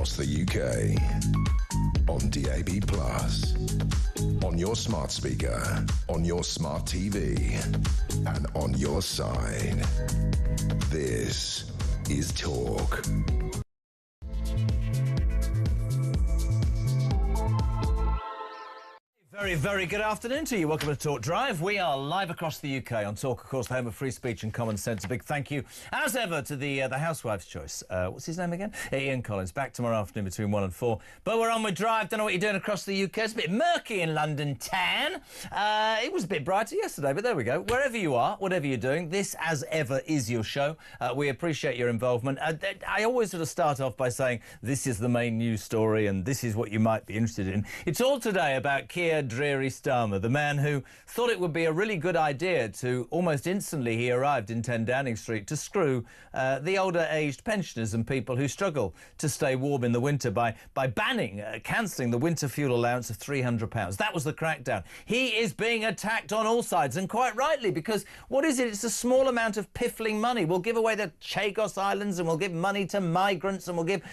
across the UK. On DAB+, on your smart speaker, on your smart TV, and on your side. This is Talk. Very, very good afternoon to you. Welcome to Talk Drive. We are live across the UK on Talk, of course, the home of free speech and common sense. A big thank you, as ever, to the Housewife's Choice. What's his name again? Ian Collins. Back tomorrow afternoon between 1 and 4. But we're on with Drive. Don't know what you're doing across the UK. It's a bit murky in London town. It was a bit brighter yesterday, but there we go. Wherever you are, whatever you're doing, this, as ever, is your show. We appreciate your involvement. I always sort of start off by saying this is the main news story and this is what you might be interested in. It's all today about Keir Starmer, the man who thought it would be a really good idea to almost instantly he arrived in 10 Downing Street to screw the older aged pensioners and people who struggle to stay warm in the winter by banning, cancelling the winter fuel allowance of £300. That was the crackdown. He is being attacked on all sides, and quite rightly, because what is it? It's a small amount of piffling money. We'll give away the Chagos Islands and we'll give money to migrants and we'll give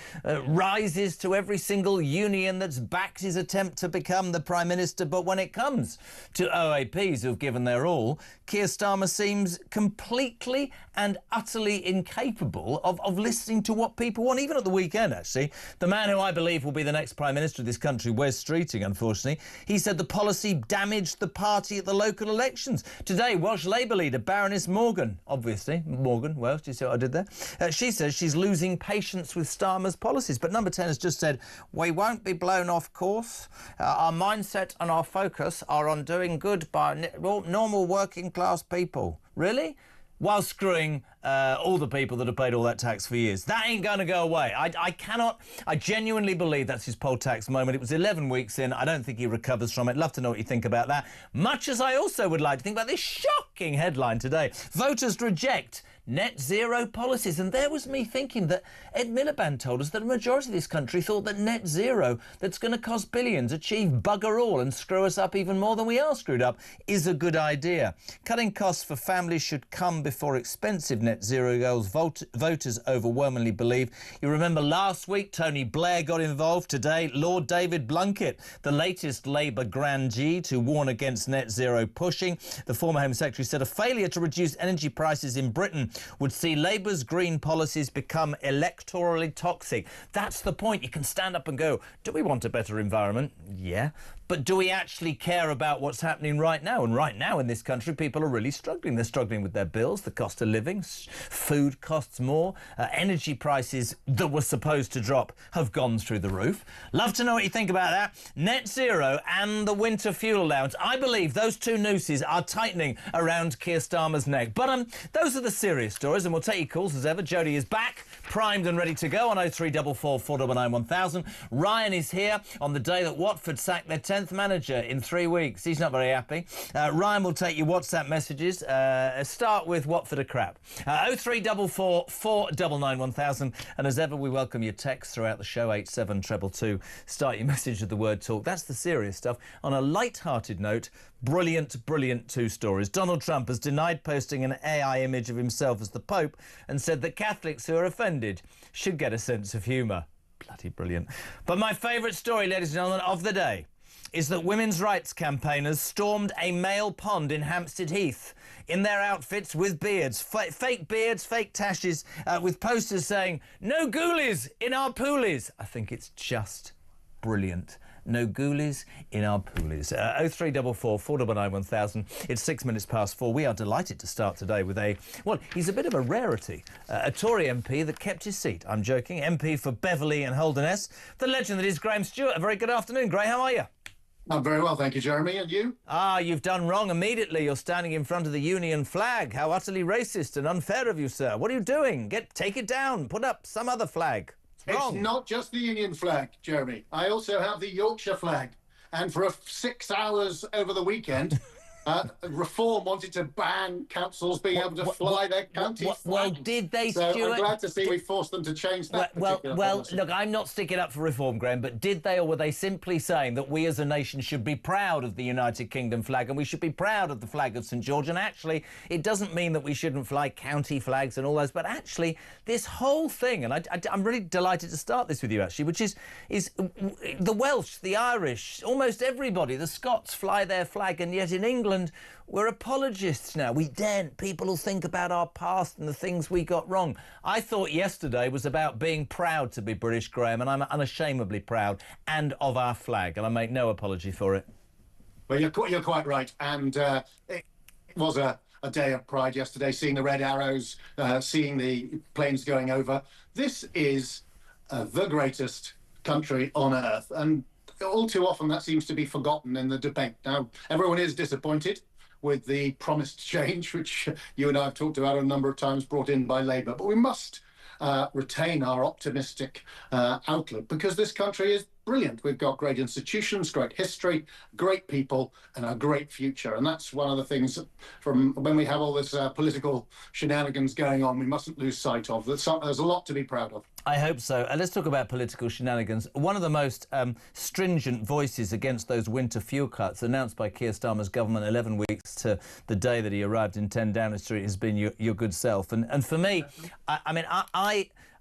rises to every single union that's backed his attempt to become the Prime Minister. But when it comes to OAPs who've given their all, Keir Starmer seems completely and utterly incapable of listening to what people want. Even at the weekend, actually, the man who I believe will be the next Prime Minister of this country, Wes Streeting, unfortunately, he said the policy damaged the party at the local elections. Today, Welsh Labour leader Baroness Morgan, obviously, Morgan Welsh, do you see what I did there? She says she's losing patience with Starmer's policies. But Number 10 has just said, we won't be blown off course. Our mindset and our focus are on doing good by normal working class people. Really? While screwing all the people that have paid all that tax for years. That ain't going to go away. I genuinely believe that's his poll tax moment. It was 11 weeks in. I don't think he recovers from it. Love to know what you think about that. Much as I also would like to think about this shocking headline today. Voters reject net zero policies. And there was me thinking that Ed Miliband told us that a majority of this country thought that net zero, that's going to cost billions, achieve bugger all and screw us up even more than we are screwed up, is a good idea. Cutting costs for families should come before expensive net zero goals, voters overwhelmingly believe. You remember last week Tony Blair got involved. Today Lord David Blunkett, the latest Labour grandee to warn against net zero pushing. The former Home Secretary said a failure to reduce energy prices in Britain would see Labour's green policies become electorally toxic. That's the point. You can stand up and go, do we want a better environment? Yeah. But do we actually care about what's happening right now? And right now in this country, people are really struggling. They're struggling with their bills, the cost of living, food costs more, energy prices that were supposed to drop have gone through the roof. Love to know what you think about that. Net zero and the winter fuel allowance. I believe those two nooses are tightening around Keir Starmer's neck. But those are the serious stories, and we'll take your calls as ever. Jodie is back, primed and ready to go on 0344 499 1000. Ryan is here on the day that Watford sacked their 10th manager in 3 weeks. He's not very happy. Ryan will take your WhatsApp messages. Start with Watford are crap. 0344 499 1000. And as ever, we welcome your texts throughout the show, 87222. Start your message with the word talk. That's the serious stuff. On a light-hearted note, brilliant, brilliant two stories. Donald Trump has denied posting an AI image of himself as the Pope and said that Catholics who are offended should get a sense of humour. Bloody brilliant. But my favourite story, ladies and gentlemen, of the day is that women's rights campaigners stormed a male pond in Hampstead Heath in their outfits with beards, fake beards, fake tashes, with posters saying, no ghoulies in our poolies. I think it's just brilliant. No ghoulies in our poolies. 0344 499 1000. It's 6 minutes past 4. We are delighted to start today with he's a bit of a rarity. A Tory MP that kept his seat. I'm joking. MP for Beverley and Holderness. The legend that is Graham Stewart. A very good afternoon, Gray. How are you? I'm very well, thank you, Jeremy. And you? You've done wrong immediately. You're standing in front of the Union flag. How utterly racist and unfair of you, sir. What are you doing? Take it down. Put up some other flag. It's not just the Union flag, Jeremy. I also have the Yorkshire flag. And for 6 hours over the weekend, Reform wanted to ban councils being able to fly their county flags. Well, did they, so Stuart? I'm glad to see we forced them to change that particular policy. Look, I'm not sticking up for reform, Graham, but did they, or were they simply saying that we as a nation should be proud of the United Kingdom flag and we should be proud of the flag of St George? And actually, it doesn't mean that we shouldn't fly county flags and all those, but actually, this whole thing, and I'm really delighted to start this with you, actually, which is the Welsh, the Irish, almost everybody, the Scots fly their flag, and yet in England, we're apologists now. We daren't. People will think about our past and the things we got wrong. I thought yesterday was about being proud to be British, Graham, and I'm unashamedly proud, and of our flag, and I make no apology for it. Well, you're quite right, and it was a day of pride yesterday, seeing the red arrows, seeing the planes going over. This is the greatest country on earth, and all too often that seems to be forgotten in the debate. Now, everyone is disappointed with the promised change, which you and I have talked about a number of times, brought in by Labour. But we must retain our optimistic outlook, because this country is brilliant. We've got great institutions, great history, great people, and a great future. And that's one of the things from when we have all this political shenanigans going on, we mustn't lose sight of. There's a lot to be proud of. I hope so. And let's talk about political shenanigans. One of the most stringent voices against those winter fuel cuts announced by Keir Starmer's government 11 weeks to the day that he arrived in 10 Downing Street has been your good self. And for me,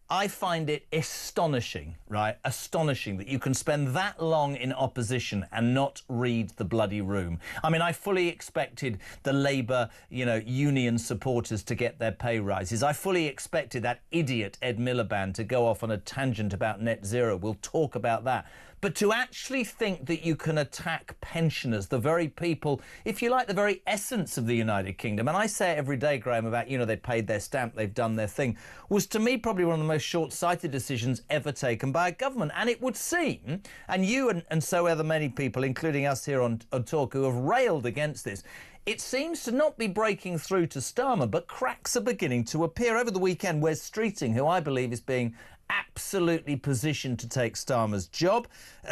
I find it astonishing, right? Astonishing that you can spend that long in opposition and not read the bloody room. I mean, I fully expected the Labour, union supporters to get their pay rises. I fully expected that idiot Ed Miliband to go off on a tangent about net zero. We'll talk about that. But to actually think that you can attack pensioners, the very people, if you like, the very essence of the United Kingdom, and I say it every day, Graham, about, they paid their stamp, they've done their thing, was to me probably one of the most short-sighted decisions ever taken by a government. And it would seem, and you and so are the many people, including us here on Talk, who have railed against this, it seems to not be breaking through to Starmer, but cracks are beginning to appear. Over the weekend, Wes Streeting, who I believe is being absolutely positioned to take Starmer's job,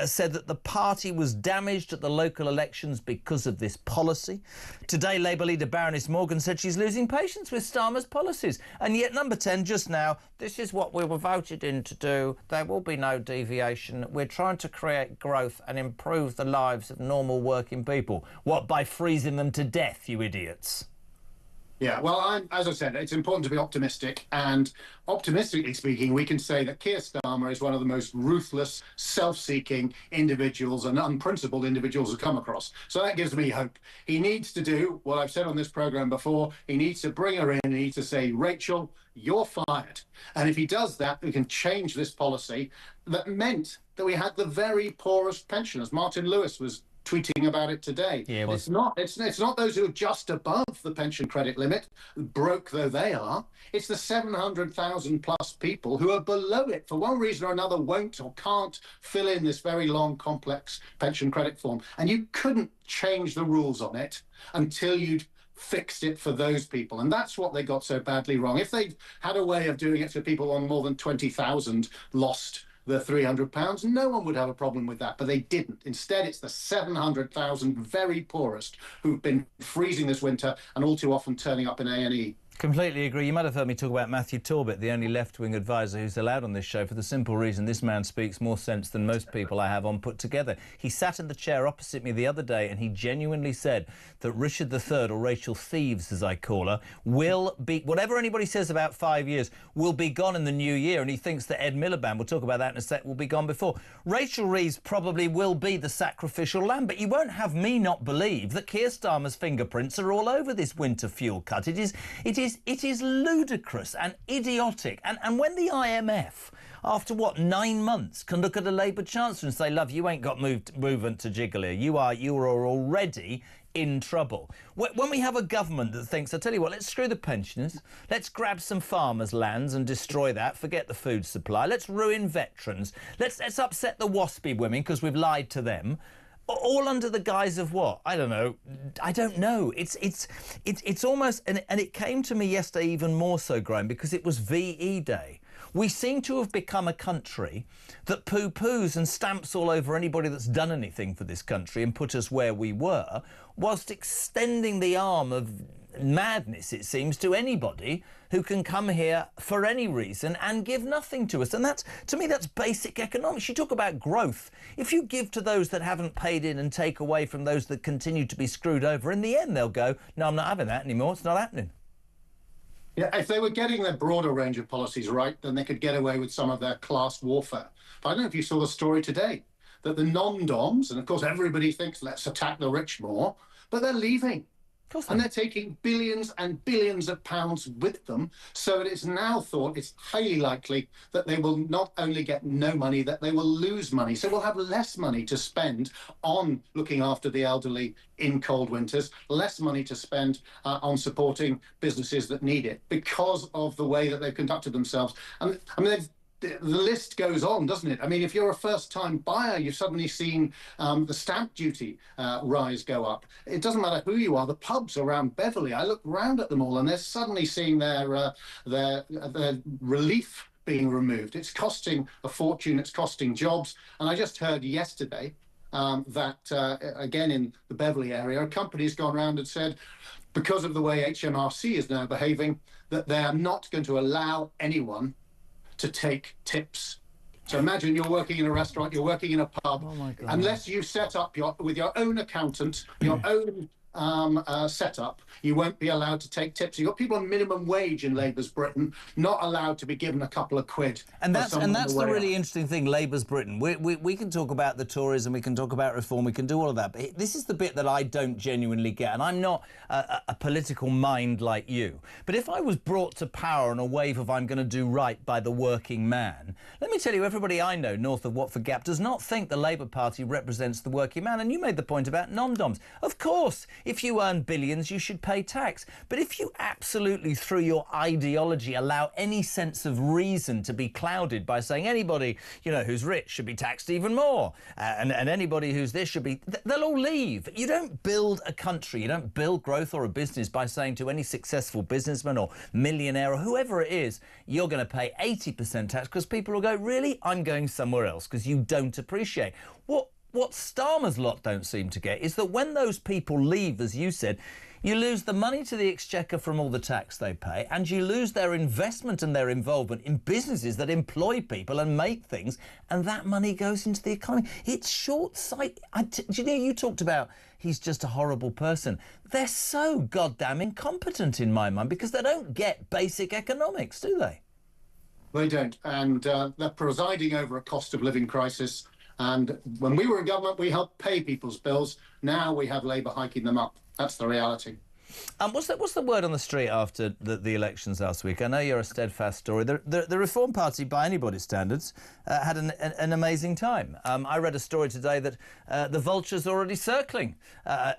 said that the party was damaged at the local elections because of this policy. Today, Labour leader Baroness Morgan said she's losing patience with Starmer's policies. And yet, number 10, just now, this is what we were voted in to do. There will be no deviation. We're trying to create growth and improve the lives of normal working people. What, by freezing them to death, you idiots? Yeah, well, as I said, it's important to be optimistic. And optimistically speaking, we can say that Keir Starmer is one of the most ruthless, self-seeking individuals and unprincipled individuals to come across. So that gives me hope. He needs to do what I've said on this programme before. He needs to bring her in. He needs to say, Rachel, you're fired. And if he does that, we can change this policy that meant that we had the very poorest pensioners. Martin Lewis was tweeting about it today. Yeah, it's not those who are just above the pension credit limit, broke though they are. It's the 700,000 plus people who are below it for one reason or another, won't or can't fill in this very long, complex pension credit form. And you couldn't change the rules on it until you'd fixed it for those people. And that's what they got so badly wrong. If they'd had a way of doing it for people on more than 20,000 lost the £300, no one would have a problem with that, but they didn't. Instead, it's the 700,000 very poorest who've been freezing this winter and all too often turning up in A&E. Completely agree. You might have heard me talk about Matthew Torbett, the only left-wing advisor who's allowed on this show, for the simple reason this man speaks more sense than most people I have on put together. He sat in the chair opposite me the other day and he genuinely said that Richard III, or Rachel Thieves as I call her, will be, whatever anybody says about 5 years, will be gone in the new year. And he thinks that Ed Miliband, we'll talk about that in a sec, will be gone before. Rachel Reeves probably will be the sacrificial lamb, but you won't have me not believe that Keir Starmer's fingerprints are all over this winter fuel cut. It is ludicrous and idiotic. And when the IMF, after 9 months, can look at a Labour Chancellor and say, love, you ain't got movement to jiggle here. You are already in trouble. When we have a government that thinks, I tell you what, let's screw the pensioners, let's grab some farmers' lands and destroy that, forget the food supply, let's ruin veterans, let's upset the waspy women because we've lied to them. All under the guise of what? I don't know. It's almost, and it came to me yesterday even more so, Graham, because it was VE Day. We seem to have become a country that poo-poos and stamps all over anybody that's done anything for this country and put us where we were, whilst extending the arm of madness, it seems, to anybody who can come here for any reason and give nothing to us. And that's, to me, that's basic economics. You talk about growth. If you give to those that haven't paid in and take away from those that continue to be screwed over, in the end they'll go, no, I'm not having that anymore, it's not happening. Yeah, if they were getting their broader range of policies right, then they could get away with some of their class warfare. But I don't know if you saw the story today, that the non-doms, and of course everybody thinks let's attack the rich more, but they're leaving. And they're taking billions and billions of pounds with them. So it is now thought it's highly likely that they will not only get no money, that they will lose money. So we'll have less money to spend on looking after the elderly in cold winters, less money to spend on supporting businesses that need it because of the way that they've conducted themselves. And I mean, the list goes on, doesn't it? I mean, if you're a first-time buyer, you've suddenly seen the stamp duty rise go up. It doesn't matter who you are. The pubs around Beverley, I look round at them all, and they're suddenly seeing their relief being removed. It's costing a fortune. It's costing jobs. And I just heard yesterday that, again, in the Beverley area, a company's gone around and said, because of the way HMRC is now behaving, that they are not going to allow anyone to take tips. So imagine you're working in a restaurant, you're working in a pub, unless you set up with your own accountant, your own setup, you won't be allowed to take tips. You've got people on minimum wage in Labour's Britain not allowed to be given a couple of quid. And that's the really interesting thing, Labour's Britain. We can talk about the Tories and we can talk about reform, we can do all of that, but this is the bit that I don't genuinely get, and I'm not a political mind like you. But if I was brought to power on a wave of I'm going to do right by the working man, let me tell you, everybody I know north of Watford Gap does not think the Labour Party represents the working man. And you made the point about non-doms. Of course, if you earn billions, you should pay tax. But if you absolutely, through your ideology, allow any sense of reason to be clouded by saying anybody, you know, who's rich should be taxed even more, and anybody who's this should be, they'll all leave. You don't build a country, you don't build growth or a business by saying to any successful businessman or millionaire or whoever it is, you're going to pay 80% tax, because people will go, really? I'm going somewhere else, because you don't appreciate. What Starmer's lot don't seem to get is that when those people leave, as you said, you lose the money to the exchequer from all the tax they pay, and you lose their investment and their involvement in businesses that employ people and make things, and that money goes into the economy. It's short-sighted. Do you know, you talked about he's just a horrible person. They're so goddamn incompetent in my mind, because they don't get basic economics, do they? They don't, and they're presiding over a cost of living crisis. And when we were in government, we helped pay people's bills. Now we have Labour hiking them up. That's the reality. What's the word on the street after the elections last week? I know you're a steadfast story. The Reform Party, by anybody's standards, had an amazing time. I read a story today that the vulture's already circling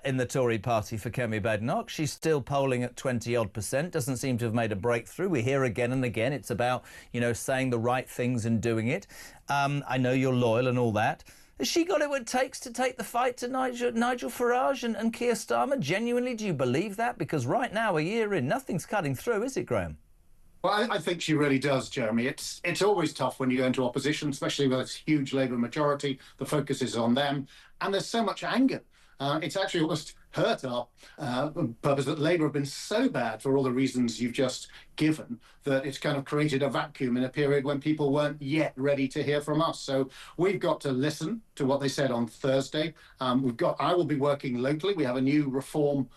in the Tory party for Kemi Badenoch. She's still polling at 20-odd%, doesn't seem to have made a breakthrough. We hear again and again it's about, you know, saying the right things and doing it. I know you're loyal and all that. Has she got what it takes to take the fight to Nigel Farage and Keir Starmer? Genuinely, do you believe that? Because right now, a year in, nothing's cutting through, is it, Graham? Well, I think she really does, Jeremy. It's always tough when you go into opposition, especially with this huge Labour majority. The focus is on them. And there's so much anger. It's actually almost hurt our purpose that Labour have been so bad for all the reasons you've just given, that it's kind of created a vacuum in a period when people weren't yet ready to hear from us. So we've got to listen to what they said on Thursday. I will be working locally. We have a new Reform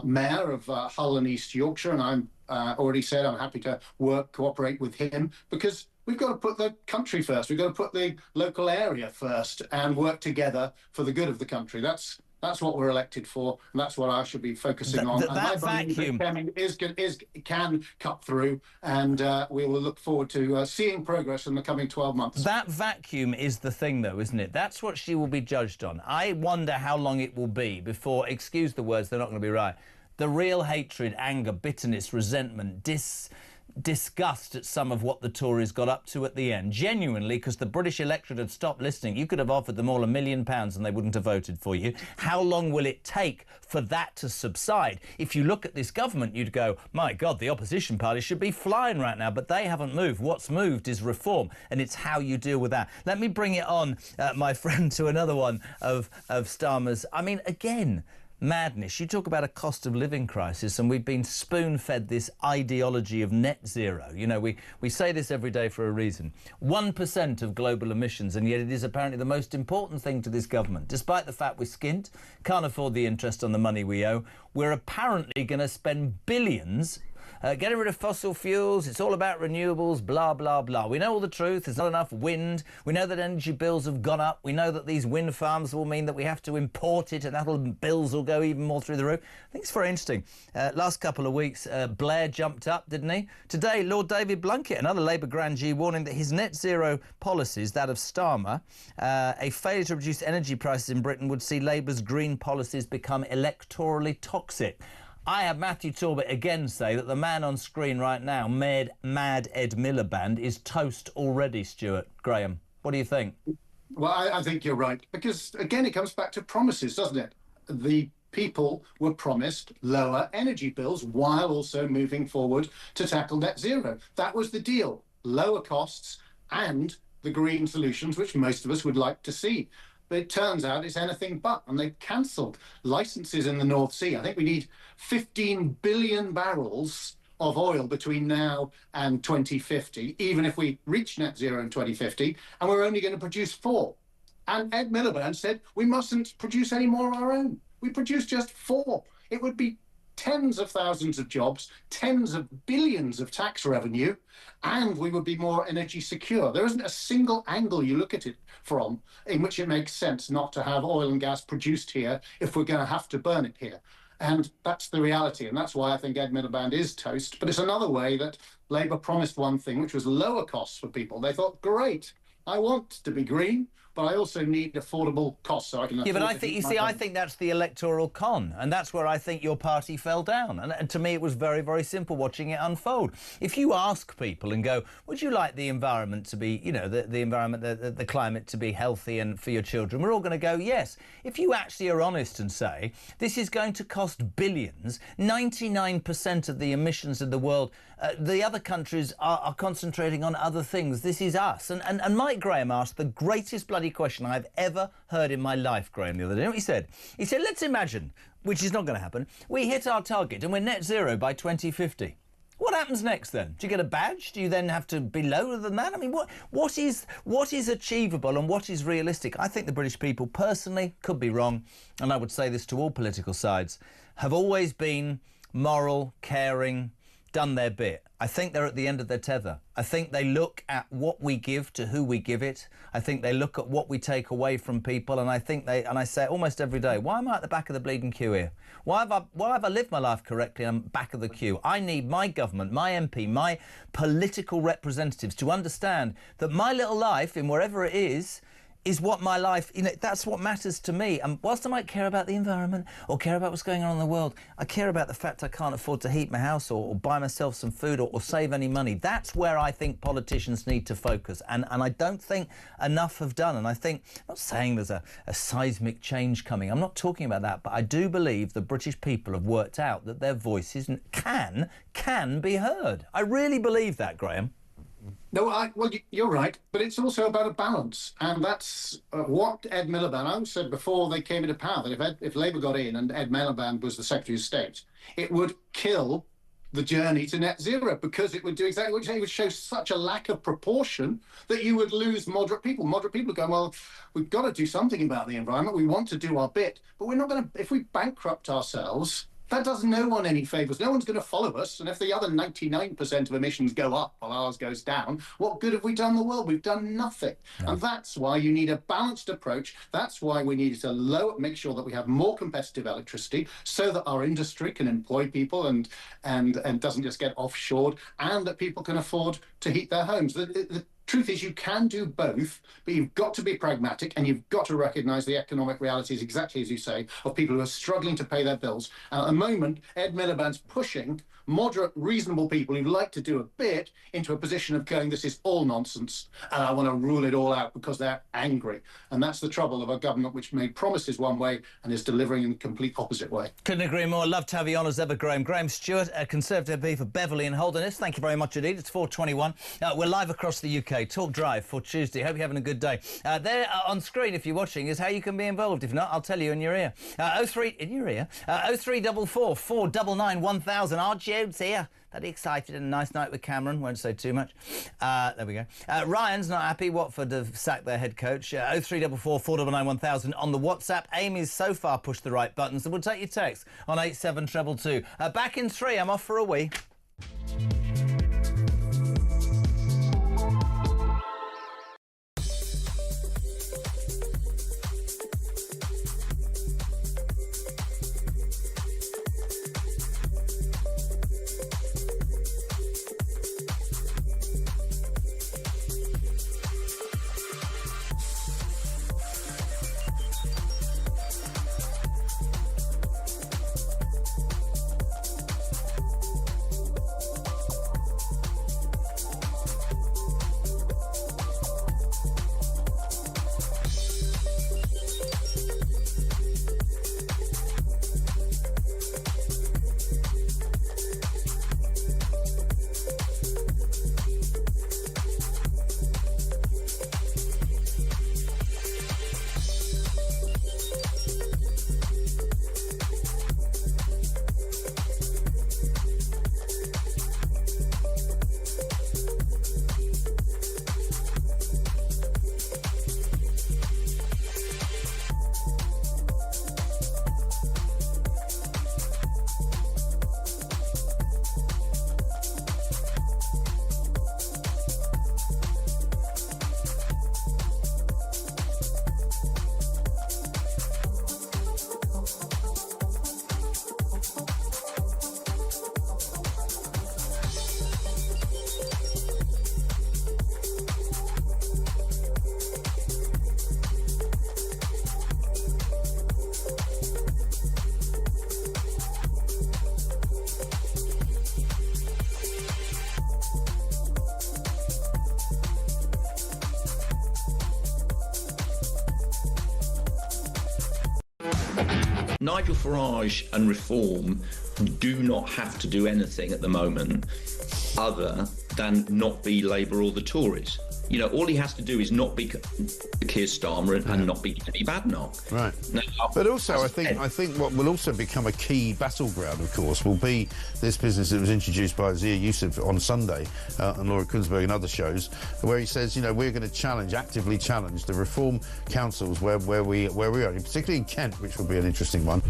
mayor of Hull and East Yorkshire, and I'm already said I'm happy to cooperate with him, because we've got to put the country first. We've got to put the local area first and work together for the good of the country. That's what we're elected for, and that's what I should be focusing on. That vacuum can cut through, and we will look forward to seeing progress in the coming 12 months. That vacuum is the thing, though, isn't it? That's what she will be judged on. I wonder how long it will be before, excuse the words, they're not going to be right, the real hatred, anger, bitterness, resentment, disgust at some of what the Tories got up to at the end. Genuinely, because the British electorate had stopped listening. You could have offered them all £1 million and they wouldn't have voted for you. How long will it take for that to subside? If you look at this government, you'd go, my God, the opposition party should be flying right now, but they haven't moved. What's moved is reform, and it's how you deal with that. Let me bring it on, my friend, to another one of Starmer's. I mean, again, madness. You talk about a cost of living crisis, and we've been spoon-fed this ideology of net zero. You know, we say this every day for a reason. 1% of global emissions, and yet it is apparently the most important thing to this government. Despite the fact we're skint, can't afford the interest on the money we owe, we're apparently going to spend billions getting rid of fossil fuels. It's all about renewables, blah, blah, blah. We know all the truth. There's not enough wind. We know that energy bills have gone up. We know that these wind farms will mean that we have to import it, and bills will go even more through the roof. I think it's very interesting. Last couple of weeks, Blair jumped up, didn't he? Today, Lord David Blunkett, another Labour grandee, warning that his net zero policies, that of Starmer, a failure to reduce energy prices in Britain would see Labour's green policies become electorally toxic. I have Matthew Talbot again say that the man on screen right now, Mad Ed Miliband, is toast already, Stuart. Graham, what do you think? Well, I think you're right, because, again, it comes back to promises, doesn't it? The people were promised lower energy bills while also moving forward to tackle net zero. That was the deal. Lower costs and the green solutions, which most of us would like to see. But it turns out it's anything but, and they've cancelled licences in the North Sea. I think we need 15 billion barrels of oil between now and 2050, even if we reach net zero in 2050, and we're only going to produce 4. And Ed Miliband said we mustn't produce any more of our own. We produce just 4. It would be tens of thousands of jobs, tens of billions of tax revenue, and we would be more energy secure. There isn't a single angle you look at it from in which it makes sense not to have oil and gas produced here if we're going to have to burn it here. And that's the reality, and that's why I think Ed Miliband is toast. But it's another way that Labour promised one thing, which was lower costs for people. They thought, great, I want to be green, but I also need affordable costs so I can... Yeah, but I think, you see, I think that's the electoral con, and that's where I think your party fell down. And to me, it was very, very simple watching it unfold. If you ask people and go, would you like the environment to be, you know, the environment, the climate to be healthy and for your children, we're all going to go, yes. If you actually are honest and say, this is going to cost billions, 99% of the emissions in the world, the other countries are concentrating on other things. This is us. And Mike Graham asked the greatest bloody question I've ever heard in my life, Graham, the other day. You know what he said? He said, let's imagine, which is not going to happen, we hit our target and we're net zero by 2050. What happens next then? Do you get a badge? Do you then have to be lower than that? I mean, what is achievable and what is realistic? I think the British people, personally, could be wrong, and I would say this to all political sides, have always been moral, caring, done their bit. I think they're at the end of their tether. I think they look at what we give to who we give it. I think they look at what we take away from people, and I think and I say it almost every day, why am I at the back of the bleeding queue here? Why have I lived my life correctly and I'm back of the queue? I need my government, my MP, my political representatives to understand that my little life, in wherever it is what my life, you know, that's what matters to me. And whilst I might care about the environment or care about what's going on in the world, I care about the fact I can't afford to heat my house or buy myself some food or save any money. That's where I think politicians need to focus. And I don't think enough have done. And I think, I'm not saying there's a seismic change coming. I'm not talking about that. But I do believe the British people have worked out that their voices can be heard. I really believe that, Graham. No, well, you're right, but it's also about a balance, and that's what Ed Miliband said before they came into power, that if Labour got in and Ed Miliband was the Secretary of State, it would kill the journey to net zero, because it would do exactly what you say. It would show such a lack of proportion that you would lose moderate people. Moderate people are going, well, we've got to do something about the environment. We want to do our bit, but we're not going to, if we bankrupt ourselves, that does no one any favours. No one's going to follow us. And if the other 99% of emissions go up while ours goes down, what good have we done the world? We've done nothing. No. And that's why you need a balanced approach. That's why we need to make sure that we have more competitive electricity so that our industry can employ people and doesn't just get offshored, and that people can afford to heat their homes. The truth is, you can do both, but you've got to be pragmatic, and you've got to recognise the economic realities, exactly as you say, of people who are struggling to pay their bills. At the moment, Ed Miliband's pushing moderate, reasonable people who like to do a bit into a position of going, this is all nonsense, and I want to rule it all out because they're angry. And that's the trouble of a government which made promises one way and is delivering in the complete opposite way. Couldn't agree more. Love to have you on as ever, Graham. Graham Stewart, Conservative MP for Beverley and Holderness. Thank you very much indeed. It's 4:21. We're live across the UK. Talk Drive for Tuesday. Hope you're having a good day. There on screen, if you're watching, is how you can be involved. If not, I'll tell you in your ear. 0344 499 1000. Our Jude's here. That excited and a nice night with Cameron. Won't say too much. There we go. Ryan's not happy. Watford have sacked their head coach. 0344 499 1000 on the WhatsApp. Amy's so far pushed the right buttons. So we'll take your text on 87222. Back in 3. I'm off for a wee. Nigel Farage and Reform do not have to do anything at the moment other than not be Labour or the Tories. You know, all he has to do is not be Keir Starmer and not be Kenny Badenoch. Right. Now, but also, I think what will also become a key battleground, of course, will be this business that was introduced by Zia Youssef on Sunday and Laura Kunsberg and other shows, where he says, you know, we're going to actively challenge the reform councils where we are, particularly in Kent, which will be an interesting one.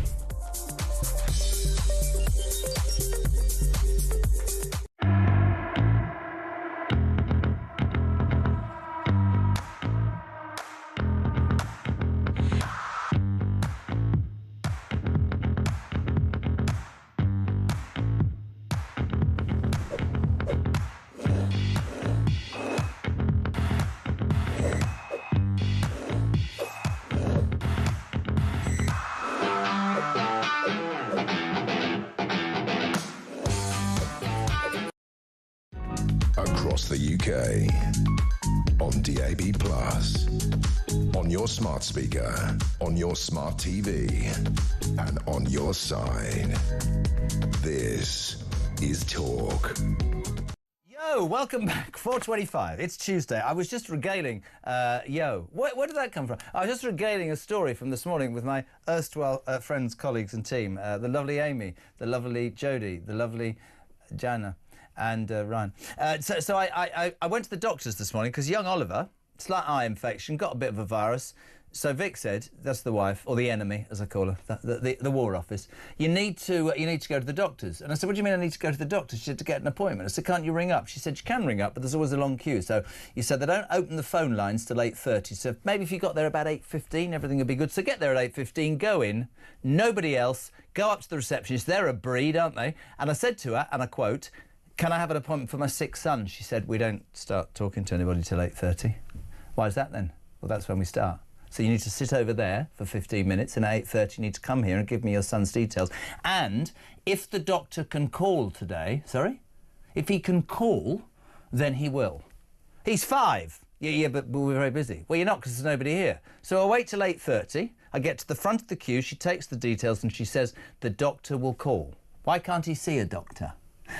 Across the UK, on DAB+, on your smart speaker, on your smart TV, and on your side. This is Talk. Yo, welcome back. 4:25. It's Tuesday. I was just regaling, where did that come from? I was just regaling a story from this morning with my erstwhile friends, colleagues and team. The lovely Amy, the lovely Jodie, the lovely Jana, and Ryan. So I went to the doctors this morning because young Oliver, slight eye infection, got a bit of a virus. So Vic said, that's the wife, or the enemy, as I call her, the War Office. You need to go to the doctors. And I said, what do you mean I need to go to the doctors? She said, to get an appointment. I said, can't you ring up? She said, you can ring up, but there's always a long queue. So you said they don't open the phone lines till 8:30. So maybe if you got there about 8:15, everything would be good. So get there at 8:15, go in, nobody else, go up to the receptionist. They're a breed, aren't they? And I said to her, and I quote, can I have an appointment for my sick son? She said, we don't start talking to anybody till 8:30. Why is that then? Well, that's when we start. So you need to sit over there for 15 minutes, and at 8:30 you need to come here and give me your son's details. And if the doctor can call today... Sorry? If he can call, then he will. He's 5. Yeah, but we're very busy. Well, you're not, because there's nobody here. So I'll wait till 8:30. I get to the front of the queue, she takes the details, and she says, the doctor will call. Why can't he see a doctor?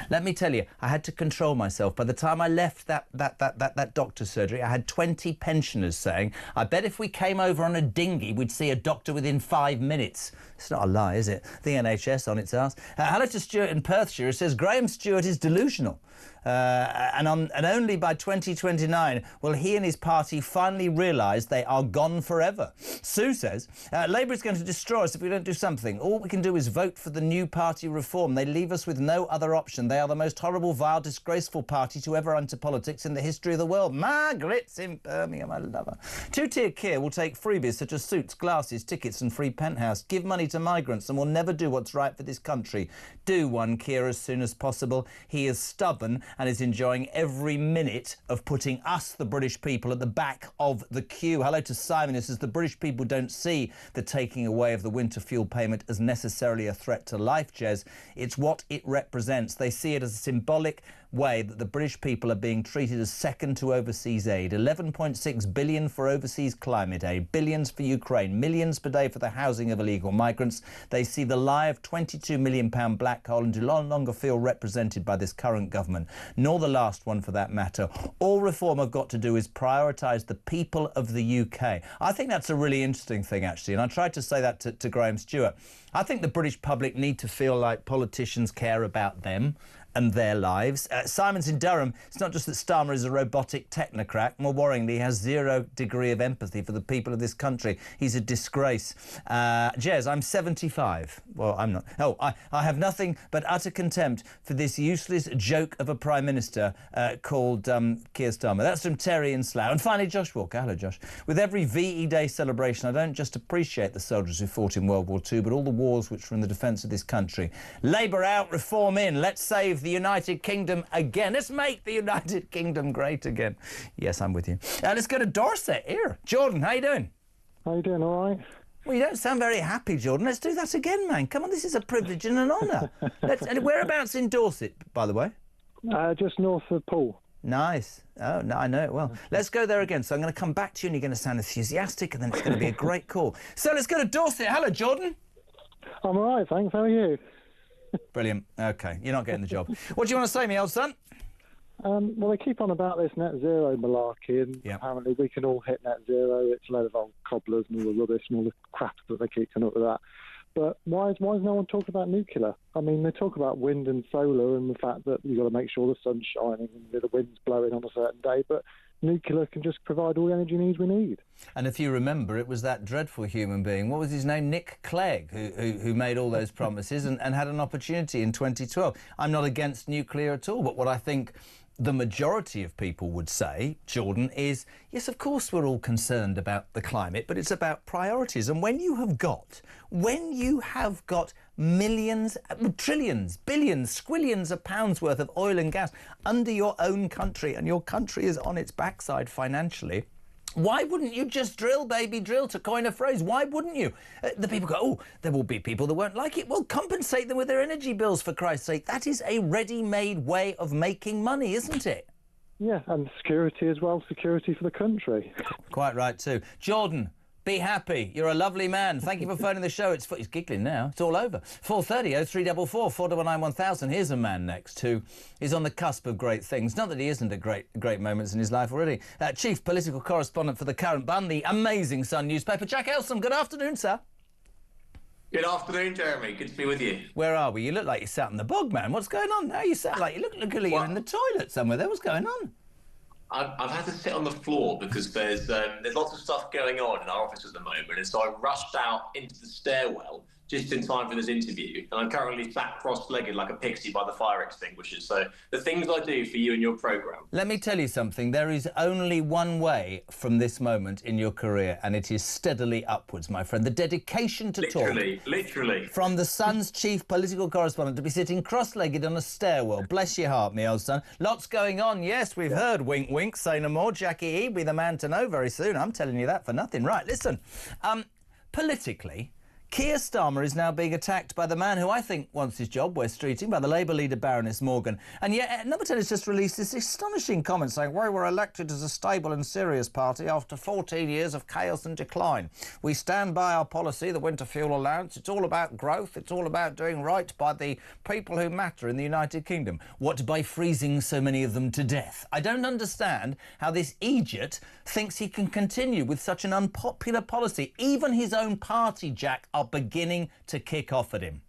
Let me tell you, I had to control myself. By the time I left that doctor's surgery, I had 20 pensioners saying, I bet if we came over on a dinghy, we'd see a doctor within 5 minutes. It's not a lie, is it? The NHS on its arse. Hello to Stuart in Perthshire, who says, Graham Stewart is delusional. And only by 2029 will he and his party finally realise they are gone forever. Sue says, Labour is going to destroy us if we don't do something. All we can do is vote for the new party reform. They leave us with no other option. They are the most horrible, vile, disgraceful party to ever enter politics in the history of the world. Margaret's in Birmingham, I love her. Two-tier Keir will take freebies such as suits, glasses, tickets and free penthouse. Give money to migrants and will never do what's right for this country. Do one, Keir, as soon as possible. He is stubborn and is enjoying every minute of putting us, the British people, at the back of the queue. Hello to Simon, who says the British people don't see the taking away of the winter fuel payment as necessarily a threat to life, Jez. It's what it represents. They see it as a symbolic way that the British people are being treated as second to overseas aid. 11.6 billion for overseas climate aid, billions for Ukraine, millions per day for the housing of illegal migrants. They see the lie of £22 million black hole and do no longer feel represented by this current government, nor the last one for that matter. All reform have got to do is prioritise the people of the UK. I think that's a really interesting thing, actually, and I tried to say that to Graham Stewart. I think the British public need to feel like politicians care about them and their lives. Simon's in Durham. It's not just that Starmer is a robotic technocrat. More worryingly, he has 0 degree of empathy for the people of this country. He's a disgrace. Jez, I'm 75. Well, I'm not. Oh, I have nothing but utter contempt for this useless joke of a Prime Minister called Keir Starmer. That's from Terry in Slough. And finally, Josh Walker. Hello, Josh. With every VE Day celebration, I don't just appreciate the soldiers who fought in World War II, but all the wars which were in the defence of this country. Labour out, reform in. Let's save the United Kingdom again. Let's make the United Kingdom great again. Yes, I'm with you. Let's go to Dorset here. Jordan, how you doing? How you doing, all right? Well, you don't sound very happy, Jordan. Let's do that again, man. Come on, this is a privilege and an honour. And whereabouts in Dorset, by the way? Just north of Poole. Nice. Oh, no, I know it well. Let's go there again. So I'm going to come back to you and you're going to sound enthusiastic and then it's going to be a great call. So let's go to Dorset. Hello, Jordan. I'm all right, thanks. How are you? Brilliant. OK, you're not getting the job. What do you want to say, me old son? Well, they keep on about this net zero malarkey, and apparently we can all hit net zero. It's a load of old cobblers and all the rubbish and all the crap that they keep coming up with that. But why is no one talking about nuclear? I mean, they talk about wind and solar and the fact that you've got to make sure the sun's shining and the wind's blowing on a certain day, but nuclear can just provide all the energy needs we need. And if you remember, it was that dreadful human being, what was his name, Nick Clegg, who made all those promises and had an opportunity in 2012. I'm not against nuclear at all, but what I think the majority of people would say, Jordan, is, yes, of course we're all concerned about the climate, but it's about priorities. And when you have got millions, trillions, billions, squillions of pounds worth of oil and gas under your own country, and your country is on its backside financially, why wouldn't you just drill, baby, drill, to coin a phrase? Why wouldn't you? The people go, oh, there will be people that won't like it. Well, compensate them with their energy bills, for Christ's sake. That is a ready-made way of making money, isn't it? Yeah, and security as well, security for the country. Quite right, too. Jordan, be happy. You're a lovely man. Thank you for phoning the show. He's giggling now. It's all over. 430 0344 499 1000. Here's a man next who is on the cusp of great things. Not that he isn't at great moments in his life already. Chief political correspondent for The Current Bun, the amazing Sun newspaper, Jack Elsom. Good afternoon, sir. Good afternoon, Jeremy. Good to be with you. Where are we? You look like you sat in the bog, man. What's going on now? You sound like you look like you're in the toilet somewhere there. What's going on? I've had to sit on the floor because there's lots of stuff going on in our office at the moment, and so I rushed out into the stairwell just in time for this interview, and I'm currently sat cross-legged like a pixie by the fire extinguishers. So the things I do for you and your programme. Let me tell you something. There is only one way from this moment in your career, and it is steadily upwards, my friend. The dedication to Literally. From the Sun's chief political correspondent to be sitting cross-legged on a stairwell. Bless your heart, me old son. Lots going on. Yes, we've heard. Wink, wink. Say no more. Jackie, he'll be the man to know very soon. I'm telling you that for nothing. Right, listen. Politically, Keir Starmer is now being attacked by the man who I think wants his job, West Streeting, by the Labour leader Baroness Morgan. And yet, Number 10 has just released this astonishing comment saying, we were elected as a stable and serious party after 14 years of chaos and decline. We stand by our policy, the winter fuel allowance. It's all about growth. It's all about doing right by the people who matter in the United Kingdom. What, by freezing so many of them to death? I don't understand how this idiot thinks he can continue with such an unpopular policy. Even his own party, Jack, are beginning to kick off at him.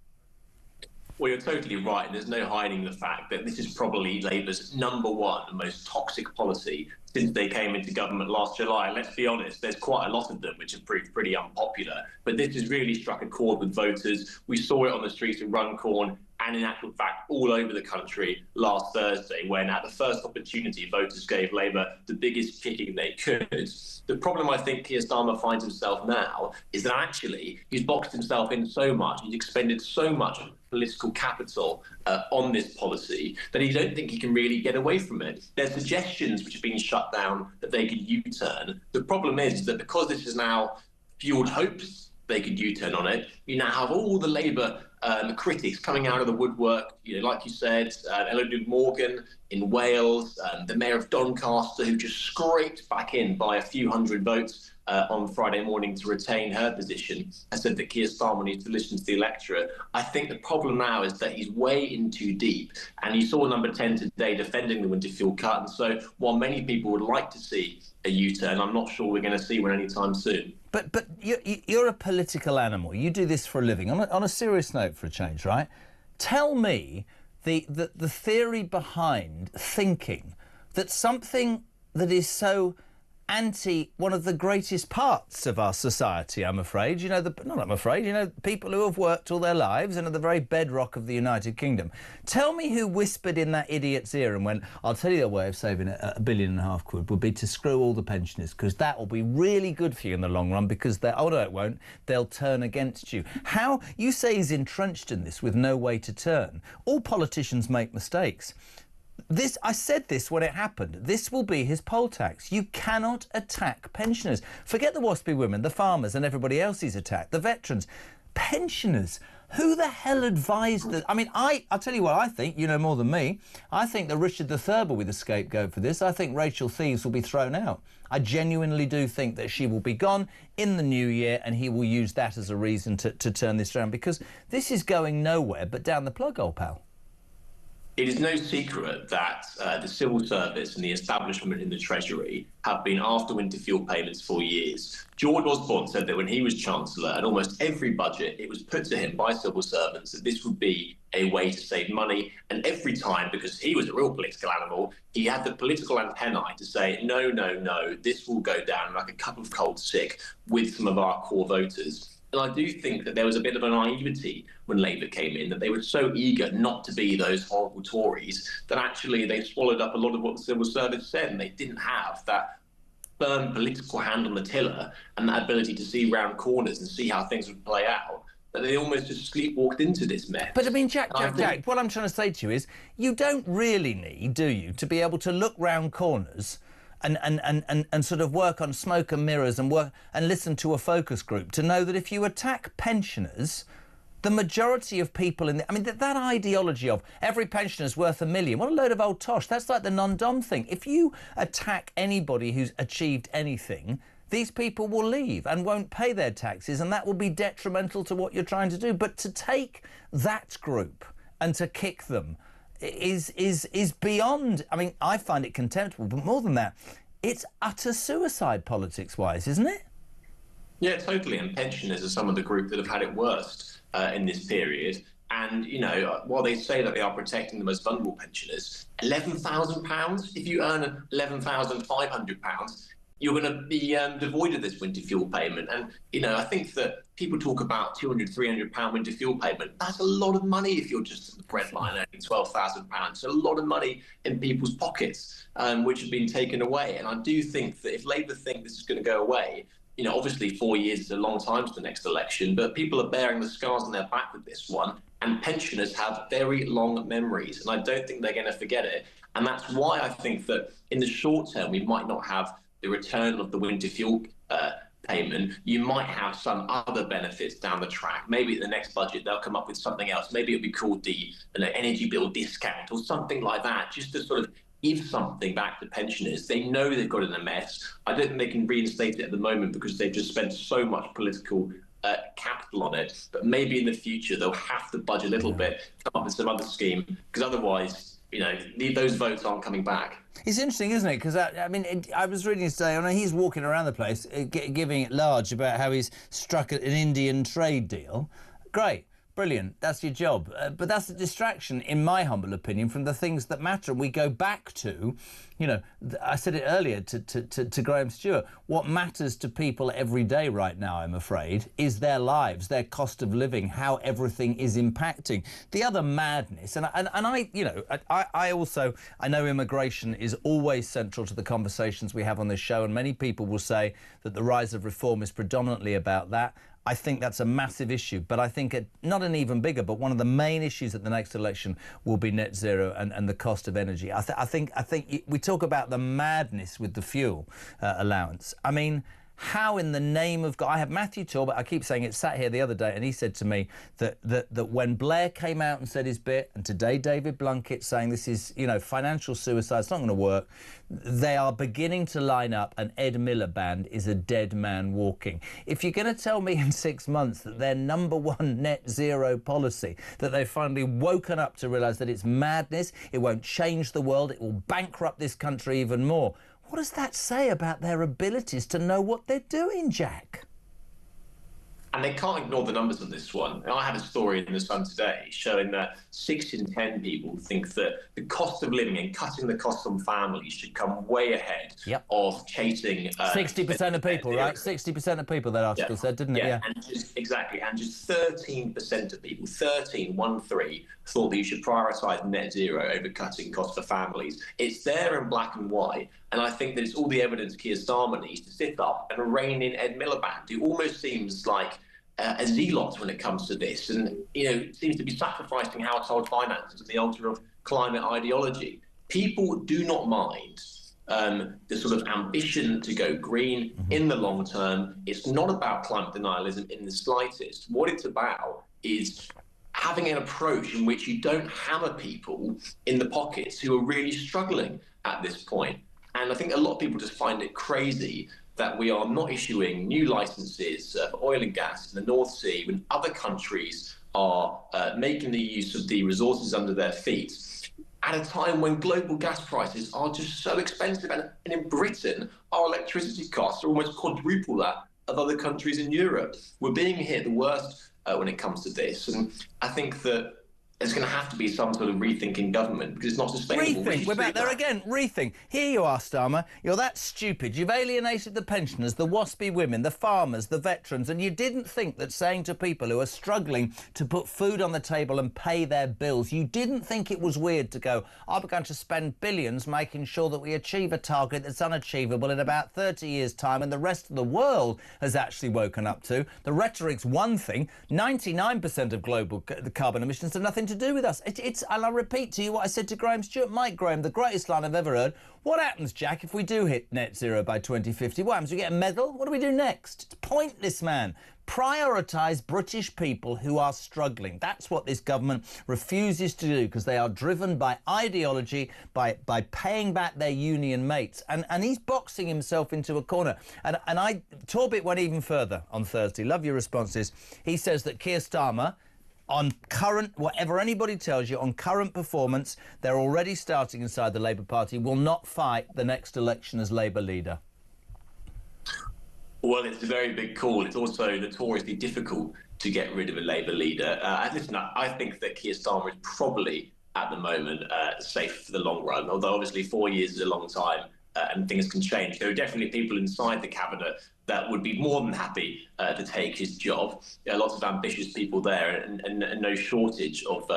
Well, you're totally right. There's no hiding the fact that this is probably Labour's #1 most toxic policy since they came into government last July. And let's be honest, there's quite a lot of them which have proved pretty unpopular. But this has really struck a chord with voters. We saw it on the streets of Runcorn and in actual fact all over the country last Thursday, when at the first opportunity voters gave Labour the biggest kicking they could. The problem I think Keir Starmer finds himself now is that actually he's boxed himself in so much, he's expended so much political capital on this policy that he don't think he can really get away from it. There's suggestions which have been shut down that they could U-turn. The problem is that because this has now fueled hopes they could U-turn on it, you now have all the Labour critics coming out of the woodwork, like you said, Elodie Morgan in Wales, the mayor of Doncaster, who just scraped back in by a few hundred votes on Friday morning to retain her position, has said that Keir Starmer needs to listen to the electorate. I think the problem now is that he's way in too deep, and you saw Number 10 today defending the winter fuel cut, and so while many people would like to see a U-turn, I'm not sure we're going to see one anytime soon. But you're a political animal. You do this for a living. On a serious note, for a change, right? Tell me the theory behind thinking that something that is so anti one of the greatest parts of our society, I'm afraid, people who have worked all their lives and are the very bedrock of the United Kingdom. Tell me who whispered in that idiot's ear and went, I'll tell you the way of saving £1.5 billion would be to screw all the pensioners, because that will be really good for you in the long run, because no, it won't, they'll turn against you. How you say he's entrenched in this with no way to turn. All politicians make mistakes. I said this when it happened. This will be his poll tax. You cannot attack pensioners. Forget the waspy women, the farmers and everybody else he's attacked, the veterans. Pensioners. Who the hell advised that? I mean, I'll tell you what I think. You know more than me. I think that Richard III will be the scapegoat for this. I think Rachel Thieves will be thrown out. I genuinely do think that she will be gone in the new year, and he will use that as a reason to turn this around, because this is going nowhere but down the plug, old pal. It is no secret that the civil service and the establishment in the Treasury have been after winter fuel payments for years. George Osborne said that when he was Chancellor, at almost every budget, it was put to him by civil servants that this would be a way to save money. And every time, because he was a real political animal, he had the political antennae to say, no, this will go down like a cup of cold sick with some of our core voters. And I do think that there was a bit of a naivety when Labour came in, that they were so eager not to be those horrible Tories that actually they swallowed up a lot of what the civil service said, and they didn't have that firm political hand on the tiller and that ability to see round corners and see how things would play out, that they almost just sleepwalked into this mess. But I mean, Jack, what I'm trying to say to you is, you don't really need, do you, to be able to look round corners and sort of work on smoke and mirrors and listen to a focus group to know that if you attack pensioners, the majority of people that ideology of every pensioner's worth $1 million, what a load of old tosh. That's like the non-dom thing. If you attack anybody who's achieved anything, these people will leave and won't pay their taxes, and that will be detrimental to what you're trying to do. But to take that group and to kick them is beyond. I mean, I find it contemptible, but more than that, it's utter suicide politics-wise, isn't it? Yeah, totally. And pensioners are some of the group that have had it worst in this period. And, while they say that they are protecting the most vulnerable pensioners, £11,000, if you earn £11,500, you're going to be devoid of this winter fuel payment. And, you know, I think that people talk about £200, £300 winter fuel payment. That's a lot of money if you're just at the breadline earning £12,000. A lot of money in people's pockets, which have been taken away. And I do think that if Labour think this is going to go away, you know, obviously 4 years is a long time to the next election, but people are bearing the scars on their back with this one. And pensioners have very long memories, and I don't think they're going to forget it. And that's why I think that in the short term, we might not have the return of the winter fuel payment. You might have some other benefits down the track. Maybe at the next budget, they'll come up with something else. Maybe it'll be called the energy bill discount or something like that, just to sort of give something back to pensioners. They know they've got it in a mess. I don't think they can reinstate it at the moment because they've just spent so much political capital on it. But maybe in the future, they'll have to budge a little bit, come up with some other scheme, because otherwise, you know, those votes aren't coming back. It's interesting, isn't it? Because, I mean, I was reading today, I know he's walking around the place giving it large about how he's struck an Indian trade deal. Great. Brilliant. That's your job. But that's a distraction, in my humble opinion, from the things that matter. And we go back to, you know, I said it earlier to Graham Stewart, what matters to people every day right now, I'm afraid, is their lives, their cost of living, how everything is impacting. The other madness, and I, you know, I also, I know immigration is always central to the conversations we have on this show, and many people will say that the rise of reform is predominantly about that. I think that's a massive issue, but I think not an even bigger, but one of the main issues at the next election will be net zero and the cost of energy. I think we talk about the madness with the fuel allowance. I mean, how in the name of God? I have Matthew Talbot, I keep saying it, sat here the other day, and he said to me that when Blair came out and said his bit, and today David Blunkett saying this is, you know, financial suicide, it's not going to work, they are beginning to line up, and Ed Miliband is a dead man walking. If you're going to tell me in 6 months that their number one net zero policy, that they've finally woken up to realise that it's madness, it won't change the world, it will bankrupt this country even more, what does that say about their abilities to know what they're doing, Jack? And they can't ignore the numbers on this one. I had a story in The Sun today showing that 6 in 10 people think that the cost of living and cutting the cost on families should come way ahead of chasing... 60% of people, right? 60% of people, that article said, didn't it? Yeah. And just 13% of people, 13, thought that you should prioritise net zero over cutting costs for families. It's there in black and white. And I think that it's all the evidence Keir Starmer needs to sit up and rein in Ed Miliband, who almost seems like a zealot when it comes to this, and, you know, seems to be sacrificing household finances at the altar of climate ideology. People do not mind the sort of ambition to go green in the long term. It's not about climate denialism in the slightest. What it's about is having an approach in which you don't hammer people in the pockets who are really struggling at this point. And I think a lot of people just find it crazy that we are not issuing new licenses for oil and gas in the North Sea when other countries are making the use of the resources under their feet at a time when global gas prices are just so expensive. And in Britain, our electricity costs are almost quadruple that of other countries in Europe. We're being hit the worst when it comes to this. And I think that there's going to have to be some sort of rethink in government because it's not sustainable. Rethink. We're back there again. Rethink. Here you are, Starmer. You're that stupid. You've alienated the pensioners, the waspy women, the farmers, the veterans, and you didn't think that saying to people who are struggling to put food on the table and pay their bills, you didn't think it was weird to go, I'm going to spend billions making sure that we achieve a target that's unachievable in about 30 years' time and the rest of the world has actually woken up to. The rhetoric's one thing. 99% of global carbon emissions have nothing to do with us. And I'll repeat to you what I said to Graham Stewart. Mike Graham, the greatest line I've ever heard. What happens, Jack, if we do hit net zero by 2050? What happens? We get a medal? What do we do next? It's pointless, man. Prioritise British people who are struggling. That's what this government refuses to do because they are driven by ideology, by paying back their union mates. And he's boxing himself into a corner. And Torbit went even further on Thursday. Love your responses. He says that Keir Starmer, on current, whatever anybody tells you, on current performance, they're already starting inside the Labour Party, will not fight the next election as Labour leader. Well, it's a very big call. It's also notoriously difficult to get rid of a Labour leader. Listen, I think that Keir Starmer is probably, at the moment, safe for the long run, although obviously 4 years is a long time. and things can change. There are definitely people inside the cabinet that would be more than happy to take his job. There are lots of ambitious people there, and no shortage of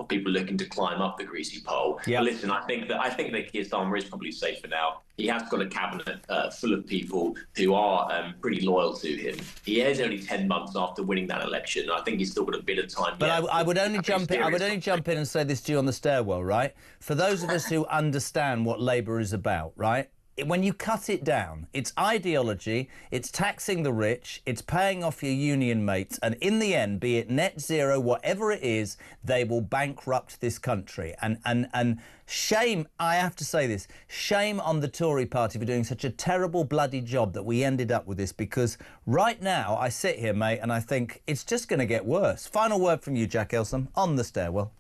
people looking to climb up the greasy pole. Yep. But listen, I think that Keir Starmer is probably safer now. He has got a cabinet full of people who are pretty loyal to him. He is only 10 months after winning that election. I think he's still got a bit of time. But I would only jump in. I would only jump in and say this to you on the stairwell, right? For those of us who understand what Labour is about, right? When you cut it down, it's ideology, it's taxing the rich, it's paying off your union mates, and in the end, be it net zero, whatever it is, they will bankrupt this country. And shame, I have to say this, shame on the Tory party for doing such a terrible bloody job that we ended up with this, because right now I sit here, mate, and I think it's just going to get worse. Final word from you, Jack Elsom, on the stairwell.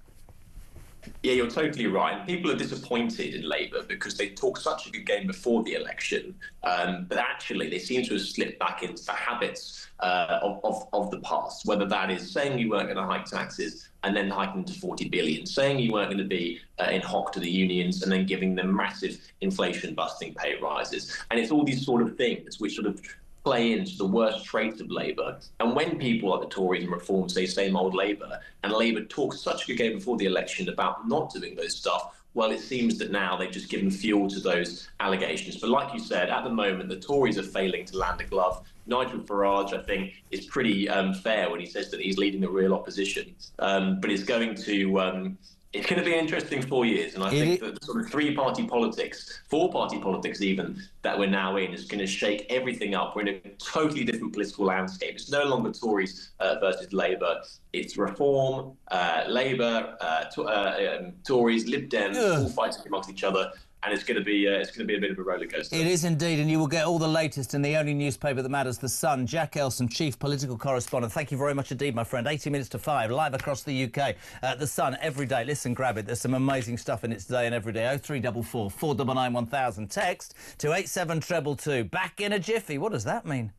Yeah, you're totally right. People are disappointed in Labour because they talked such a good game before the election, but actually they seem to have slipped back into the habits of the past, whether that is saying you weren't going to hike taxes and then hiking to 40 billion, saying you weren't going to be in hock to the unions and then giving them massive inflation-busting pay rises. And it's all these sort of things which sort of play into the worst traits of Labour. And when people like the Tories and Reform say same old Labour, and Labour talks such a good game before the election about not doing those stuff, well, it seems that now they've just given fuel to those allegations. But like you said, at the moment, the Tories are failing to land a glove. Nigel Farage, I think, is pretty fair when he says that he's leading the real opposition. But it's going to... it's going to be an interesting 4 years, and I think that the sort of three-party politics, four-party politics even, that we're now in is going to shake everything up. We're in a totally different political landscape. It's no longer Tories versus Labour. It's Reform, Labour, Tories, Lib Dems, all fighting amongst each other. And it's going to be a bit of a roller coaster. It is indeed, and you will get all the latest in the only newspaper that matters, The Sun. Jack Elsom, Chief Political Correspondent. Thank you very much indeed, my friend. 80 minutes to 5, live across the UK. The Sun, every day. Listen, grab it. There's some amazing stuff in it today and every day. 0344 499 1000. Text to 87222. Back in a jiffy. What does that mean?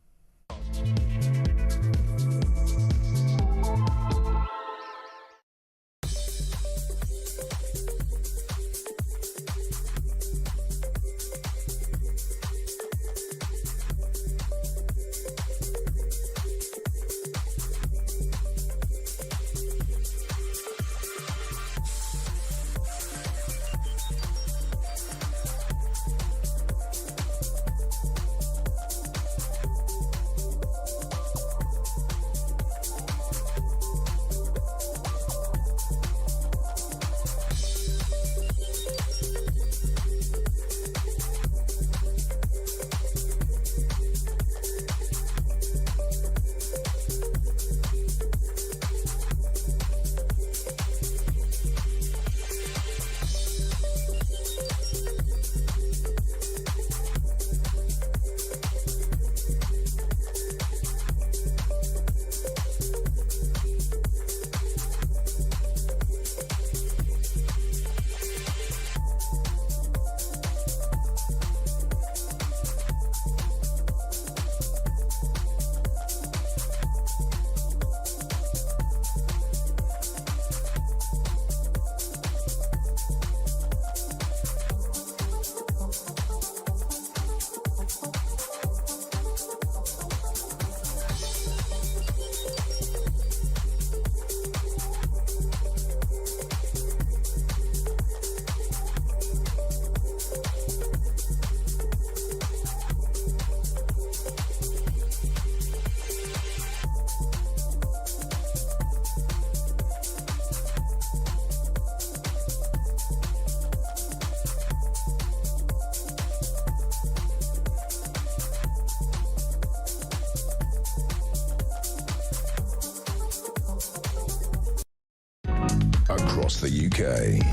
Across the UK,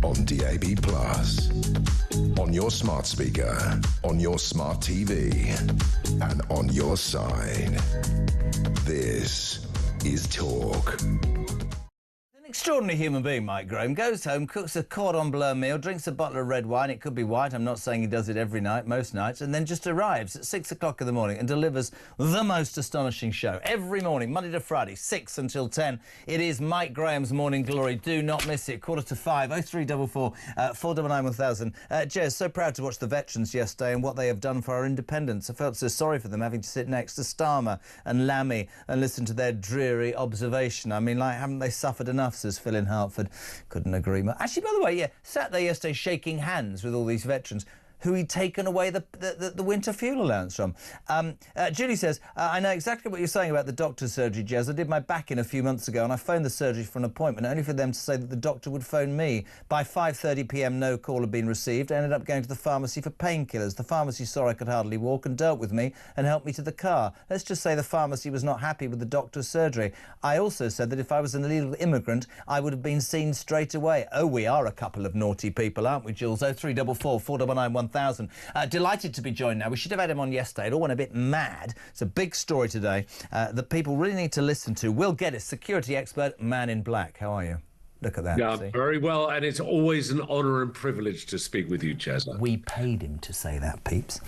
on DAB+, on your smart speaker, on your smart TV, and on your side. This is Talk. Extraordinary human being, Mike Graham. Goes home, cooks a cordon bleu meal, drinks a bottle of red wine. It could be white. I'm not saying he does it every night, most nights, and then just arrives at 6 o'clock in the morning and delivers the most astonishing show. Every morning, Monday to Friday, 6 until 10. It is Mike Graham's Morning Glory. Do not miss it. 4:45, 0344 499 1000. Jez, so proud to watch the veterans yesterday and what they have done for our independence. I felt so sorry for them having to sit next to Starmer and Lammy and listen to their dreary observation. I mean, like, haven't they suffered enough, says Phil in Hertford. Couldn't agree more. Actually, by the way, yeah, sat there yesterday shaking hands with all these veterans who he'd taken away the winter fuel allowance from. Julie says, I know exactly what you're saying about the doctor's surgery, Jez. I did my back in a few months ago and I phoned the surgery for an appointment, only for them to say that the doctor would phone me. By 5:30 p.m, no call had been received. I ended up going to the pharmacy for painkillers. The pharmacy saw I could hardly walk and dealt with me and helped me to the car. Let's just say the pharmacy was not happy with the doctor's surgery. I also said that if I was an illegal immigrant, I would have been seen straight away. Oh, we are a couple of naughty people, aren't we, Jules? 0344 499 1000. Delighted to be joined now. We should have had him on yesterday. It all went a bit mad. It's a big story today that people really need to listen to. Will Geddes, security expert, Man in Black. How are you? Look at that. Yeah, see? Very well, and it's always an honour and privilege to speak with you, Chesa. We paid him to say that, peeps.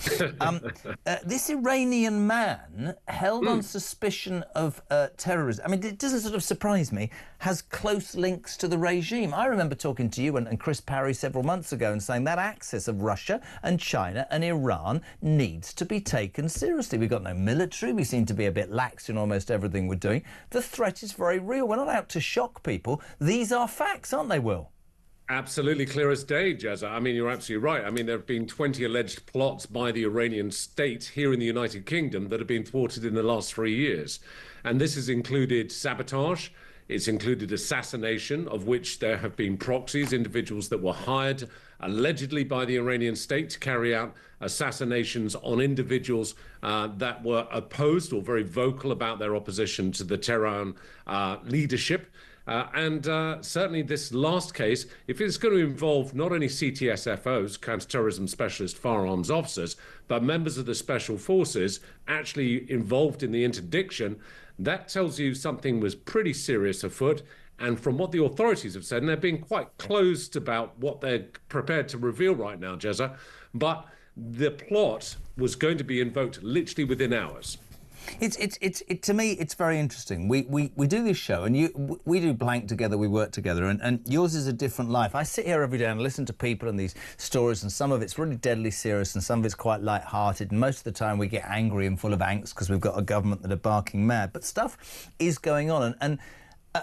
This Iranian man held on suspicion of terrorism. I mean, it doesn't sort of surprise me, has close links to the regime. I remember talking to you and Chris Parry several months ago and saying that axis of Russia and China and Iran needs to be taken seriously. We've got no military. We seem to be a bit lax in almost everything we're doing. The threat is very real. We're not out to shock people. These are facts, aren't they, Will? Absolutely clear as day, Jezza. I mean, you're absolutely right. I mean, there have been 20 alleged plots by the Iranian state here in the United Kingdom that have been thwarted in the last 3 years. And this has included sabotage. It's included assassination, of which there have been proxies, individuals that were hired allegedly by the Iranian state to carry out assassinations on individuals that were opposed or very vocal about their opposition to the Tehran leadership. Certainly this last case, if it's going to involve not only CTSFOs, counterterrorism specialist firearms officers, but members of the special forces actually involved in the interdiction, that tells you something was pretty serious afoot. And from what the authorities have said, and they're being quite closed about what they're prepared to reveal right now, Jezza, but the plot was going to be invoked literally within hours. To me, it's very interesting. We do this show, and we do Blank together, we work together, and yours is a different life. I sit here every day and listen to people and these stories, and some of it's really deadly serious, and some of it's quite light-hearted, and most of the time we get angry and full of angst because we've got a government that are barking mad. But stuff is going on, and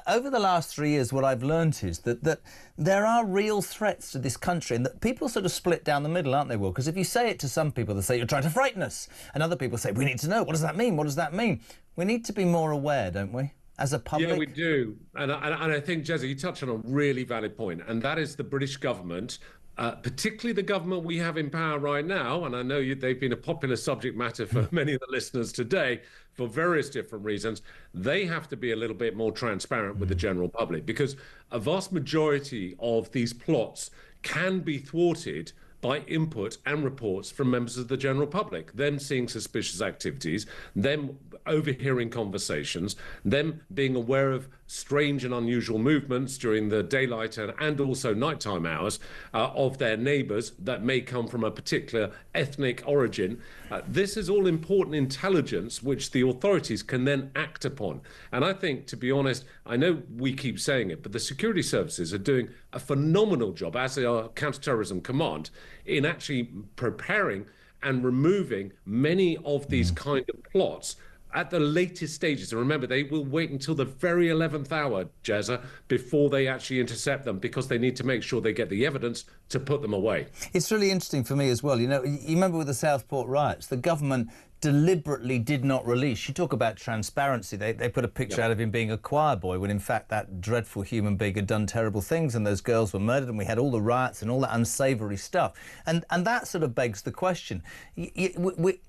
over the last 3 years, what I've learnt is that there are real threats to this country, and that people sort of split down the middle, aren't they, Will? Because if you say it to some people, they say, you're trying to frighten us. And other people say, we need to know. What does that mean? What does that mean? We need to be more aware, don't we, as a public? Yeah, we do. And I think, Jezza, you touched on a really valid point, and that is the British government, particularly the government we have in power right now, and I know they've been a popular subject matter for many of the listeners today for various different reasons. They have to be a little bit more transparent with the general public, because a vast majority of these plots can be thwarted by input and reports from members of the general public, them seeing suspicious activities, them overhearing conversations, them being aware of strange and unusual movements during the daylight and also nighttime hours of their neighbours that may come from a particular ethnic origin. This is all important intelligence which the authorities can then act upon. And I think, to be honest, I know we keep saying it, but the security services are doing a phenomenal job, as our Counterterrorism Command, in actually preparing and removing many of these kind of plots at the latest stages. And remember, they will wait until the very 11th hour, Jezza, before they actually intercept them, because they need to make sure they get the evidence to put them away. It's really interesting for me as well. You know, you remember with the Southport riots, the government deliberately did not release. You talk about transparency. They put a picture out of him being a choir boy when in fact that dreadful human being had done terrible things, and those girls were murdered, and we had all the riots and all that unsavoury stuff. And that sort of begs the question,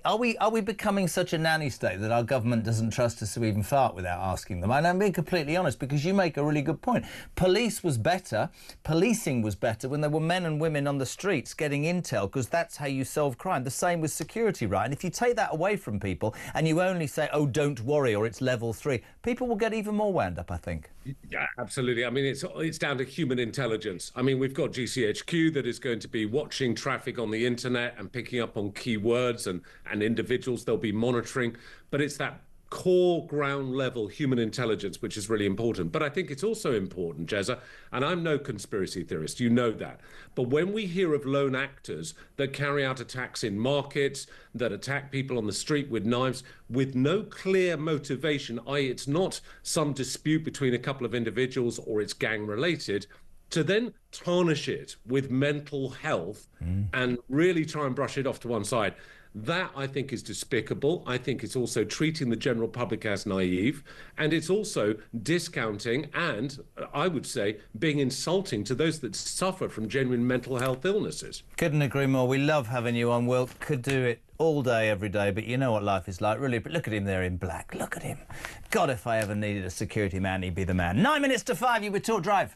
are we becoming such a nanny state that our government doesn't trust us to even fart without asking them? And I'm being completely honest, because you make a really good point. Policing was better when there were men and women on the streets getting intel, because that's how you solve crime. The same with security, right? And if you take that away away from people and you only say, oh, don't worry, or it's level 3, people will get even more wound up, I think. Yeah, absolutely. I mean, it's down to human intelligence. I mean, we've got GCHQ that is going to be watching traffic on the internet and picking up on keywords and individuals they'll be monitoring. But it's that core ground level human intelligence which is really important. But I think it's also important, Jezza, and I'm no conspiracy theorist, you know that, but when we hear of lone actors that carry out attacks in markets, that attack people on the street with knives with no clear motivation, i.e. it's not some dispute between a couple of individuals or it's gang related, to then tarnish it with mental health and really try and brush it off to one side, that I think is despicable. I think it's also treating the general public as naive, and it's also discounting and, I would say, being insulting to those that suffer from genuine mental health illnesses. Couldn't agree more. We love having you on, Will. Could do it all day, every day, but you know what life is like, really. But look at him there in black. Look at him. God, if I ever needed a security man, he'd be the man. 9 minutes to 5, you with Talk Drive.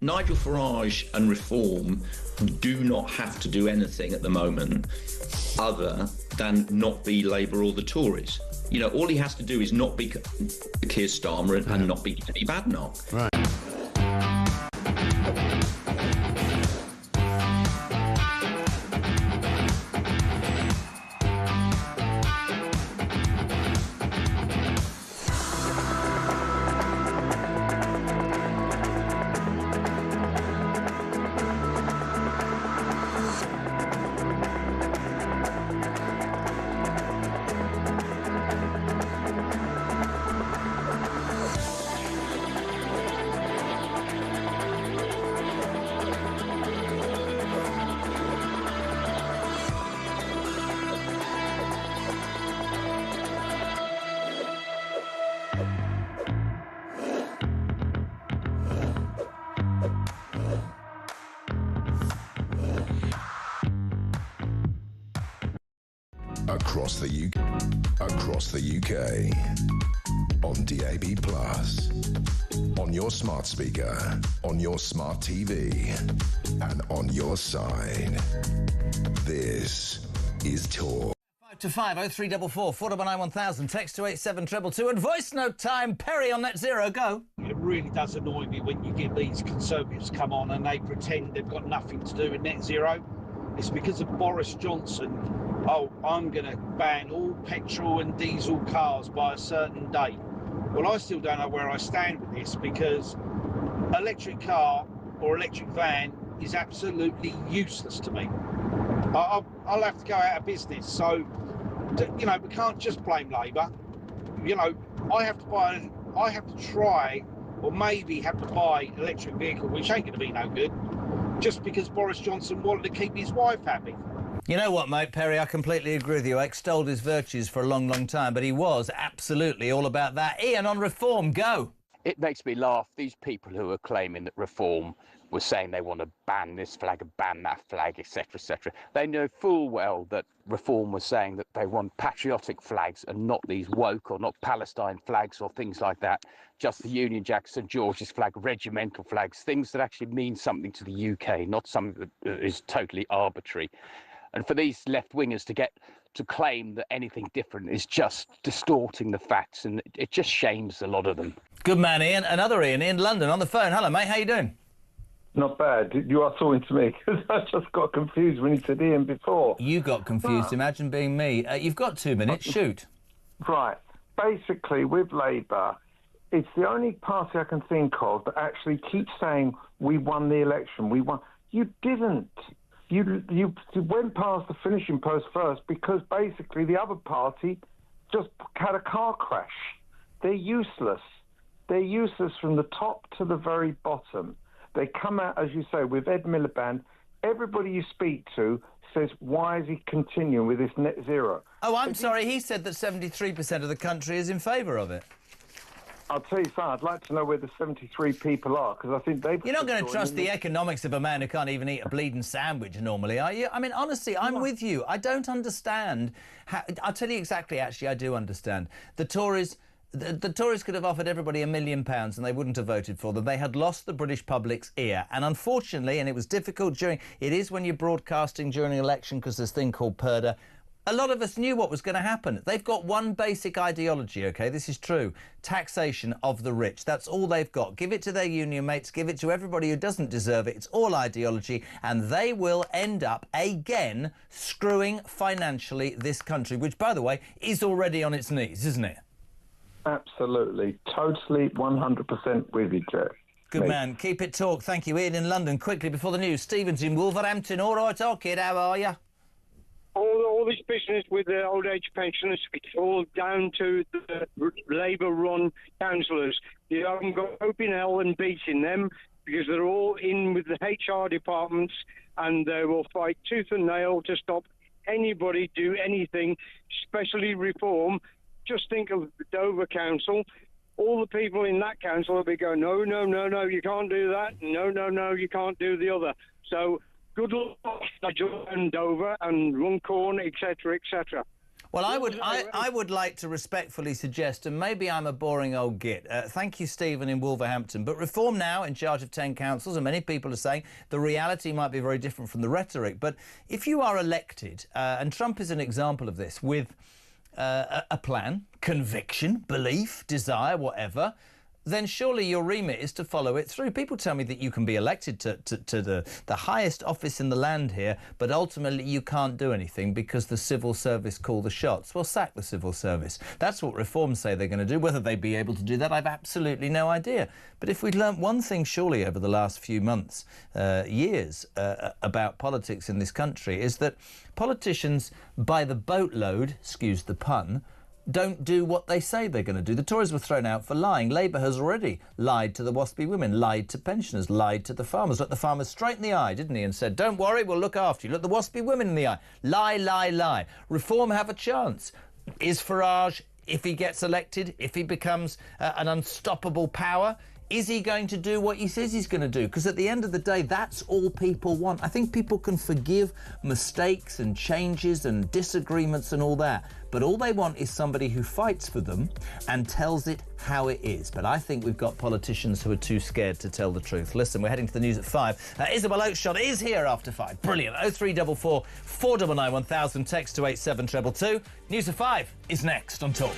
Nigel Farage and Reform do not have to do anything at the moment other than not be Labour or the Tories. You know, all he has to do is not be Keir Starmer and not be Kenny Badenoch. Right. Across the UK, on DAB+, on your smart speaker, on your smart TV, and on your side. This is Talk. 5 to 5, 0344 499 1000, text to 87222, and voice note time. Perry on Net Zero, go. It really does annoy me when you get these Conservatives come on and they pretend they've got nothing to do with Net Zero. It's because of Boris Johnson. Oh, I'm going to ban all petrol and diesel cars by a certain date. Well, I still don't know where I stand with this, because electric car or electric van is absolutely useless to me. I'll have to go out of business. So, you know, we can't just blame Labour. You know, I have to buy I have to try, or maybe have to buy an electric vehicle, which ain't going to be no good, just because Boris Johnson wanted to keep his wife happy. You know what, mate, Perry, I completely agree with you. I extolled his virtues for a long, long time, but he was absolutely all about that. Ian, on reform, go. It makes me laugh, these people who are claiming that reform was saying they want to ban this flag and ban that flag, etc., etc. They know full well that reform was saying that they want patriotic flags and not these woke or not Palestine flags or things like that, just the Union Jack, St George's flag, regimental flags, things that actually mean something to the UK, not something that is totally arbitrary. And for these left-wingers to claim that anything different is just distorting the facts, and it just shames a lot of them. Good man, Ian. Another Ian in London on the phone. Hello, mate. How you doing? Not bad. You are talking to me because I just got confused when you said Ian before. You got confused. Imagine being me. You've got 2 minutes. Shoot. Right. Basically, with Labour, it's the only party I can think of that actually keeps saying, we won the election, we won. You didn't. You went past the finishing post first because basically the other party just had a car crash. They're useless. They're useless from the top to the very bottom. They come out, as you say, with Ed Miliband. Everybody you speak to says, why is he continuing with this net zero? Oh, I'm sorry. He said that 73% of the country is in favour of it. I'll tell you something, I'd like to know where the 73 people are, because I think they've... You're not going to trust the economics of a man who can't even eat a bleeding sandwich normally, are you? I mean, honestly, I'm with you. I don't understand how... I'll tell you exactly, actually, I do understand. The Tories... The Tories could have offered everybody £1 million and they wouldn't have voted for them. They had lost the British public's ear. And unfortunately, and it was difficult during... It is when you're broadcasting during an election because there's this thing called purdah. A lot of us knew what was going to happen. They've got one basic ideology, OK? This is true. Taxation of the rich. That's all they've got. Give it to their union mates. Give it to everybody who doesn't deserve it. It's all ideology. And they will end up, again, screwing financially this country, which, by the way, is already on its knees, isn't it? Absolutely. Totally 100% with you, Jeff. Good man. Keep it talk. Thank you. Ian in London. Quickly before the news. Stephen's in Wolverhampton. All right, kid. How are you? All this business with the old age pensioners, it's all down to the Labour-run councillors. You haven't got hope in hell and beating them because they're all in with the HR departments and they will fight tooth and nail to stop anybody do anything, especially reform. Just think of the Dover Council. All the people in that council will be going, no, no, no, no, you can't do that. No, no, no, you can't do the other. So good luck, Nigel, Dover and Runcorn, etc., etc. Well, I would like to respectfully suggest, and maybe I'm a boring old git, thank you, Stephen, in Wolverhampton, but Reform Now, in charge of 10 councils, and many people are saying the reality might be very different from the rhetoric. But if you are elected, and Trump is an example of this, with a plan, conviction, belief, desire, whatever, then surely your remit is to follow it through. People tell me that you can be elected to the highest office in the land here, but ultimately you can't do anything because the civil service call the shots. Well, sack the civil service. That's what reforms say they're going to do. Whether they'd be able to do that, I've absolutely no idea. But if we'd learnt one thing surely over the last few months, years, about politics in this country, is that politicians by the boatload, excuse the pun, don't do what they say they're going to do. The Tories were thrown out for lying. Labour has already lied to the waspy women, lied to pensioners, lied to the farmers. Looked the farmers straight in the eye, didn't he, and said, don't worry, we'll look after you. Look the waspy women in the eye. Lie, lie, lie. Reform have a chance. Is Farage, if he gets elected, if he becomes an unstoppable power, is he going to do what he says he's going to do? Because at the end of the day, that's all people want. I think people can forgive mistakes and changes and disagreements and all that. But all they want is somebody who fights for them and tells it how it is. But I think we've got politicians who are too scared to tell the truth. Listen, we're heading to the news at 5. Isabel Oakeshott is here after 5. Brilliant. 0344 499 1000. Text to 87222. News at 5 is next on Talk.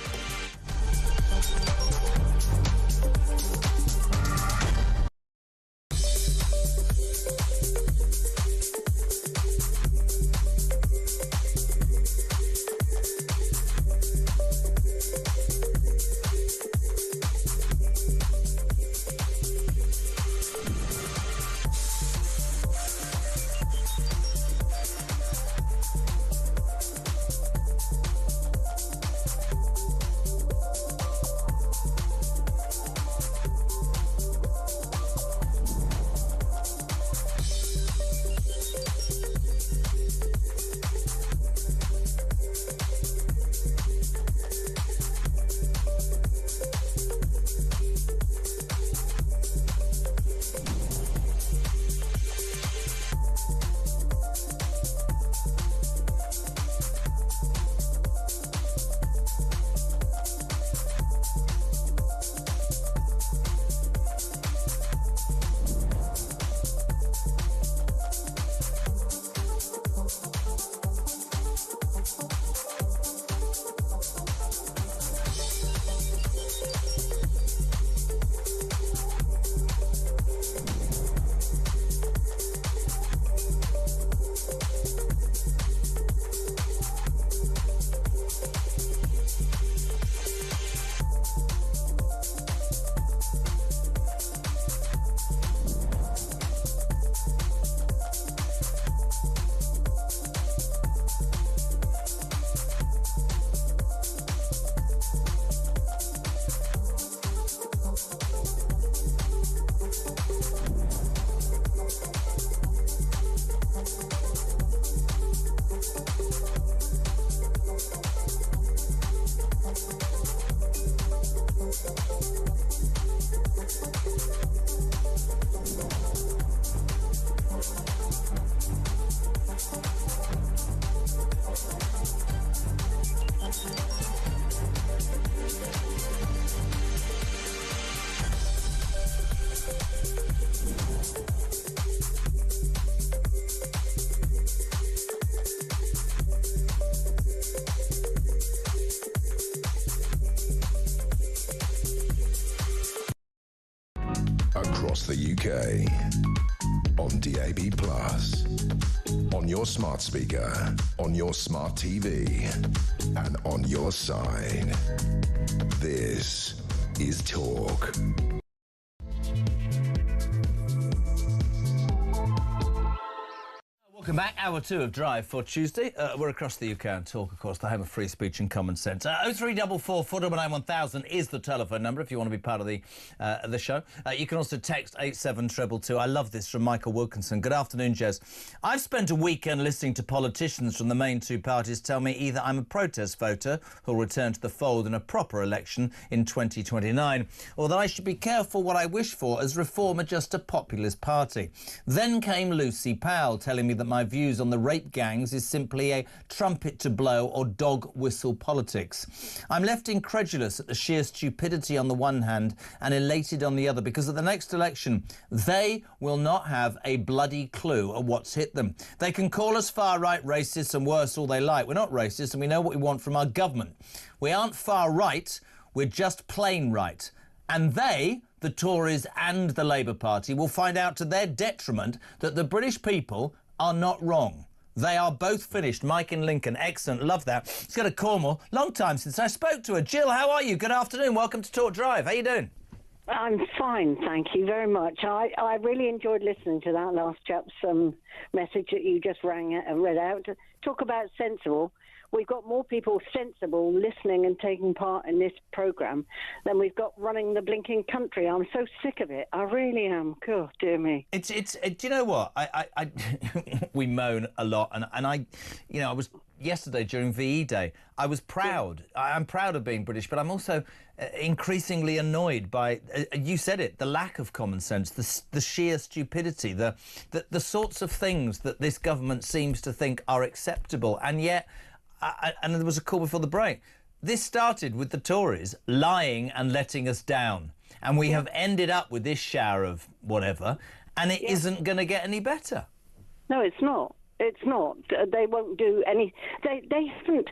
across the UK. On DAB+, on your smart speaker, on your smart TV, and on your side. This is Talk. Welcome back. Hour 2 of Drive for Tuesday. We're across the UK and Talk, of course, the home of free speech and common sense. 0344 499 1000 is the telephone number if you want to be part of the show. You can also text 87222. I love this from Michael Wilkinson. Good afternoon, Jez. I've spent a weekend listening to politicians from the main two parties tell me either I'm a protest voter who'll return to the fold in a proper election in 2029, or that I should be careful what I wish for as Reform are just a populist party. Then came Lucy Powell telling me that my views on the rape gangs is simply a trumpet to blow or dog whistle politics. I'm left incredulous at the sheer stupidity on the one hand and elated on the other, because at the next election they will not have a bloody clue of what's hit them. They can call us far-right racists and worse all they like. We're not racist and we know what we want from our government. We aren't far-right, we're just plain right. And they, the Tories and the Labour Party, will find out to their detriment that the British people are not wrong. They are both finished. Mike in Lincoln, excellent, love that. Let's go to Cornwall. Long time since I spoke to her. Jill, how are you? Good afternoon, welcome to Talk Drive. How you doing? I'm fine, thank you very much. I really enjoyed listening to that last chap's message that you just read out. Talk about sensible. We've got more people sensible listening and taking part in this programme than we've got running the blinking country. I'm so sick of it. I really am. God, dear me. Do you know what? We moan a lot, and I was yesterday during VE Day. I was proud. I'm proud of being British, but I'm also increasingly annoyed by, you said it, the lack of common sense, the sheer stupidity, the sorts of things that this government seems to think are acceptable, and yet. And there was a call before the break. This started with the Tories lying and letting us down. And we have ended up with this shower of whatever, and it isn't going to get any better. No, it's not. It's not. They won't do any... They haven't...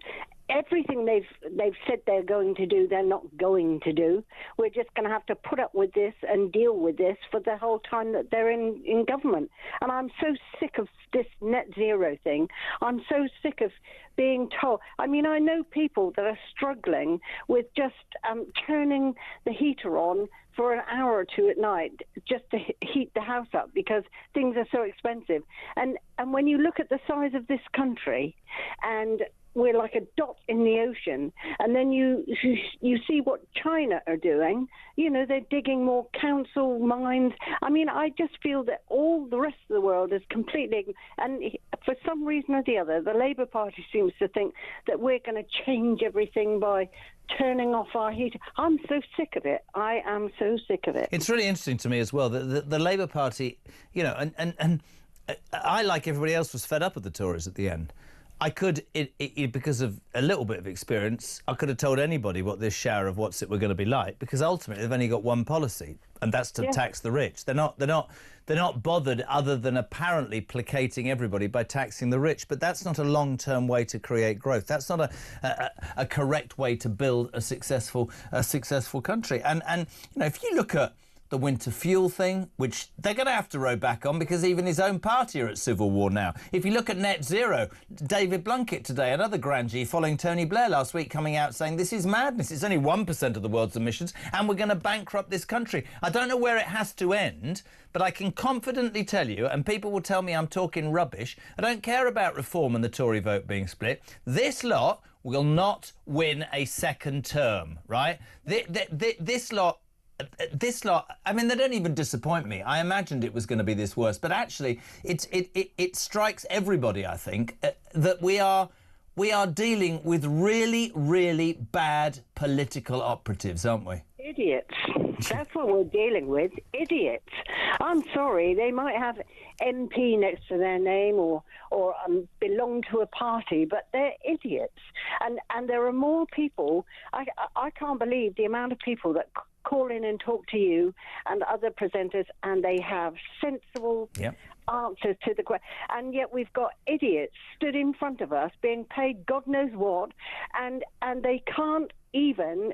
Everything they've said they're going to do, they're not going to do. We're just going to have to put up with this and deal with this for the whole time that they're in government. And I'm so sick of this net zero thing. I'm so sick of being told. I mean, I know people that are struggling with just turning the heater on for an hour or two at night just to heat the house up because things are so expensive. And when you look at the size of this country and we're like a dot in the ocean, and then you see what China are doing. You know, they're digging more council mines. I mean, I just feel that all the rest of the world is completely... And for some reason or the other, the Labour Party seems to think that we're going to change everything by turning off our heat. I'm so sick of it. I am so sick of it. It's really interesting to me as well that the Labour Party, you know, and I, like everybody else, was fed up with the Tories at the end. I could, because of a little bit of experience, I could have told anybody what this shower of what's it were going to be like, because ultimately they've only got one policy, and that's to tax the rich. They're not bothered, other than apparently placating everybody by taxing the rich. But that's not a long-term way to create growth. That's not a correct way to build a successful country. And you know, if you look at the winter fuel thing, which they're going to have to row back on because even his own party are at civil war now. If you look at net zero, David Blunkett today, another grand G, following Tony Blair last week, coming out saying this is madness. It's only 1% of the world's emissions and we're going to bankrupt this country. I don't know where it has to end, but I can confidently tell you, and people will tell me I'm talking rubbish, I don't care about reform and the Tory vote being split. This lot will not win a second term, right? This lot, I mean, they don't even disappoint me. I imagined it was going to be this worse, but actually it strikes everybody, I think, that we are dealing with really, really bad political operatives, aren't we? Idiots. That's what we're dealing with. Idiots. I'm sorry, they might have MP next to their name or belong to a party, but they're idiots. And there are more people. I can't believe the amount of people that call in and talk to you and other presenters, and they have sensible answers to the question. And yet we've got idiots stood in front of us being paid God knows what, and they can't even...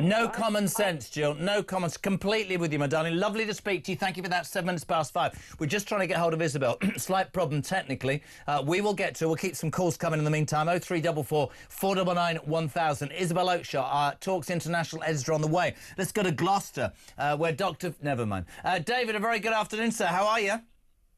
No common sense, Jill. No common sense. Completely with you, my darling. Lovely to speak to you. Thank you for that. 5:07. We're just trying to get hold of Isabel. Slight problem technically. We will get to. We'll keep some calls coming in the meantime. 0344 499 1000. Isabel Oakeshott, our Talks International editor, on the way. Let's go to Gloucester, where Dr. Never mind. David, a very good afternoon, sir. How are you?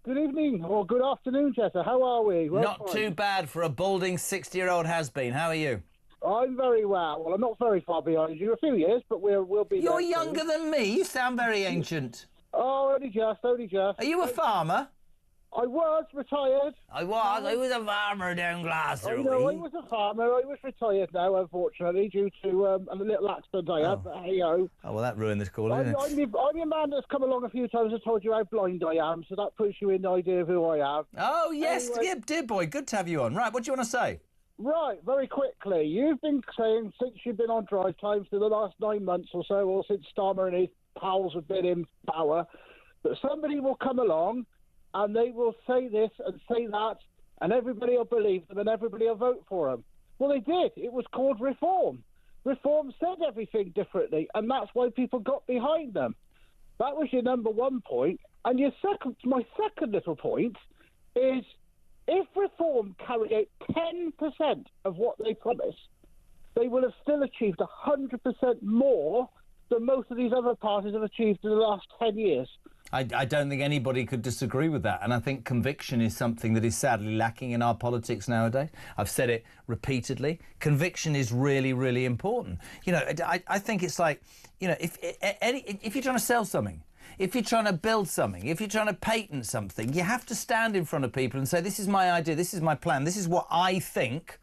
Good evening, or good afternoon, Jessa. How are we? Well, not too bad for a balding 60-year-old has-been. How are you? I'm very well. Well, I'm not very far behind you. A few years, but we'll be You're there younger soon. than me. You sound very ancient. Oh, only just. Are you a farmer? I was retired. I was a farmer down Gloucester. I was a farmer. I was retired now, unfortunately, due to a little accident I had. But hey-ho. Oh, well, that ruined this call, didn't it? I'm your man that's come along a few times and told you how blind I am, so that puts you in the idea of who I am. Oh, yes, anyway, yeah, dear boy. Good to have you on. Right, what do you want to say? Right, very quickly. You've been saying since you've been on Drive Time for the last 9 months or so, or since Starmer and his pals have been in power, that somebody will come along and they will say this and say that, and everybody will believe them and everybody will vote for them. Well, they did. It was called Reform. Reform said everything differently, and that's why people got behind them. That was your number one point. And my second little point is, if Reform carry out 10% of what they promise, they will have still achieved 100% more than most of these other parties have achieved in the last 10 years. I don't think anybody could disagree with that. And I think conviction is something that is sadly lacking in our politics nowadays. I've said it repeatedly. Conviction is really, really important. You know, I think it's like, you know, if you're trying to sell something, if you're trying to build something, if you're trying to patent something, you have to stand in front of people and say, this is my idea, this is my plan, this is what I think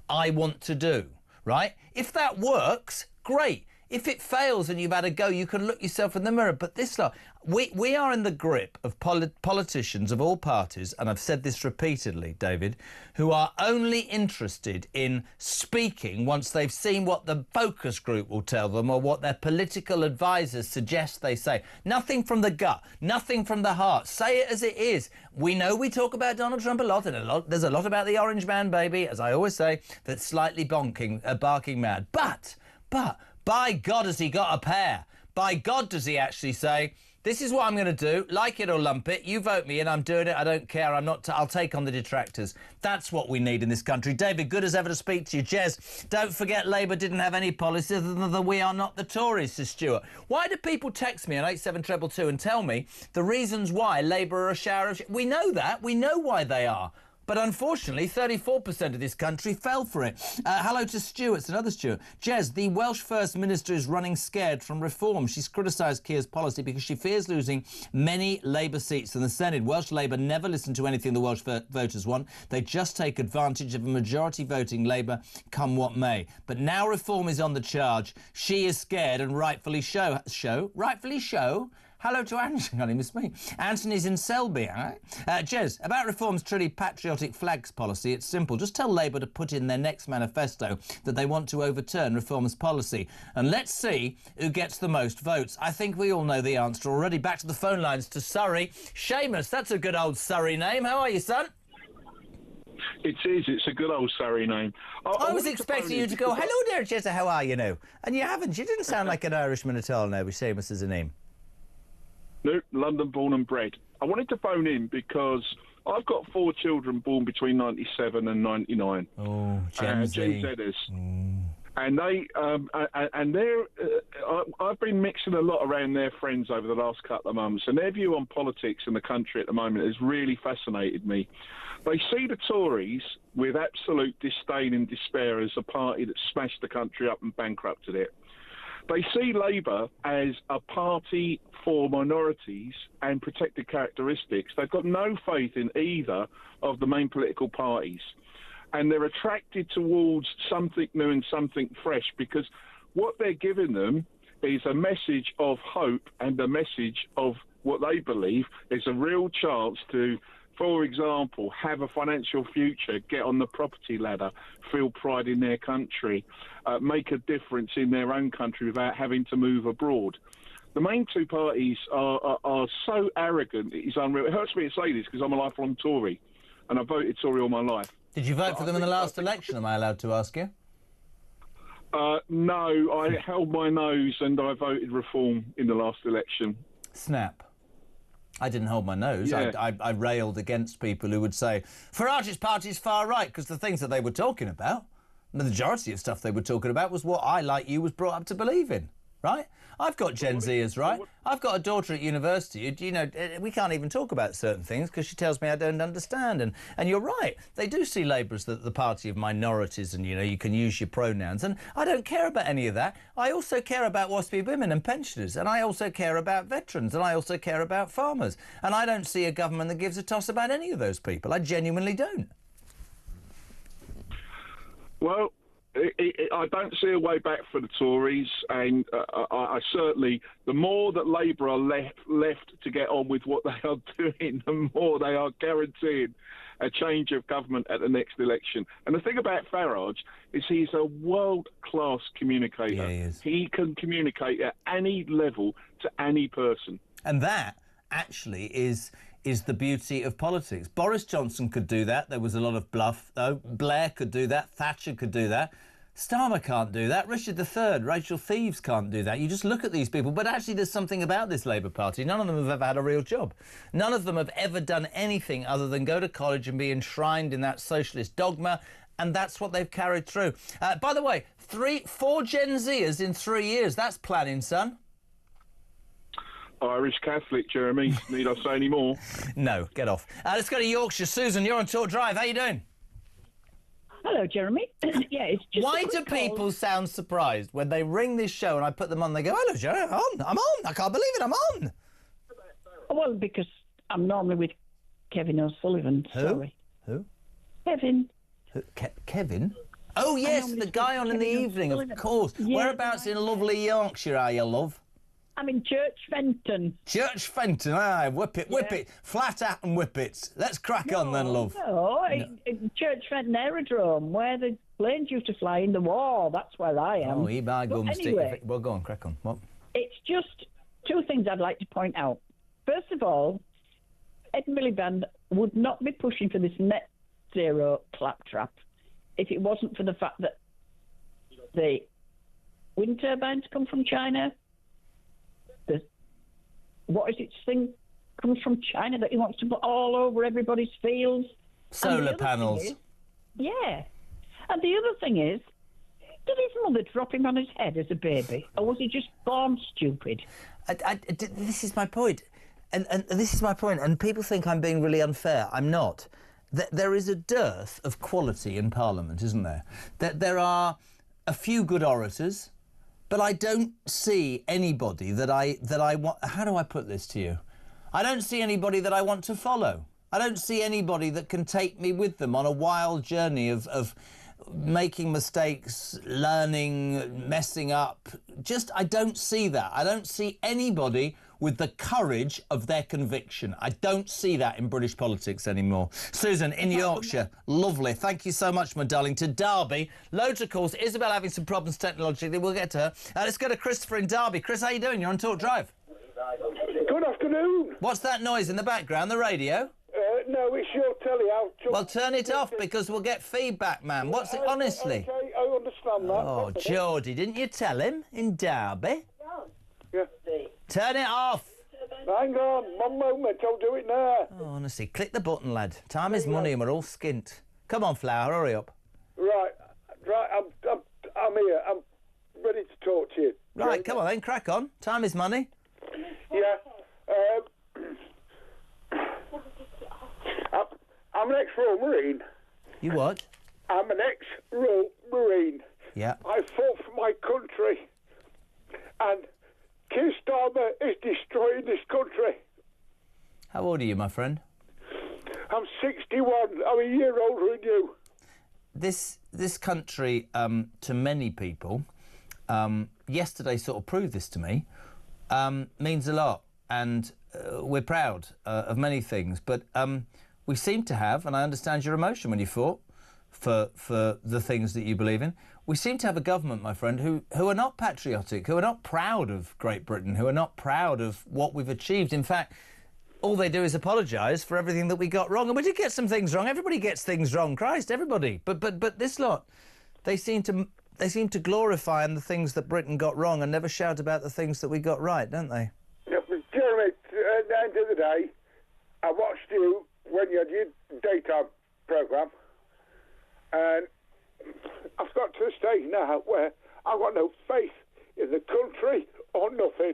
I want to do, right? If that works, great. If it fails and you've had a go, you can look yourself in the mirror. But this lot, we are in the grip of politicians of all parties, and I've said this repeatedly, David, who are only interested in speaking once they've seen what the focus group will tell them or what their political advisors suggest they say. Nothing from the gut, nothing from the heart. Say it as it is. We know we talk about Donald Trump a lot, and there's a lot about the orange man, baby, as I always say, that's slightly barking mad. But by God, has he got a pair? By God, does he actually say, this is what I'm going to do, like it or lump it, you vote me in, I'm doing it, I don't care, I'll take on the detractors. That's what we need in this country. David, good as ever to speak to you. Jez, don't forget Labour didn't have any policy other than the we are not the Tories, says Stuart. Why do people text me on 87222 and tell me the reasons why Labour are a shower of... We know that, we know why they are. But unfortunately, 34% of this country fell for it. Hello to Stuart, it's another Stuart. Jez, the Welsh First Minister is running scared from reform. She's criticised Keir's policy because she fears losing many Labour seats in the Senate. Welsh Labour never listen to anything the Welsh voters want. They just take advantage of a majority voting Labour, come what may. But now reform is on the charge. She is scared and rightfully rightfully show? Hello to Anthony. God, he missed me. Anthony's in Selby, all right? Jez, about Reform's truly patriotic flags policy, it's simple. Just tell Labour to put in their next manifesto that they want to overturn Reform's policy. And let's see who gets the most votes. I think we all know the answer already. Back to the phone lines to Surrey. Seamus, that's a good old Surrey name. How are you, son? It is. It's a good old Surrey name. I was expecting you to go, hello there, Jez, how are you now? And you haven't. You didn't sound like an Irishman at all now with Seamus as a name. No, London born and bred. I wanted to phone in because I've got 4 children born between 97 and 99. Oh, Gen Zers. And I've been mixing a lot around their friends over the last couple of months, and their view on politics in the country at the moment has really fascinated me. They see the Tories with absolute disdain and despair as a party that smashed the country up and bankrupted it. They see Labour as a party for minorities and protected characteristics. They've got no faith in either of the main political parties. And they're attracted towards something new and something fresh because what they're giving them is a message of hope and a message of what they believe is a real chance to, for example, have a financial future, get on the property ladder, feel pride in their country, make a difference in their own country without having to move abroad. The main two parties are so arrogant, it is unreal. It hurts me to say this because I'm a lifelong Tory and I voted Tory all my life. Did you vote for them in the last election, am I allowed to ask you? No, I held my nose and I voted Reform in the last election. Snap. I didn't hold my nose. Yeah. I railed against people who would say, Farage's party's far right, because the things that they were talking about, the majority of stuff they were talking about was what I, like you, was brought up to believe in, right? I've got Gen Zers, right? I've got a daughter at university. You know, we can't even talk about certain things because she tells me I don't understand. And you're right. They do see Labour as the party of minorities and, you know, you can use your pronouns. And I don't care about any of that. I also care about WASPy women and pensioners. And I also care about veterans. And I also care about farmers. And I don't see a government that gives a toss about any of those people. I genuinely don't. Well, I don't see a way back for the Tories, and I certainly, the more that Labour are left to get on with what they are doing, the more they are guaranteeing a change of government at the next election. And the thing about Farage is he's a world-class communicator. Yeah, he is. He can communicate at any level to any person. And that actually is the beauty of politics. Boris Johnson could do that. There was a lot of bluff, though. Blair could do that. Thatcher could do that. Starmer can't do that. Richard III, Rachel Thieves can't do that. You just look at these people. But actually, there's something about this Labour Party. None of them have ever had a real job. None of them have ever done anything other than go to college and be enshrined in that socialist dogma. And that's what they've carried through. By the way, 4 Gen Zers in 3 years. That's planning, son. Irish Catholic, Jeremy. Need I say any more? No, get off. Let's go to Yorkshire. Susan, you're on Talk Drive. How you doing? Hello, Jeremy. Yeah, it's just. Why do people sound surprised when they ring this show and I put them on? They go, "Hello, Jeremy. I'm on. I can't believe it. I'm on." Well, because I'm normally with Kevin O'Sullivan. Who? Sorry. Who? Kevin. Kevin? Oh yes, the guy on in the evening, of course. Yeah, Whereabouts in lovely Yorkshire are you, love? I'm in Church Fenton. Church Fenton, aye, whip it. Flat out and whip it. Let's crack on then, love. No, in Church Fenton Aerodrome, where the planes used to fly in the war. That's where I am. Oh, he by gum stick. Anyway, Well, go on, crack on. What? it's just 2 things I'd like to point out. First of all, Ed Miliband would not be pushing for this net zero claptrap if it wasn't for the fact that the wind turbines come from China. What is it thing comes from China that he wants to put all over everybody's fields? Solar panels. Yeah. And the other thing is, did his mother drop him on his head as a baby? Or was he just born stupid? This is my point. And this is my point. And people think I'm being really unfair. I'm not. There is a dearth of quality in Parliament, isn't there? There are a few good orators, but I don't see anybody that I want... How do I put this to you? I don't see anybody that I want to follow. I don't see anybody that can take me with them on a wild journey of making mistakes, learning, messing up. I don't see that. I don't see anybody with the courage of their conviction. I don't see that in British politics anymore. Susan, in Yorkshire, lovely. Thank you so much, my darling. To Derby, loads of calls. Isabel having some problems technologically. We'll get to her. Let's go to Christopher in Derby. Chris, how you doing? You're on Talk Drive. Good afternoon. What's that noise in the background? The radio? No, it's your telly. Well, turn it off because we'll get feedback, man. What's it, honestly? Okay, I understand that. Oh, Geordie, didn't you tell him in Derby? Yeah. Turn it off. Hang on, 1 moment, I'll do it now. Oh, honestly, click the button, lad. Time is money and we're all skint. Come on, Flower, hurry up. Right, I'm here. I'm ready to talk to you. Right, come on then, crack on. Time is money. Yeah. I'm an ex-Royal Marine. You what? I'm an ex-Royal Marine. Yeah. I fought for my country. And Keir Starmer is destroying this country. How old are you, my friend? I'm 61. I'm a year older than you. This country, to many people, yesterday sort of proved this to me, means a lot. And we're proud of many things. But we seem to have, and I understand your emotion when you fought for the things that you believe in, we seem to have a government, my friend, who are not patriotic, who are not proud of Great Britain, who are not proud of what we've achieved. In fact, all they do is apologise for everything that we got wrong. And we did get some things wrong. Everybody gets things wrong. Christ, everybody. But this lot, they seem to they seem to glorify the things that Britain got wrong and never shout about the things that we got right, don't they? Yeah, but Jeremy, at the end of the day, I watched you when you had your daytime programme, and I've got to the stage now where I've got no faith in the country or nothing.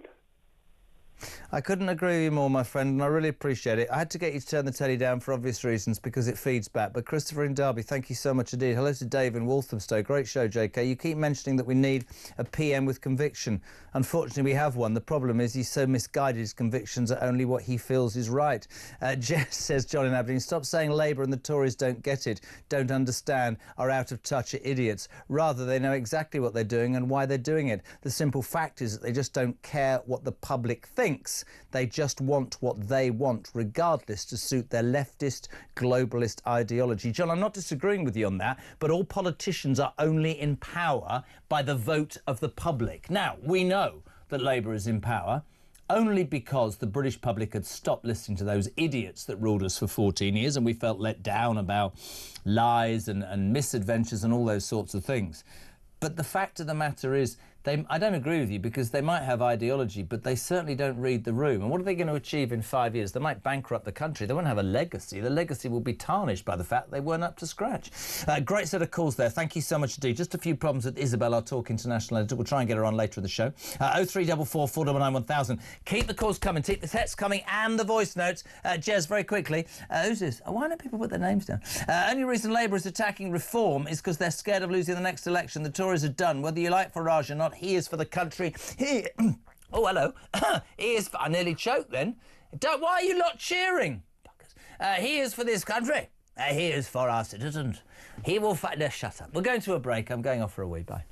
I couldn't agree with you more, my friend, and I really appreciate it. I had to get you to turn the telly down for obvious reasons because it feeds back. But Christopher in Derby, thank you so much indeed. Hello to Dave in Walthamstow. Great show, JK. You keep mentioning that we need a PM with conviction. Unfortunately, we have one. The problem is he's so misguided, his convictions are only what he feels is right. Jess says, John in Aberdeen, stop saying Labour and the Tories don't get it, don't understand, are out of touch, are idiots. Rather, they know exactly what they're doing and why they're doing it. The simple fact is that they just don't care what the public thinks. They just want what they want, regardless, to suit their leftist, globalist ideology. John, I'm not disagreeing with you on that, but all politicians are only in power by the vote of the public. Now, we know that Labour is in power only because the British public had stopped listening to those idiots that ruled us for 14 years and we felt let down about lies and misadventures and all those sorts of things. But the fact of the matter is, I don't agree with you because they might have ideology, but they certainly don't read the room. And what are they going to achieve in 5 years? They might bankrupt the country. They won't have a legacy. The legacy will be tarnished by the fact they weren't up to scratch. Great set of calls there. Thank you so much indeed. Just a few problems with Isabel, our Talk International editor. We'll try and get her on later in the show. 0344 499 1000. Keep the calls coming. Keep the texts coming and the voice notes. Jez, very quickly. Who's this? Why don't people put their names down? Only reason Labour is attacking reform is because they're scared of losing the next election. The Tories are done. Whether you like Farage or not, he is for the country. He... Oh, hello. He is for... I nearly choked then. Why are you not cheering? He is for this country. He is for our citizens. He will fight... No, shut up. We're going to a break. I'm going off for a wee. Bye.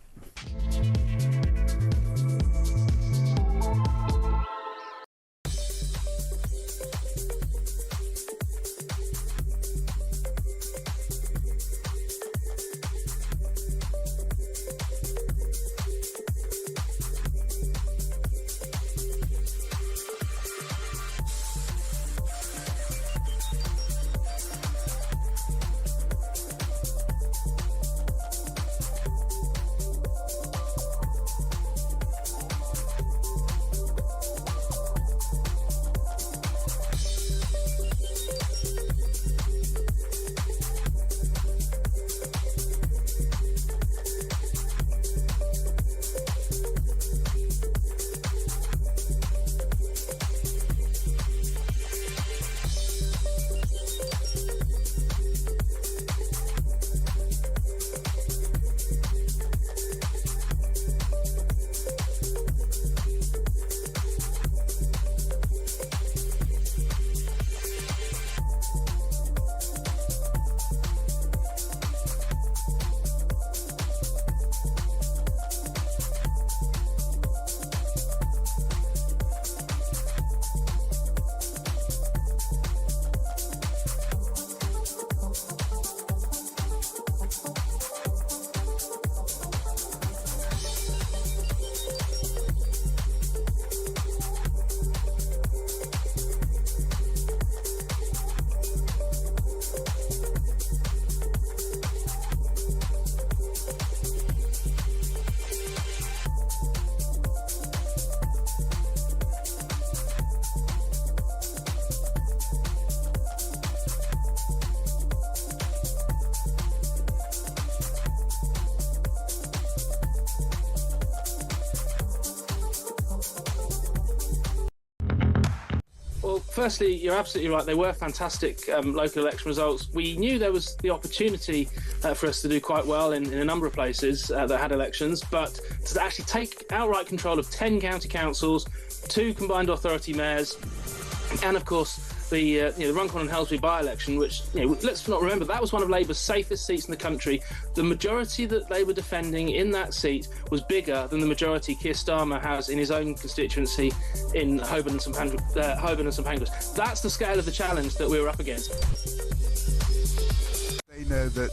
Firstly, you're absolutely right. They were fantastic local election results. We knew there was the opportunity for us to do quite well in a number of places that had elections, but to actually take outright control of 10 county councils, 2 combined authority mayors, and of course the Runcorn and Helsby by-election, which, let's not remember, that was one of Labour's safest seats in the country. The majority that they were defending in that seat was bigger than the majority Keir Starmer has in his own constituency in Holborn and St Pancras. That's the scale of the challenge that we were up against. They know that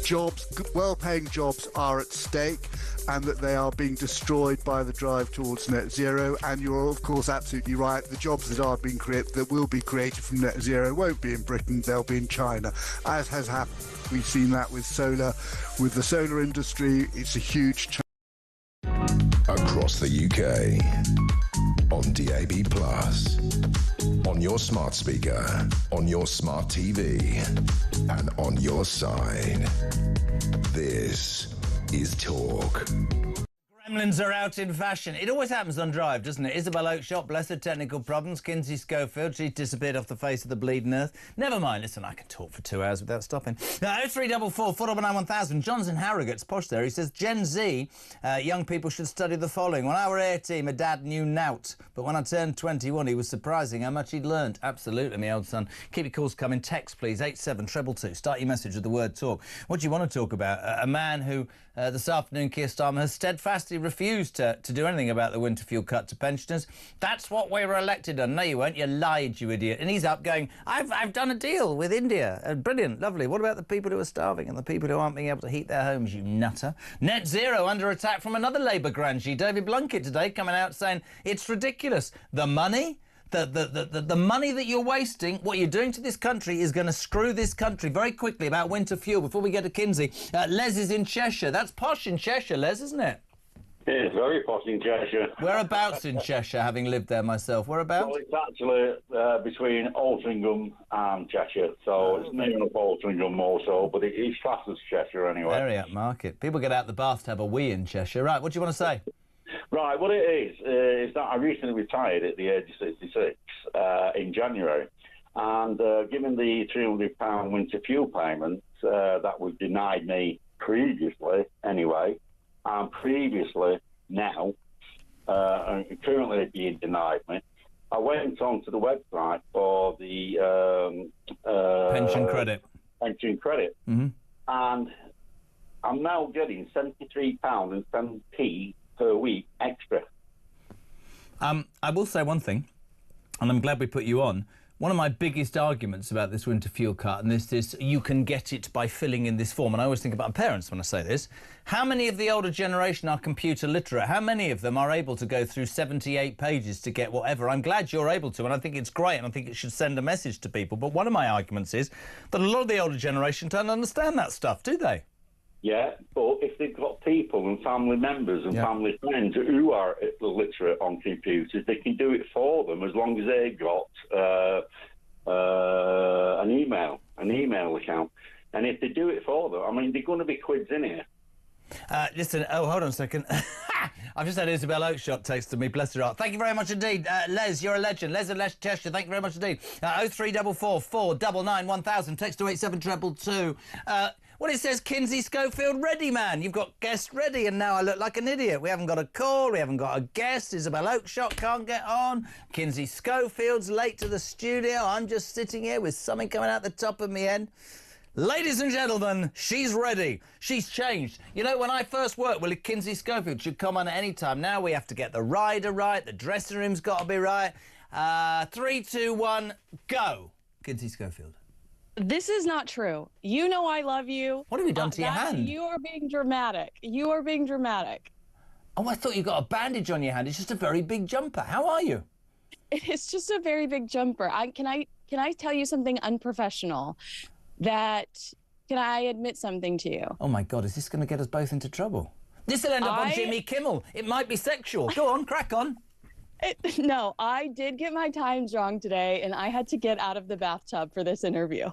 jobs, well-paying jobs are at stake, and that they are being destroyed by the drive towards net zero. And you're, of course, absolutely right. The jobs that are being created, that will be created from net zero, won't be in Britain, they'll be in China, as has happened. We've seen that with solar, with the solar industry. It's a huge across the UK, on DAB+, on your smart speaker, on your smart TV, and on your side. This is Talk. Gremlins are out in fashion. It always happens on Drive, doesn't it? Isabel Oakeshott, bless her, technical problems. Kinsey Schofield, she's disappeared off the face of the bleeding earth. Never mind, listen, I can talk for 2 hours without stopping. 0344 499 1000. Johnson Harrogate's posh there. He says, Gen Z, young people should study the following. When I were 18, my dad knew nout. But when I turned 21, he was surprising how much he'd learnt. Absolutely, my old son. Keep your calls coming. Text, please, 87222. Start your message with the word talk. What do you want to talk about? A man who, this afternoon, Keir Starmer, has steadfastly refused to do anything about the winter fuel cut to pensioners. That's what we were elected on. No, you weren't. You lied, you idiot. And he's up going, I've done a deal with India. Brilliant, lovely. What about the people who are starving and the people who aren't being able to heat their homes, you nutter? Net zero under attack from another Labour grandee, David Blunkett, today, coming out saying it's ridiculous. The money... The money that you're wasting, what you're doing to this country is going to screw this country. Very quickly about winter fuel, before we get to Kinsey. Les is in Cheshire. That's posh in Cheshire, Les, isn't it? It is very posh in Cheshire. Whereabouts in Cheshire, having lived there myself? Whereabouts? Well, it's actually between Altrincham and Cheshire, so it's near enough Altrincham more so, but it's classed as Cheshire anyway. Very upmarket. People get out the bath to have a wee in Cheshire. Right, what do you want to say? Right, what it is that I recently retired at the age of 66 in January, and given the £300 winter fuel payment that was denied me previously anyway, and previously now, and currently being denied me, I went onto the website for the pension credit. Pension credit, and I'm now getting £73.07 per week extra. I will say one thing, and I'm glad we put you on. One of my biggest arguments about this winter fuel cut, and this is you can get it by filling in this form, and I always think about parents when I say this. How many of the older generation are computer literate? How many of them are able to go through 78 pages to get whatever? I'm glad you're able to, and I think it's great, and I think it should send a message to people. But one of my arguments is that a lot of the older generation don't understand that stuff, do they? Yeah, but if they've got people and family members and family friends who are literate on computers, they can do it for them as long as they've got an email account. And if they do it for them, I mean, they're going to be quids in here. Listen, hold on a second. I've just had Isabel Oakeshott text to me, bless her heart. Thank you very much indeed. Les, you're a legend. Les and Les Cheshire, thank you very much indeed. 0344 499 1000, text to 87222. Well, it says Kinsey Schofield ready, man. You've got guests ready, and now I look like an idiot. We haven't got a call, we haven't got a guest. Isabel Oakeshott can't get on. Kinsey Schofield's late to the studio. I'm just sitting here with something coming out the top of my head. Ladies and gentlemen, she's ready. She's changed. You know, when I first worked with Kinsey Schofield, she'd come on at any time. Now we have to get the rider right, the dressing room's got to be right. 3, 2, 1, go. Kinsey Schofield. This is not true. You know I love you. What have you done to your hand? You are being dramatic. You are being dramatic. Oh, I thought you got a bandage on your hand. It's just a very big jumper. How are you? It's just a very big jumper. Can I tell you something unprofessional? Can I admit something to you? Oh my God, is this going to get us both into trouble? This will end up on Jimmy Kimmel. It might be sexual. Go on, crack on. No, I did get my times wrong today, and I had to get out of the bathtub for this interview.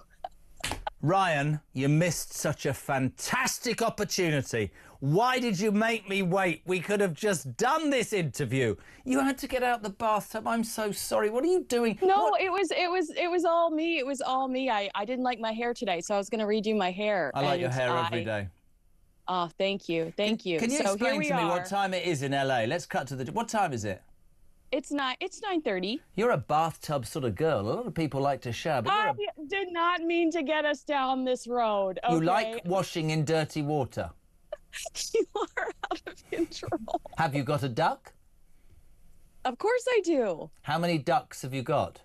Ryan, you missed such a fantastic opportunity. Why did you make me wait? We could have just done this interview. You had to get out the bathtub. I'm so sorry. What are you doing? No, it was all me. It was all me. I didn't like my hair today, so I was going to redo my hair. I like your hair every day. Oh, thank you. Thank you. Can you explain to me what time it is in LA? Let's cut to the... What time is it? It's 9:30. You're a bathtub sort of girl. A lot of people like to shower, but I did not mean to get us down this road. Okay? You like washing in dirty water. You are out of control. Have you got a duck? Of course I do. How many ducks have you got?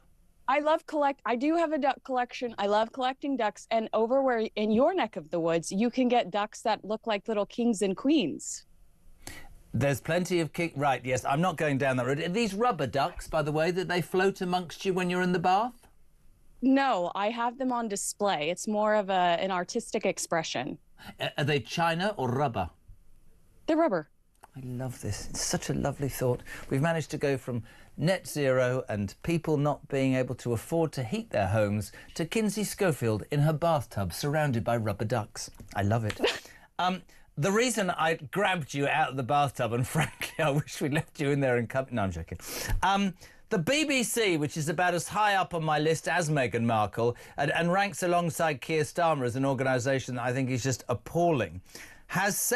I do have a duck collection. I love collecting ducks. And over where in your neck of the woods, you can get ducks that look like little kings and queens. There's plenty of right, yes, I'm not going down that road. Are these rubber ducks, by the way, that they float amongst you when you're in the bath? No, I have them on display. It's more of an artistic expression. Are they china or rubber? They're rubber. I love this. It's such a lovely thought. We've managed to go from net zero and people not being able to afford to heat their homes to Kinsey Schofield in her bathtub surrounded by rubber ducks. I love it. The reason I grabbed you out of the bathtub, and frankly, I wish we'd left you in there and no, I'm joking. The BBC, which is about as high up on my list as Meghan Markle and ranks alongside Keir Starmer as an organisation that I think is just appalling, has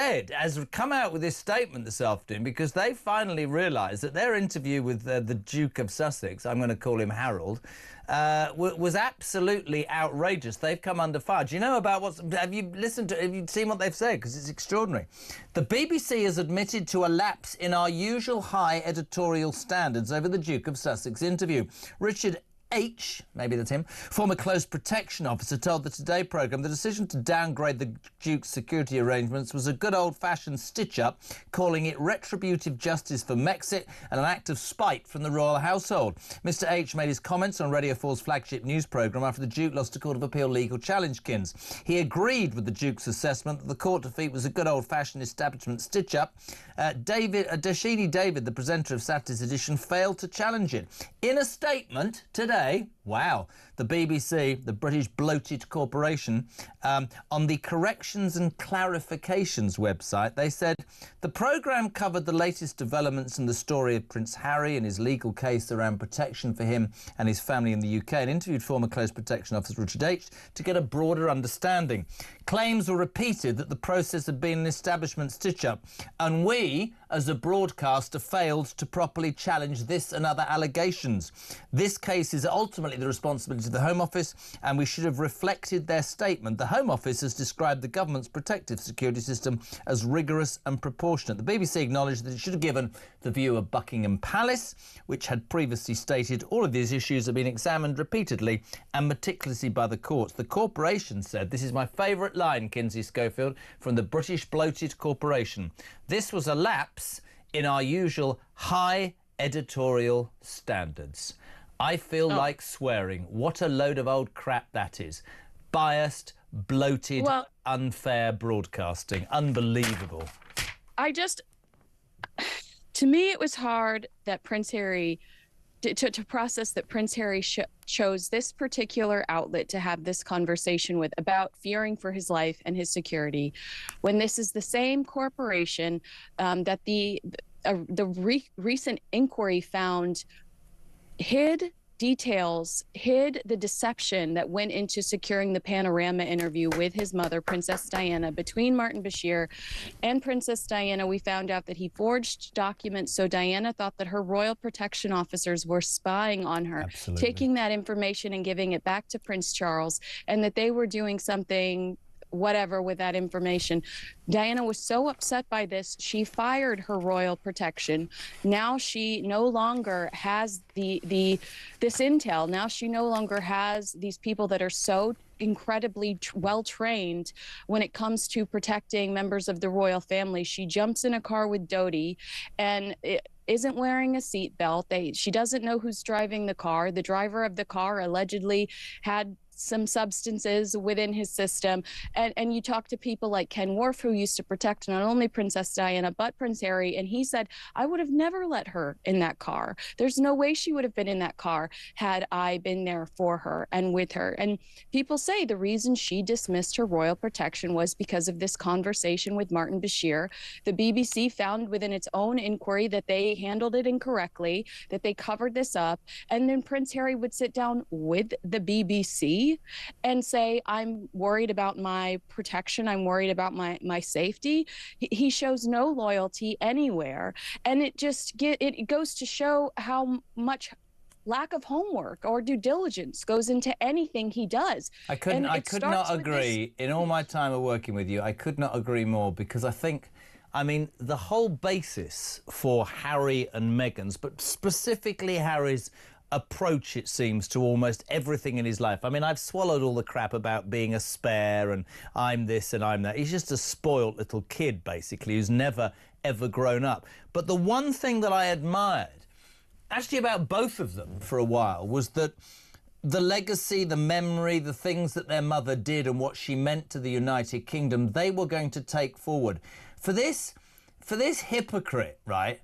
come out with this statement this afternoon because they finally realised that their interview with the Duke of Sussex, I'm going to call him Harold, was absolutely outrageous. They've come under fire. Do you know about have you seen what they've said? Because it's extraordinary. The BBC has admitted to a lapse in our usual high editorial standards over the Duke of Sussex interview. Richard H, maybe that's him, former close protection officer, told the Today programme the decision to downgrade the Duke's security arrangements was a good old-fashioned stitch-up, calling it retributive justice for Mexit and an act of spite from the royal household. Mr H made his comments on Radio 4's flagship news programme after the Duke lost a Court of Appeal legal challenge, Kins. He agreed with the Duke's assessment that the court defeat was a good old-fashioned establishment stitch-up. Dashini David, the presenter of Saturday's edition, failed to challenge it. In a statement today, wow, the BBC, the British bloated corporation, on the Corrections and Clarifications website, they said the programme covered the latest developments in the story of Prince Harry and his legal case around protection for him and his family in the UK, and interviewed former close protection officer Richard H to get a broader understanding. Claims were repeated that the process had been an establishment stitch-up, and we, as a broadcaster, failed to properly challenge this and other allegations. This case is ultimately the responsibility of the Home Office, and we should have reflected their statement. The Home Office has described the government's protective security system as rigorous and proportionate. The BBC acknowledged that it should have given the view of Buckingham Palace, which had previously stated all of these issues have been examined repeatedly and meticulously by the courts. The corporation said, this is my favourite line, Kinsey Schofield, from the British bloated corporation, this was a lapse in our usual high editorial standards. I feel like swearing. What a load of old crap that is. Biased, bloated, unfair broadcasting. Unbelievable. To me, it was hard that Prince Harry, to process that Prince Harry chose this particular outlet to have this conversation with about fearing for his life and his security, when this is the same corporation that the recent inquiry found hid the deception that went into securing the Panorama interview with his mother, Princess Diana. Between Martin Bashir and Princess Diana, we found out that he forged documents so Diana thought that her royal protection officers were spying on her, taking that information and giving it back to Prince Charles, and that they were doing something whatever with that information. Diana was so upset by this, she fired her royal protection. Now she no longer has this intel. Now she no longer has these people that are so incredibly well trained when it comes to protecting members of the royal family. She jumps in a car with Dodi and isn't wearing a seatbelt. She doesn't know who's driving the car. The driver of the car allegedly had some substances within his system. And you talk to people like Ken Worf, who used to protect not only Princess Diana, but Prince Harry. And he said, I would have never let her in that car. There's no way she would have been in that car had I been there for her and with her. And people say the reason she dismissed her royal protection was because of this conversation with Martin Bashir. The BBC found within its own inquiry that they handled it incorrectly, that they covered this up. And then Prince Harry would sit down with the BBC and say, I'm worried about my protection, I'm worried about my safety. He shows no loyalty anywhere. And it goes to show how much lack of homework or due diligence goes into anything he does. I could not agree. In all my time of working with you, I could not agree more, because I mean, the whole basis for Harry and Meghan's, but specifically Harry's approach, it seems, to almost everything in his life. I mean, I've swallowed all the crap about being a spare and I'm this and I'm that. He's just a spoilt little kid, basically, who's never, ever grown up. But the one thing that I admired, actually about both of them for a while, was that the legacy, the memory, the things that their mother did and what she meant to the United Kingdom, they were going to take forward. For this hypocrite, right,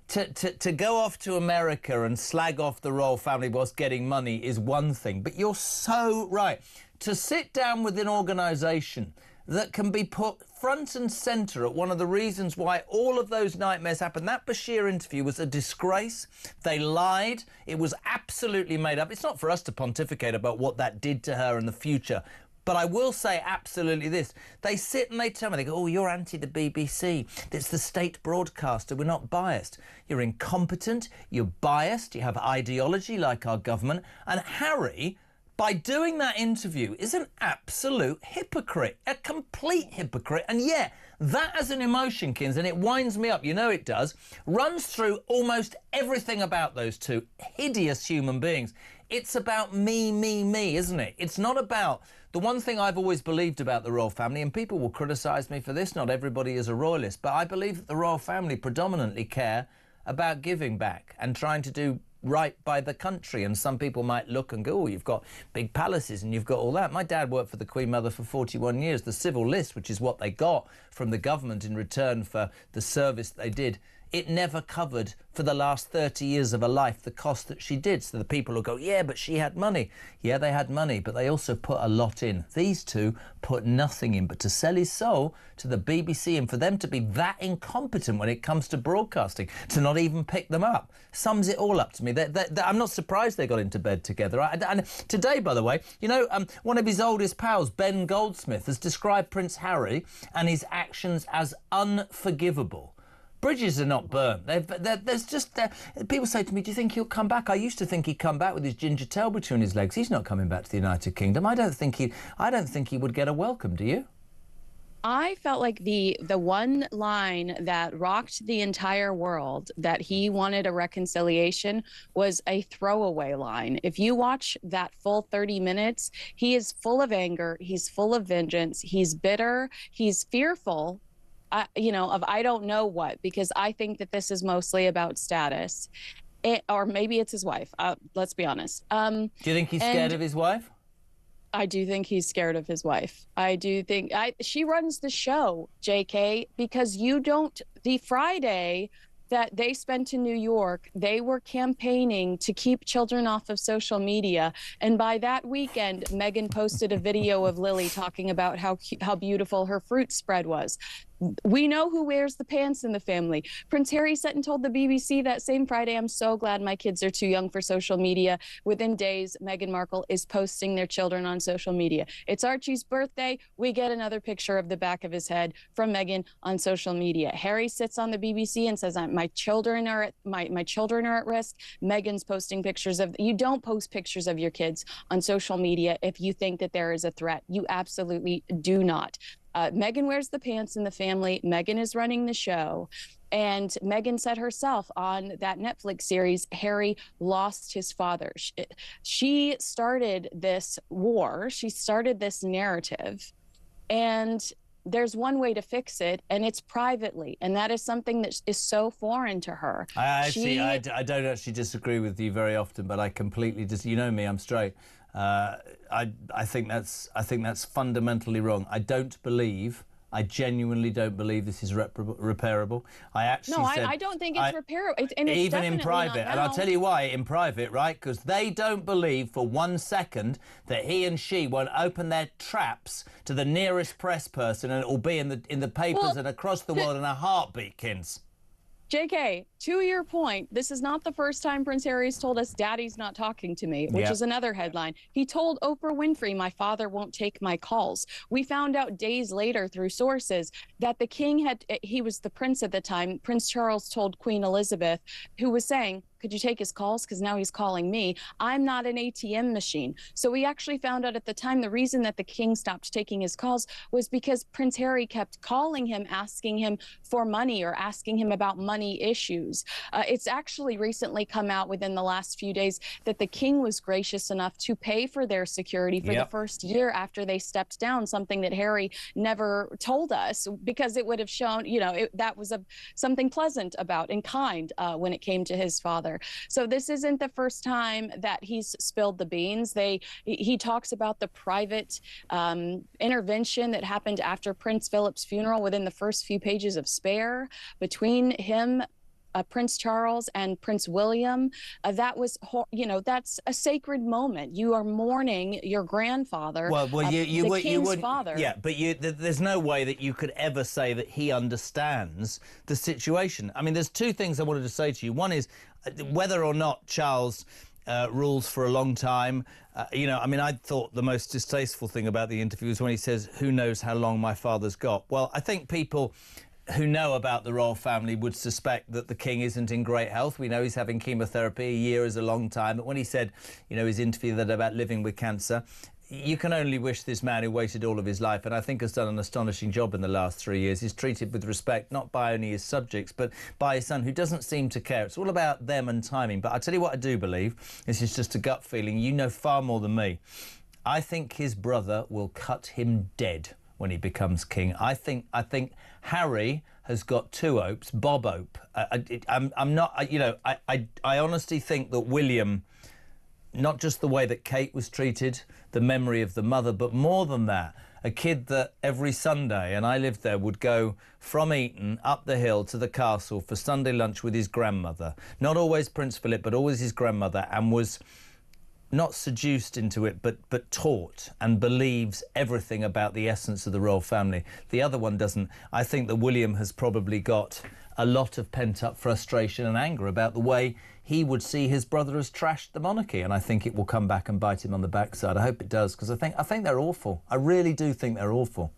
to go off to America and slag off the royal family whilst getting money is one thing. But you're so right. To sit down with an organisation that can be put front and centre at one of the reasons why all of those nightmares happened. That Bashir interview was a disgrace. They lied. It was absolutely made up. It's not for us to pontificate about what that did to her in the future. But I will say absolutely this. They sit and they tell me, they go, oh, you're anti the BBC. It's the state broadcaster. We're not biased. You're incompetent. You're biased. You have ideology like our government. And Harry, by doing that interview, is an absolute hypocrite, a complete hypocrite. And yeah, that as an emotion, Kins, and it winds me up, you know it does, runs through almost everything about those two hideous human beings. It's about me, isn't it? It's not about... The one thing I've always believed about the royal family, and people will criticise me for this, not everybody is a royalist, but I believe that the royal family predominantly care about giving back and trying to do right by the country. And some people might look and go, oh, you've got big palaces and you've got all that. My dad worked for the Queen Mother for 41 years. The civil list, which is what they got from the government in return for the service they did, it never covered for the last 30 years of her life the cost that she did. So the people will go, yeah, but she had money. Yeah, they had money, but they also put a lot in. These two put nothing in. But to sell his soul to the BBC and for them to be that incompetent when it comes to broadcasting, to not even pick them up, sums it all up to me. I'm not surprised they got into bed together. And today, by the way, you know, one of his oldest pals, Ben Goldsmith, has described Prince Harry and his actions as unforgivable. Bridges are not burnt. There's just... people say to me, do you think he'll come back? I used to think he'd come back with his ginger tail between his legs. He's not coming back to the United Kingdom. I don't think he would get a welcome, do you? I felt like the one line that rocked the entire world, that he wanted a reconciliation, was a throwaway line. If you watch that full 30 minutes, he is full of anger. He's full of vengeance. He's bitter. He's fearful. Of I don't know what, because I think that this is mostly about status. Or maybe it's his wife. Let's be honest. Do you think he's scared of his wife? I do think he's scared of his wife. I do think she runs the show, JK, because the Friday that they spent in New York, they were campaigning to keep children off of social media. And by that weekend, Meghan posted a video of Lily talking about how beautiful her fruit spread was. We know who wears the pants in the family. Prince Harry sat and told the BBC that same Friday, I'm so glad my kids are too young for social media. Within days, Meghan Markle is posting their children on social media. It's Archie's birthday. We get another picture of the back of his head from Meghan on social media. Harry sits on the BBC and says, my children are at risk. Meghan's posting pictures of... You don't post pictures of your kids on social media if you think that there is a threat. You absolutely do not. Meghan wears the pants in the family. Meghan is running the show. And Meghan said herself on that Netflix series, Harry lost his father. She started this war. She started this narrative. And there's one way to fix it, and it's privately. And that is something that is so foreign to her. I don't actually disagree with you very often, but I completely you know me, I'm straight. I think that's fundamentally wrong. I genuinely don't believe this is repairable. I don't think it's repairable. And it's even in private. And I'll tell you why, in private, right? Because they don't believe for 1 second that he and she won't open their traps to the nearest press person, and it will be in the papers and across the world in a heartbeat, Kins. JK, to your point, this is not the first time Prince Harry's told us Daddy's not talking to me, which is another headline. He told Oprah Winfrey, my father won't take my calls. We found out days later through sources that the king he was the prince at the time, Prince Charles told Queen Elizabeth, who was saying, could you take his calls? Because now he's calling me. I'm not an ATM machine. So we actually found out at the time the reason that the king stopped taking his calls was because Prince Harry kept calling him, asking him for money or asking him about money issues. It's actually recently come out within the last few days that the king was gracious enough to pay for their security for the first year after they stepped down, something that Harry never told us, because it would have shown, you know, that was something pleasant about and kind when it came to his father. So this isn't the first time that he's spilled the beans. He talks about the private intervention that happened after Prince Philip's funeral within the first few pages of Spare between him, Prince Charles, and Prince William. That was, you know, that's a sacred moment. You are mourning your grandfather, the king's father. Yeah, but there's no way that you could ever say that he understands the situation. I mean, there's two things I wanted to say to you. One is whether or not Charles rules for a long time. You know, I mean, I thought the most distasteful thing about the interview was when he says, "Who knows how long my father's got?" Well, I think people who know about the royal family would suspect that the king isn't in great health. We know he's having chemotherapy. A year is a long time. But when he said, you know, his interview that about living with cancer, you can only wish this man who waited all of his life, and I think has done an astonishing job in the last 3 years, is treated with respect, not by only his subjects, but by his son, who doesn't seem to care. It's all about them and timing. But I tell you what I do believe, this is just a gut feeling, you know far more than me. I think his brother will cut him dead when he becomes king. I think Harry has got two Opes, Bob Ope. I'm not, you know, I honestly think that William, not just the way that Kate was treated, the memory of the mother, but more than that, a kid that every Sunday, and I lived there, would go from Eton up the hill to the castle for Sunday lunch with his grandmother. Not always Prince Philip, but always his grandmother, and was not seduced into it, but taught and believes everything about the essence of the royal family. The other one doesn't. I think that William has probably got a lot of pent-up frustration and anger about the way he would see his brother has trashed the monarchy, and I think it will come back and bite him on the backside. I hope it does, because I think they're awful. I really do think they're awful.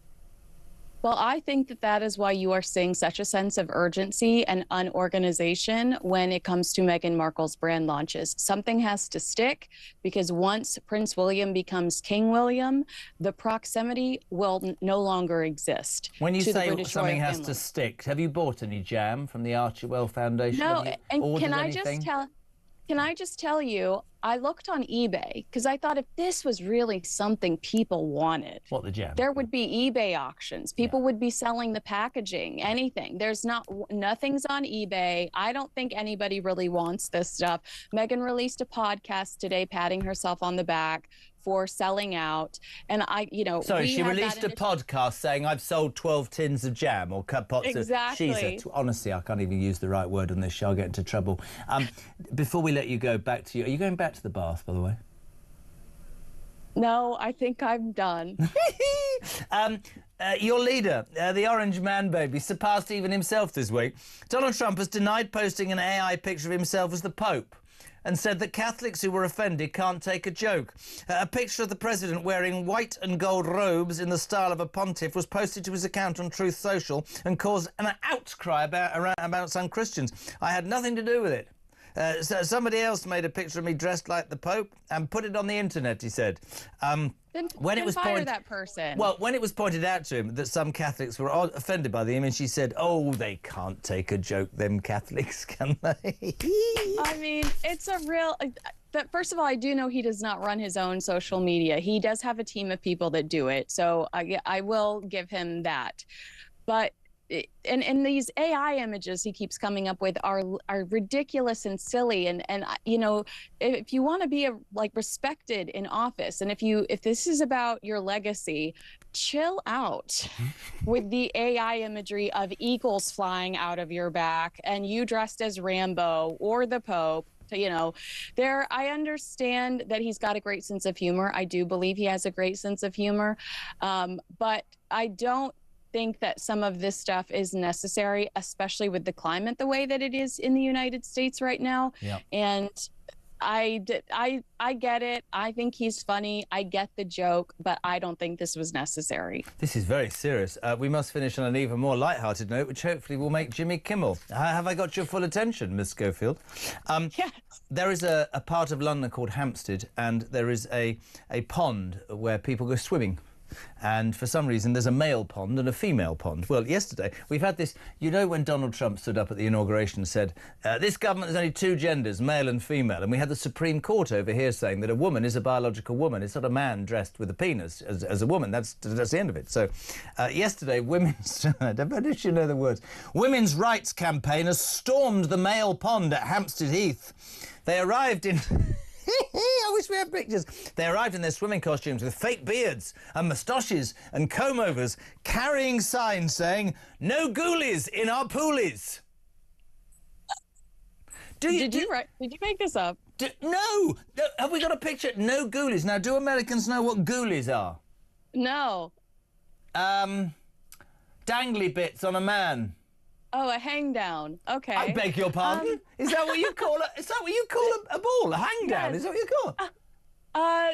Well, I think that is why you are seeing such a sense of urgency and unorganization when it comes to Meghan Markle's brand launches. Something has to stick, because once Prince William becomes King William, the proximity will no longer exist. When you say something has to stick, have you bought any jam from the Archewell Foundation? No, and can I just tell you, I looked on eBay because I thought if this was really something people wanted, what, the jam? There would be eBay auctions. People would be selling the packaging, anything. Nothing's on eBay. I don't think anybody really wants this stuff. Meghan released a podcast today patting herself on the back for selling out, and Sorry, she released a podcast saying I've sold 12 tins of jam or cut pots exactly. Honestly, I can't even use the right word on this show. I'll get into trouble. Before we let you go back to you, are you going back to the bath, by the way? No, I think I'm done. Your leader, the Orange Man Baby, surpassed even himself this week. Donald Trump has denied posting an AI picture of himself as the Pope, and said that Catholics who were offended can't take a joke. A picture of the president wearing white and gold robes in the style of a pontiff was posted to his account on Truth Social and caused an outcry about some Christians. I had nothing to do with it. So somebody else made a picture of me dressed like the Pope and put it on the internet, he said. Then fire that person. Well, when it was pointed out to him that some Catholics were offended by the image, he said, "Oh, they can't take a joke, them Catholics, can they?" I mean, it's a real... But first of all, I do know he does not run his own social media. He does have a team of people that do it, so I will give him that. But and these AI images he keeps coming up with are ridiculous and silly, and you know, if you want to be respected in office, and if this is about your legacy, chill out with the AI imagery of eagles flying out of your back and you dressed as Rambo or the Pope. You know, I understand that he's got a great sense of humor. I do believe he has a great sense of humor, but I don't think that some of this stuff is necessary, especially with the climate the way that it is in the United States right now. Yeah. And I get it. I think he's funny. I get the joke, but I don't think this was necessary. This is very serious. We must finish on an even more light-hearted note, which hopefully will make Jimmy Kimmel. Have I got your full attention, Miss Schofield? Yes. There is a part of London called Hampstead, and there is a pond where people go swimming. And for some reason, there's a male pond and a female pond. Well, yesterday, we've had this... You know when Donald Trump stood up at the inauguration and said, this government has only two genders, male and female, and we had the Supreme Court over here saying that a woman is a biological woman. It's not a man dressed with a penis as a woman. That's the end of it. So yesterday, women's... I don't know if you know the words. Women's rights campaigners stormed the male pond at Hampstead Heath. They arrived in... I wish we had pictures. They arrived in their swimming costumes with fake beards and moustaches and comb-overs, carrying signs saying, "No ghoulies in our poolies." Did you make this up? No! Have we got a picture? No ghoulies. Now, do Americans know what ghoulies are? No. Dangly bits on a man. Oh, a hang down. Okay. I beg your pardon? Is that what you call a ball? A hang down? Yes. Is that what you call it?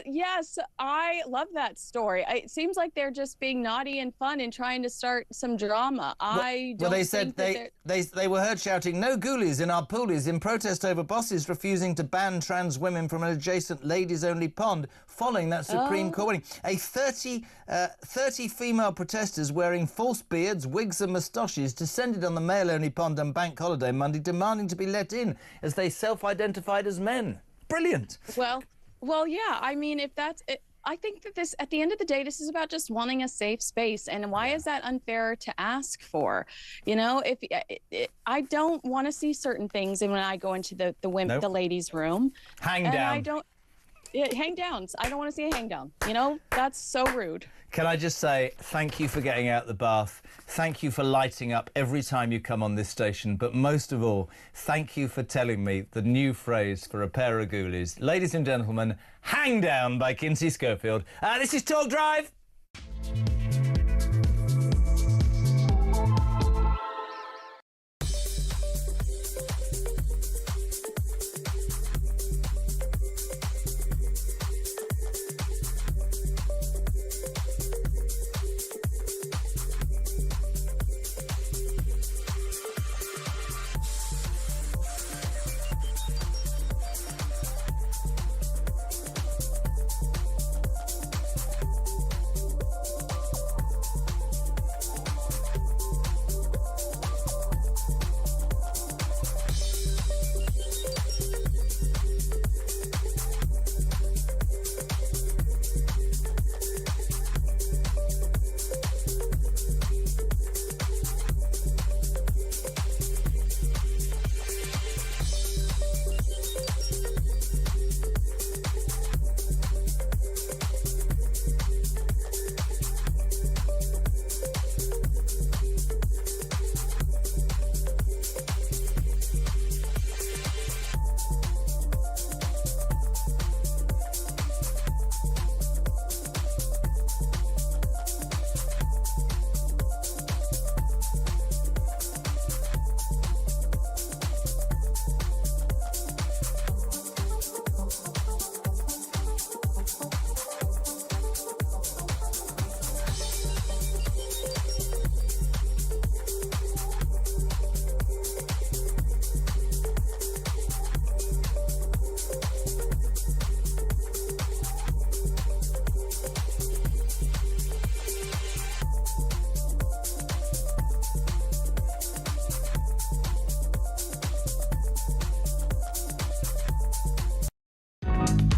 Yes, I love that story. It seems like they're just being naughty and fun and trying to start some drama. Well, they said they were heard shouting, "No ghoulies in our poolies," in protest over bosses refusing to ban trans women from an adjacent ladies-only pond following that Supreme Court ruling. 30 female protesters wearing false beards, wigs and moustaches descended on the male-only pond on Bank Holiday Monday, demanding to be let in as they self-identified as men. Brilliant. Well, yeah. I mean, if that's it, I think that this, at the end of the day, this is about just wanting a safe space. And why is that unfair to ask for? You know, I don't want to see certain things, and when I go into the ladies' room, hang down. Hang downs. I don't want to see a hang down. You know, that's so rude. Can I just say thank you for getting out the bath. Thank you for lighting up every time you come on this station. But most of all, thank you for telling me the new phrase for a pair of ghoulies. Ladies and gentlemen, hang down by Kinsey Schofield. This is Talk Drive.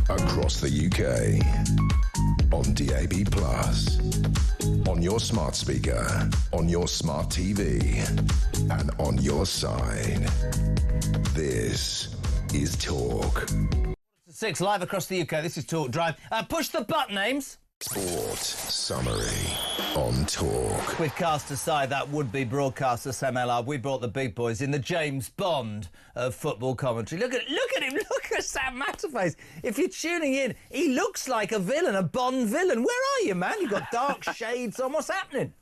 Across the UK, on DAB+, on your smart speaker, on your smart TV, and on your side. This is Talk. 6 live across the UK. This is Talk Drive. Push the button, Ames. Sport Summary on Talk. We've cast aside that would-be broadcaster Sam Ellard. We brought the big boys in, the James Bond of football commentary. Look at him. Look at Sam Matterface. If you're tuning in, he looks like a villain, a Bond villain. Where are you, man? You've got dark shades on. What's happening?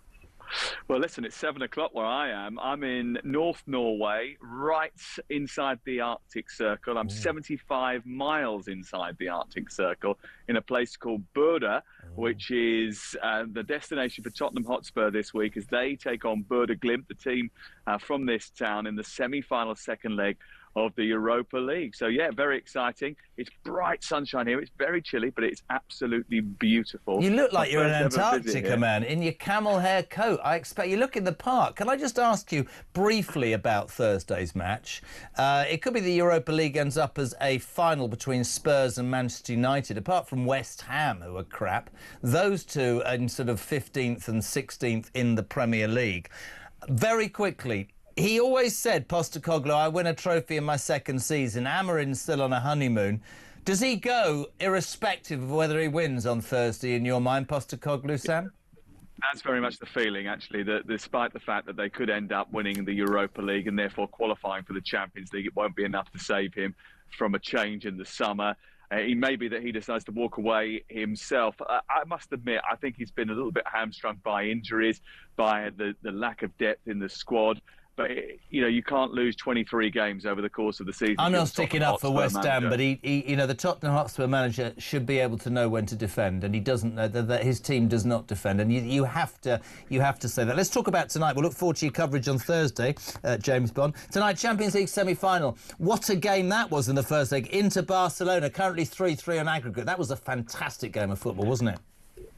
Well, listen, it's 7 o'clock where I am. I'm in North Norway, right inside the Arctic Circle. I'm 75 miles inside the Arctic Circle in a place called Burda, which is the destination for Tottenham Hotspur this week as they take on Burda Glimt, the team from this town, in the semi-final second leg of the Europa League. So, yeah, very exciting. It's bright sunshine here. It's very chilly, but it's absolutely beautiful. You look like you're in Antarctica, man, in your camel hair coat. I expect you look in the park. Can I just ask you briefly about Thursday's match? It could be the Europa League ends up as a final between Spurs and Manchester United. Apart from West Ham, who are crap, those two are in sort of 15th and 16th in the Premier League. Very quickly, he always said, Postecoglou, I win a trophy in my second season. Amarin's still on a honeymoon. Does he go irrespective of whether he wins on Thursday in your mind, Postecoglou, Sam? That's very much the feeling, actually, that despite the fact that they could end up winning the Europa League and therefore qualifying for the Champions League, it won't be enough to save him from a change in the summer. It may be that he decides to walk away himself. I must admit, I think he's been a little bit hamstrung by injuries, by the lack of depth in the squad. But, you know, you can't lose 23 games over the course of the season. I'm not sticking up for West Ham, but he, you know, the Tottenham Hotspur manager should be able to know when to defend, and he doesn't know that his team does not defend, and you have to say that. Let's talk about tonight. We'll look forward to your coverage on Thursday, James Bond. Tonight, Champions League semi-final. What a game that was in the first leg. Inter Barcelona, currently 3-3 on aggregate. That was a fantastic game of football, wasn't it?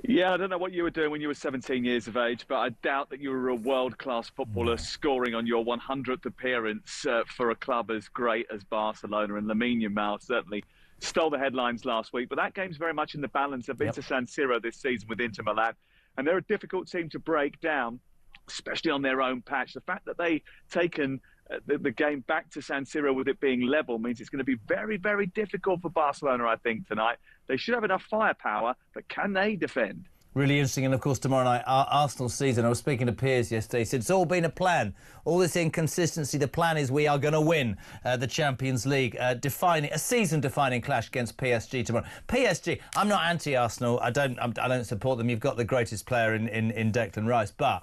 Yeah, I don't know what you were doing when you were 17 years of age, but I doubt that you were a world-class footballer scoring on your 100th appearance for a club as great as Barcelona. And Lamine Yamal certainly stole the headlines last week. But that game's very much in the balance. I've been to San Siro this season with Inter Milan, and they're a difficult team to break down, especially on their own patch. The fact that they've taken the game back to San Siro with it being level means it's going to be very, very difficult for Barcelona, I think, tonight. They should have enough firepower, but can they defend? Really interesting. And, of course, tomorrow night, Arsenal season. I was speaking to Piers yesterday. He said it's all been a plan. All this inconsistency, the plan is we are going to win the Champions League, a season-defining clash against PSG tomorrow. PSG, I'm not anti-Arsenal. I don't support them. You've got the greatest player in Declan Rice. But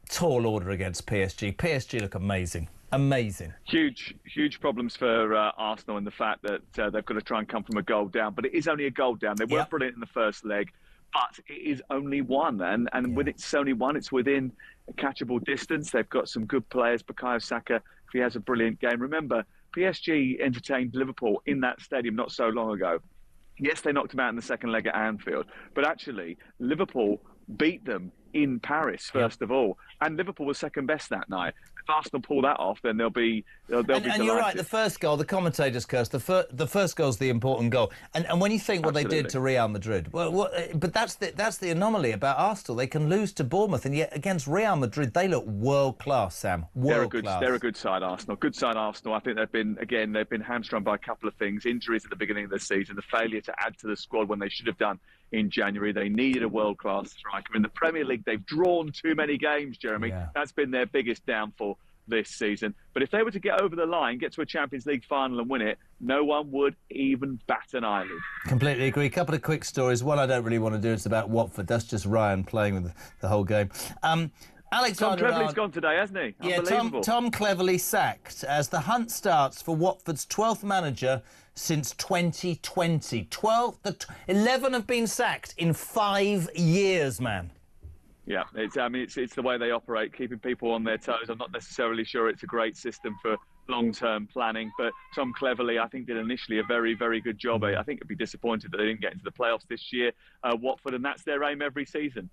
tall order against PSG. PSG look amazing. Amazing. Huge problems for Arsenal in the fact that they've got to try and come from a goal down. But it is only a goal down. They weren't brilliant in the first leg, but it is only one. And when it's only one, it's within a catchable distance. They've got some good players. Bukayo Saka, if he has a brilliant game. Remember, PSG entertained Liverpool in that stadium not so long ago. Yes, they knocked them out in the second leg at Anfield. But actually, Liverpool beat them in Paris, first of all. And Liverpool was second best that night. If Arsenal pull that off, then they'll be delighted. And you're right, the first goal, the commentators cursed, the first goal's the important goal. And when you think what they did to Real Madrid, but that's the anomaly about Arsenal. They can lose to Bournemouth, and yet against Real Madrid, they look world-class, Sam. World-class. They're a good side, Arsenal. Good side, Arsenal. I think they've been hamstrung by a couple of things. Injuries at the beginning of the season, the failure to add to the squad when they should have done in January. They needed a world-class striker. In the Premier League, they've drawn too many games, Jeremy. Yeah. That's been their biggest downfall this season. But if they were to get over the line, get to a Champions League final and win it, no one would even bat an eyelid. Completely agree. A couple of quick stories. One I don't really want to do. It's about Watford. That's just Ryan playing with the whole game. Alexander Tom Cleverley's gone today, hasn't he? Yeah, Tom Cleverley sacked as the hunt starts for Watford's 12th manager since 2020. 11 have been sacked in 5 years, man. Yeah, it's the way they operate, keeping people on their toes. I'm not necessarily sure it's a great system for long-term planning, but Tom Cleverley, I think, did initially a very, very good job. I think it'd be disappointed that they didn't get into the playoffs this year, Watford, and that's their aim every season.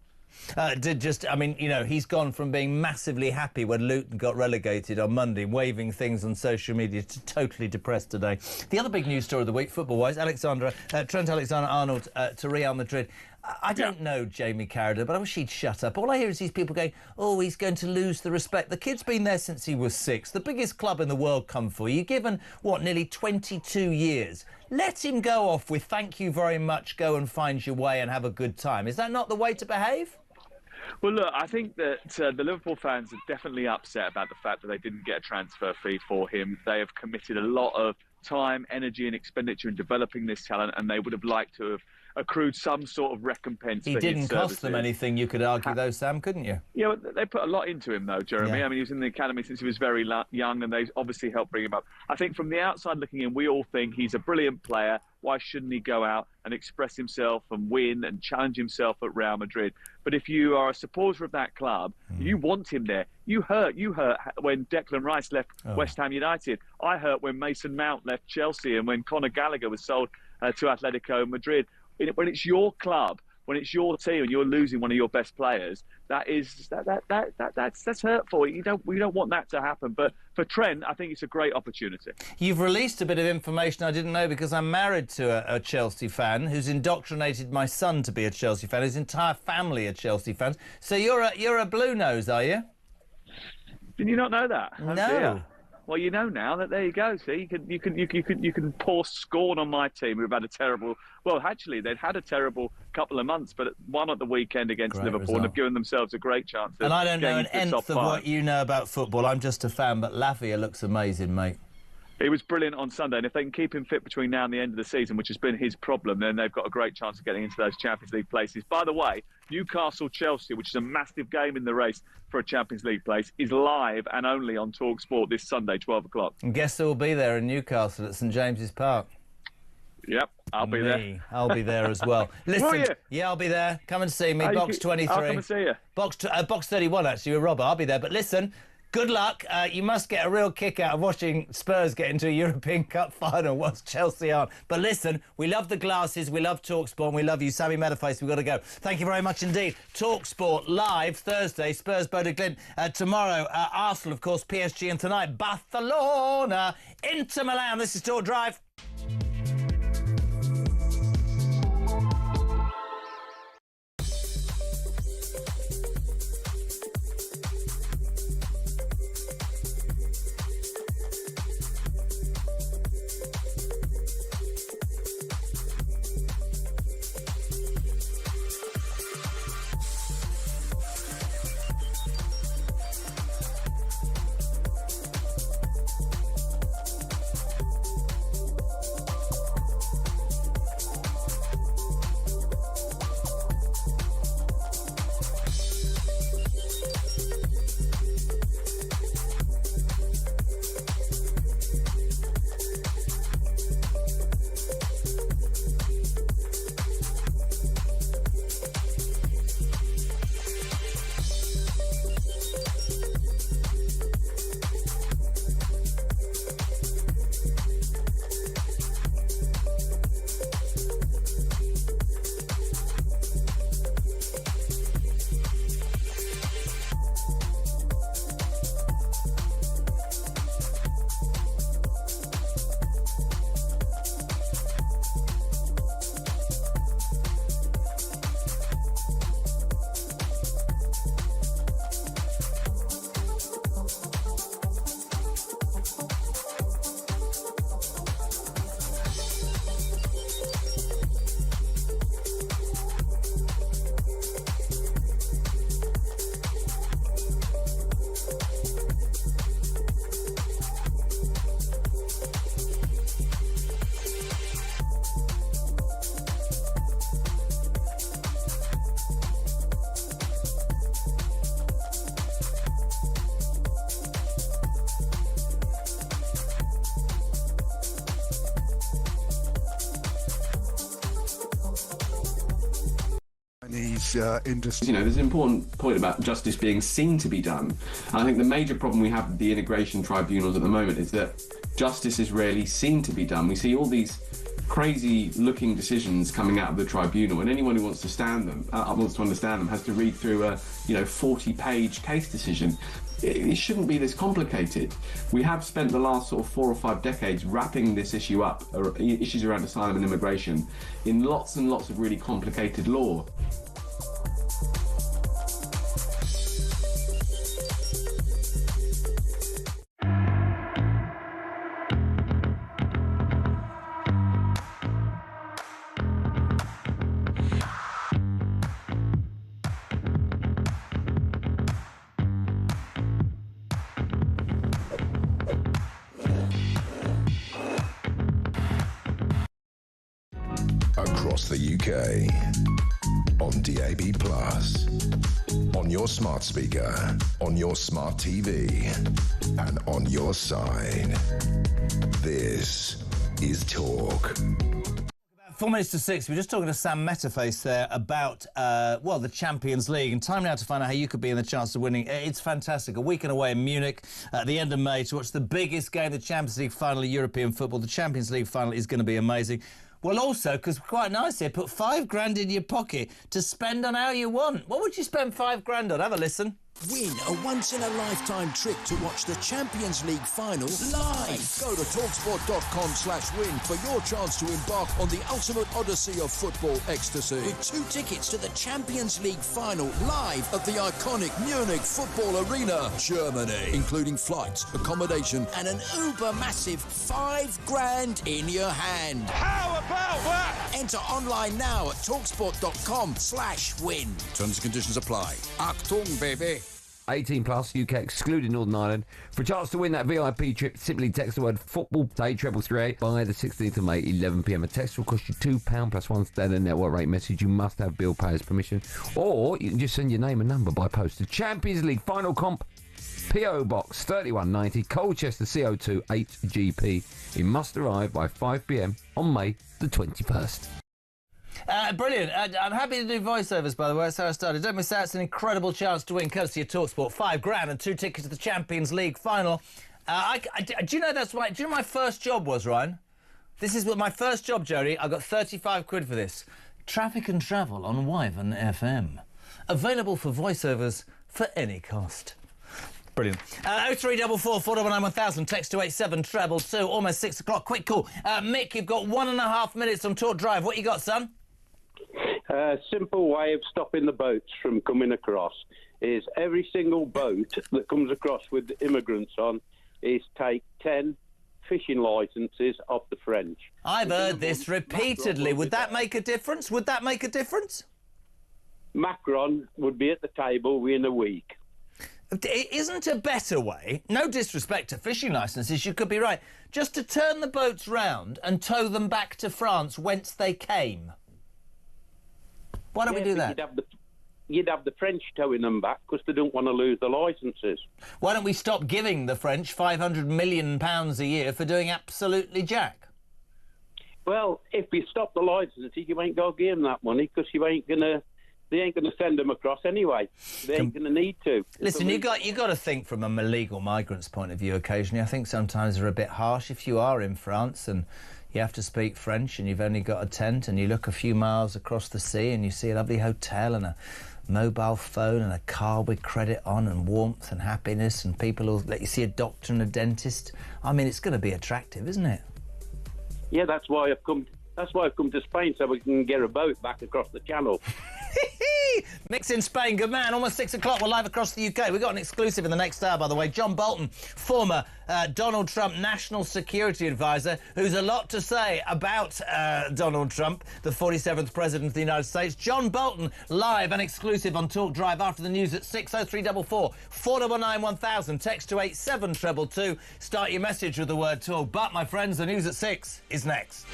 He's gone from being massively happy when Luton got relegated on Monday, waving things on social media, to totally depressed today. The other big news story of the week, football-wise, Trent Alexander-Arnold to Real Madrid. I don't know Jamie Carragher, but I wish he'd shut up. All I hear is these people going, oh, he's going to lose the respect. The kid's been there since he was 6. The biggest club in the world come for you. Given, nearly 22 years. Let him go off with thank you very much, go and find your way and have a good time. Is that not the way to behave? Well, look, I think that the Liverpool fans are definitely upset about the fact that they didn't get a transfer fee for him. They have committed a lot of time, energy and expenditure in developing this talent, and they would have liked to have accrued some sort of recompense. He for didn't his cost them services. anything, you could argue, though, Sam, couldn't you? Yeah, but they put a lot into him, though, Jeremy. Yeah. I mean, he was in the academy since he was very young, and they obviously helped bring him up. I think from the outside looking in, we all think he's a brilliant player. Why shouldn't he go out and express himself and win and challenge himself at Real Madrid? But if you are a supporter of that club, you want him there. You hurt when Declan Rice left West Ham United. I hurt when Mason Mount left Chelsea and when Conor Gallagher was sold to Atletico Madrid. When it's your club, when it's your team and you're losing one of your best players, that's hurtful. We don't want that to happen. But for Trent, I think it's a great opportunity. You've released a bit of information I didn't know because I'm married to a Chelsea fan who's indoctrinated my son to be a Chelsea fan. His entire family are Chelsea fans. So you're a blue nose, are you? Did you not know that? No. Dear. Well, you know now that there you go. See, you can pour scorn on my team who've had a terrible. Well, actually, they'd had a terrible couple of months, but won at the weekend against Liverpool and have given themselves a great chance. And I don't know an getting into the nth top of five. what you know about football. I'm just a fan, but Lavia looks amazing, mate. He was brilliant on Sunday, and if they can keep him fit between now and the end of the season, which has been his problem, then they've got a great chance of getting into those Champions League places. By the way, Newcastle-Chelsea, which is a massive game in the race for a Champions League place, is live and only on talkSPORT this Sunday, 12 o'clock. And guess who will be there in Newcastle at St James's Park? Yep, I'll be there. I'll be there as well. Listen, Will you? Yeah, I'll be there. Come and see me. Box 23. I'll come and see you. Box 31, actually, with Robert. I'll be there. But listen, good luck. You must get a real kick out of watching Spurs get into a European Cup final whilst Chelsea aren't. But listen, we love the glasses, we love talkSPORT, and we love you. Sammy Metaface, we've got to go. Thank you very much indeed. talkSPORT live Thursday, Spurs Bodo Glint. Tomorrow, Arsenal, of course, PSG, and tonight, Barcelona, Inter Milan. This is Talk Drive. Industry. You know, there's an important point about justice being seen to be done. And I think the major problem we have with the integration tribunals at the moment is that justice is rarely seen to be done. We see all these crazy-looking decisions coming out of the tribunal, and anyone who wants to understand them has to read through a 40-page case decision. It shouldn't be this complicated. We have spent the last sort of 4 or 5 decades wrapping this issue up, or issues around asylum and immigration, in lots and lots of really complicated law. across the UK. On DAB+, on your smart speaker, on your smart TV, and on your side. This is Talk. 4 minutes to 6. We're just talking to Sam Metaface there about, the Champions League. And time now to find out how you could be in the chance of winning. It's fantastic. A weekend away in Munich at the end of May to watch the biggest game, the Champions League final of European football. The Champions League final is going to be amazing. Well, also, because quite nice here, put $5,000 in your pocket to spend on how you want. What would you spend $5,000 on? Have a listen. Win a once-in-a-lifetime trip to watch the Champions League final live. Go to talksport.com/win for your chance to embark on the ultimate odyssey of football ecstasy. With 2 tickets to the Champions League final live at the iconic Munich Football Arena, Germany, including flights, accommodation, and an uber-massive $5,000 in your hand. How about that? Enter online now at talksport.com/win. Terms and conditions apply. Achtung, baby. 18 plus, UK excluding Northern Ireland. For a chance to win that VIP trip, simply text the word football to 83338 by the 16th of May, 11 p.m. A text will cost you £2 plus one standard network rate message. You must have bill payer's permission, or you can just send your name and number by post to Champions League Final Comp, PO Box 3190, Colchester CO2 8GP. It must arrive by 5 p.m. on May the 21st. Brilliant. I'm happy to do voiceovers, by the way. That's how I started. Don't miss out. It's an incredible chance to win, courtesy of TalkSport. $5,000 and 2 tickets to the Champions League final. Do you know that's right? Do you know my first job was, Ryan? This is what my first job, Jody. I got 35 quid for this. Traffic and travel on Wyvern FM. Available for voiceovers for any cost. Brilliant. 0344 499 1000. Text to 87222. Almost 6 o'clock. Quick call. Mick, you've got 1.5 minutes on Talk Drive. What you got, son? Simple way of stopping the boats from coming across is every single boat that comes across with immigrants on is take 10 fishing licences off the French. I've heard this repeatedly. Would that make a difference? Would that make a difference? Macron would be at the table within a week. It isn't a better way, no disrespect to fishing licences, you could be right, just to turn the boats round and tow them back to France whence they came? Why don't we do that? You'd have the French towing them back because they don't want to lose the licences. Why don't we stop giving the French £500 million a year for doing absolutely jack? Well, if you stop the licences, you ain't got to give them that money because they ain't going to send them across anyway. They ain't going to need to. Listen, you got to think from a illegal migrant's point of view occasionally. I think sometimes they're a bit harsh. If you are in France and you have to speak French and you've only got a tent and you look a few miles across the sea and you see a lovely hotel and a mobile phone and a car with credit on and warmth and happiness and people will let you see a doctor and a dentist. I mean, it's going to be attractive, isn't it? Yeah, that's why I've come to Spain, so we can get a boat back across the channel. Mick's in Spain, good man. Almost 6 o'clock. We're live across the UK. We've got an exclusive in the next hour, by the way. John Bolton, former Donald Trump National Security Advisor, who's a lot to say about Donald Trump, the 47th President of the United States. John Bolton, live and exclusive on Talk Drive after the news at 60344 499 1000. Text to 87222. Start your message with the word talk. But, my friends, the news at 6 is next.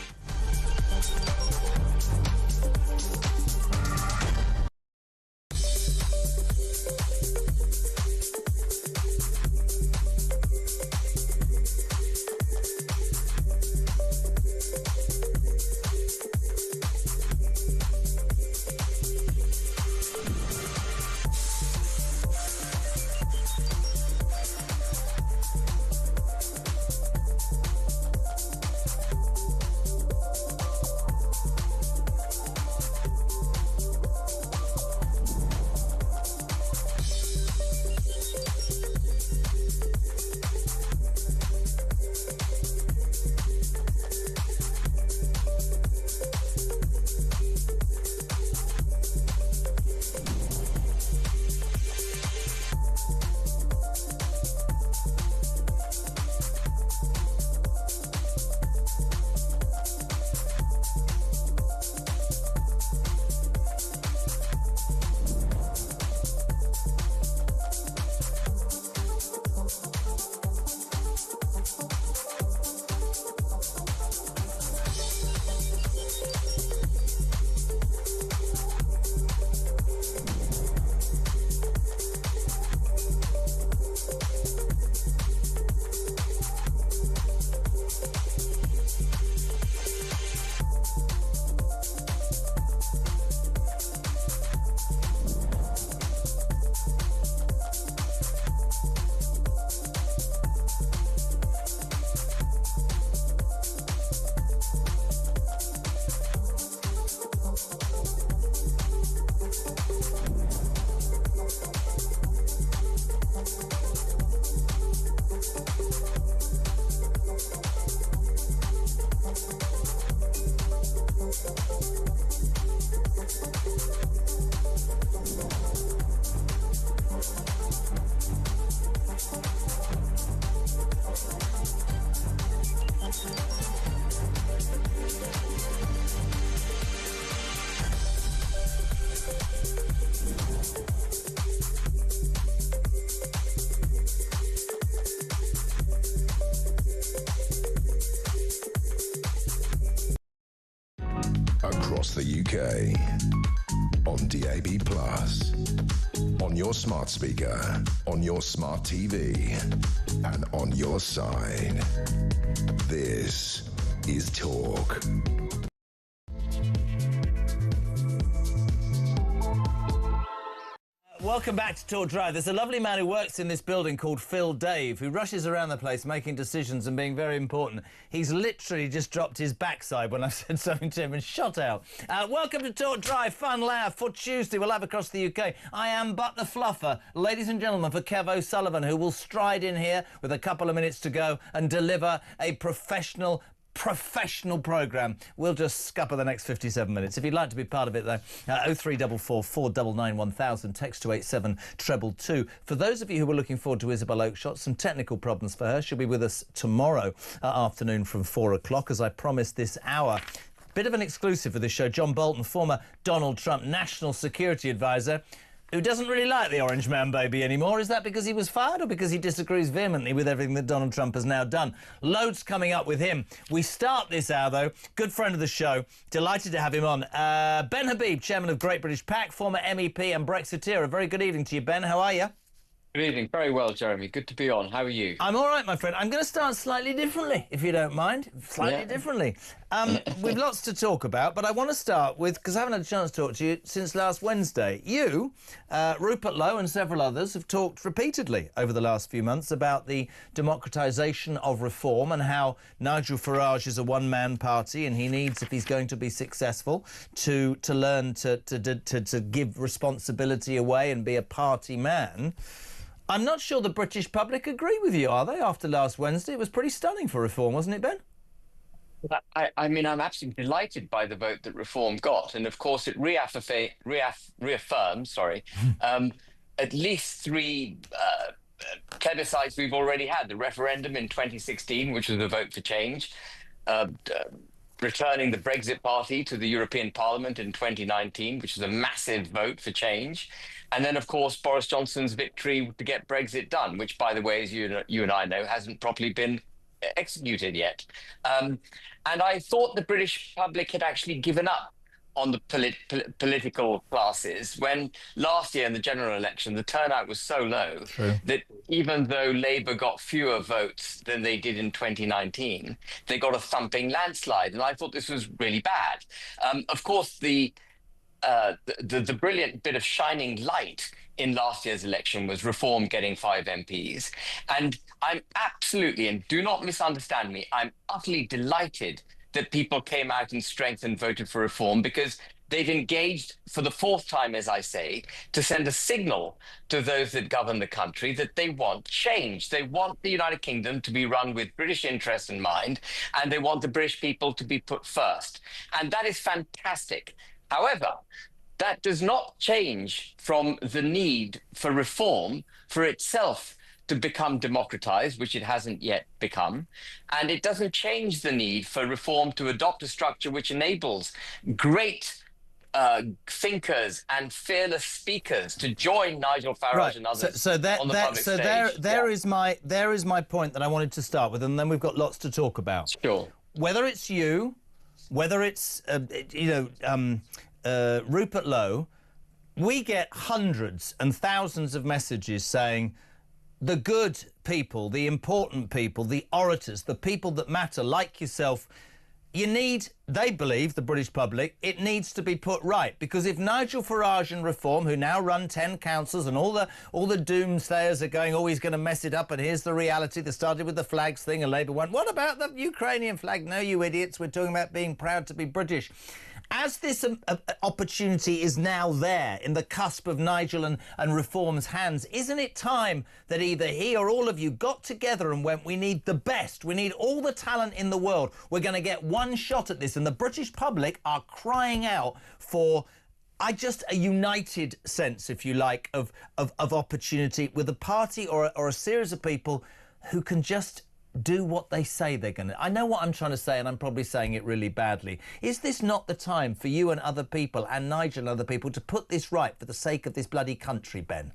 across the UK. On DAB+, on your smart speaker, on your smart TV, and on your side. This is Talk. Welcome back to Talk Drive. There's a lovely man who works in this building called Phil Dave, who rushes around the place making decisions and being very important. He's literally just dropped his backside when I said something to him and shot out. Welcome to Talk Drive, fun, loud, for Tuesday. We'll have across the UK. I am but the fluffer. Ladies and gentlemen, for Kev O'Sullivan, who will stride in here with a couple of minutes to go and deliver a professional programme. We'll just scupper the next 57 minutes. If you'd like to be part of it, though, 0344 499 1000, text to 87222. For those of you who are looking forward to Isabel Oakeshott, some technical problems for her. She'll be with us tomorrow afternoon from 4 o'clock, as I promised this hour. Bit of an exclusive for this show. John Bolton, former Donald Trump National Security Advisor, who doesn't really like the Orange Man baby anymore. Is that because he was fired or because he disagrees vehemently with everything that Donald Trump has now done? Loads coming up with him. We start this hour, though. Good friend of the show. Delighted to have him on. Ben Habib, chairman of Great British PAC, former MEP and Brexiteer. A very good evening to you, Ben. How are you? Good evening. Very well, Jeremy. Good to be on. How are you? I'm all right, my friend. I'm going to start slightly differently, if you don't mind. Slightly differently. We've lots to talk about, but I want to start with, because I haven't had a chance to talk to you since last Wednesday. You, Rupert Lowe and several others have talked repeatedly over the last few months about the democratisation of reform and how Nigel Farage is a one-man party and he needs, if he's going to be successful, to learn to give responsibility away and be a party man. I'm not sure the British public agree with you, are they, after last Wednesday? It was pretty stunning for reform, wasn't it, Ben? I mean, I'm absolutely delighted by the vote that reform got. And, of course, it reaffirms at least three plebiscites we've already had. The referendum in 2016, which was a vote for change, returning the Brexit Party to the European Parliament in 2019, which was a massive vote for change. And then, of course, Boris Johnson's victory to get Brexit done, which, by the way, as you and I know, hasn't properly been executed yet. And I thought the British public had actually given up on the political classes when last year in the general election, the turnout was so low that even though Labour got fewer votes than they did in 2019, they got a thumping landslide. And I thought this was really bad. Of course, the brilliant bit of shining light in last year's election was Reform getting 5 MPs. And I'm absolutely, and do not misunderstand me, I'm utterly delighted that people came out in strength and voted for Reform, because they've engaged for the fourth time, as I say, to send a signal to those that govern the country that they want change. They want the United Kingdom to be run with British interests in mind, and they want the British people to be put first. And that is fantastic. However, that does not change from the need for reform for itself to become democratized, which it hasn't yet become. And it doesn't change the need for reform to adopt a structure which enables great thinkers and fearless speakers to join Nigel Farage and others on the public stage. There is my point that I wanted to start with, and then we've got lots to talk about. Sure. Whether it's you, whether it's Rupert Lowe, we get hundreds and thousands of messages saying the good people, the important people, the orators, the people that matter, like yourself, they believe, the British public, it needs to be put right. Because if Nigel Farage and Reform, who now run 10 councils, and all the doomsayers are going, oh, he's going to mess it up, and here's the reality that started with the flags thing, and Labour went, what about the Ukrainian flag? No, you idiots, we're talking about being proud to be British. As this opportunity is now there in the cusp of Nigel and Reform's hands, isn't it time that either he or all of you got together and went, we need the best, we need all the talent in the world, we're going to get one shot at this, and the British public are crying out for a united sense, if you like, of opportunity with a party or a series of people who can just do what they say they're going to. I know what I'm trying to say, and I'm probably saying it really badly. Is this not the time for you and other people, and Nigel and other people, to put this right for the sake of this bloody country, Ben?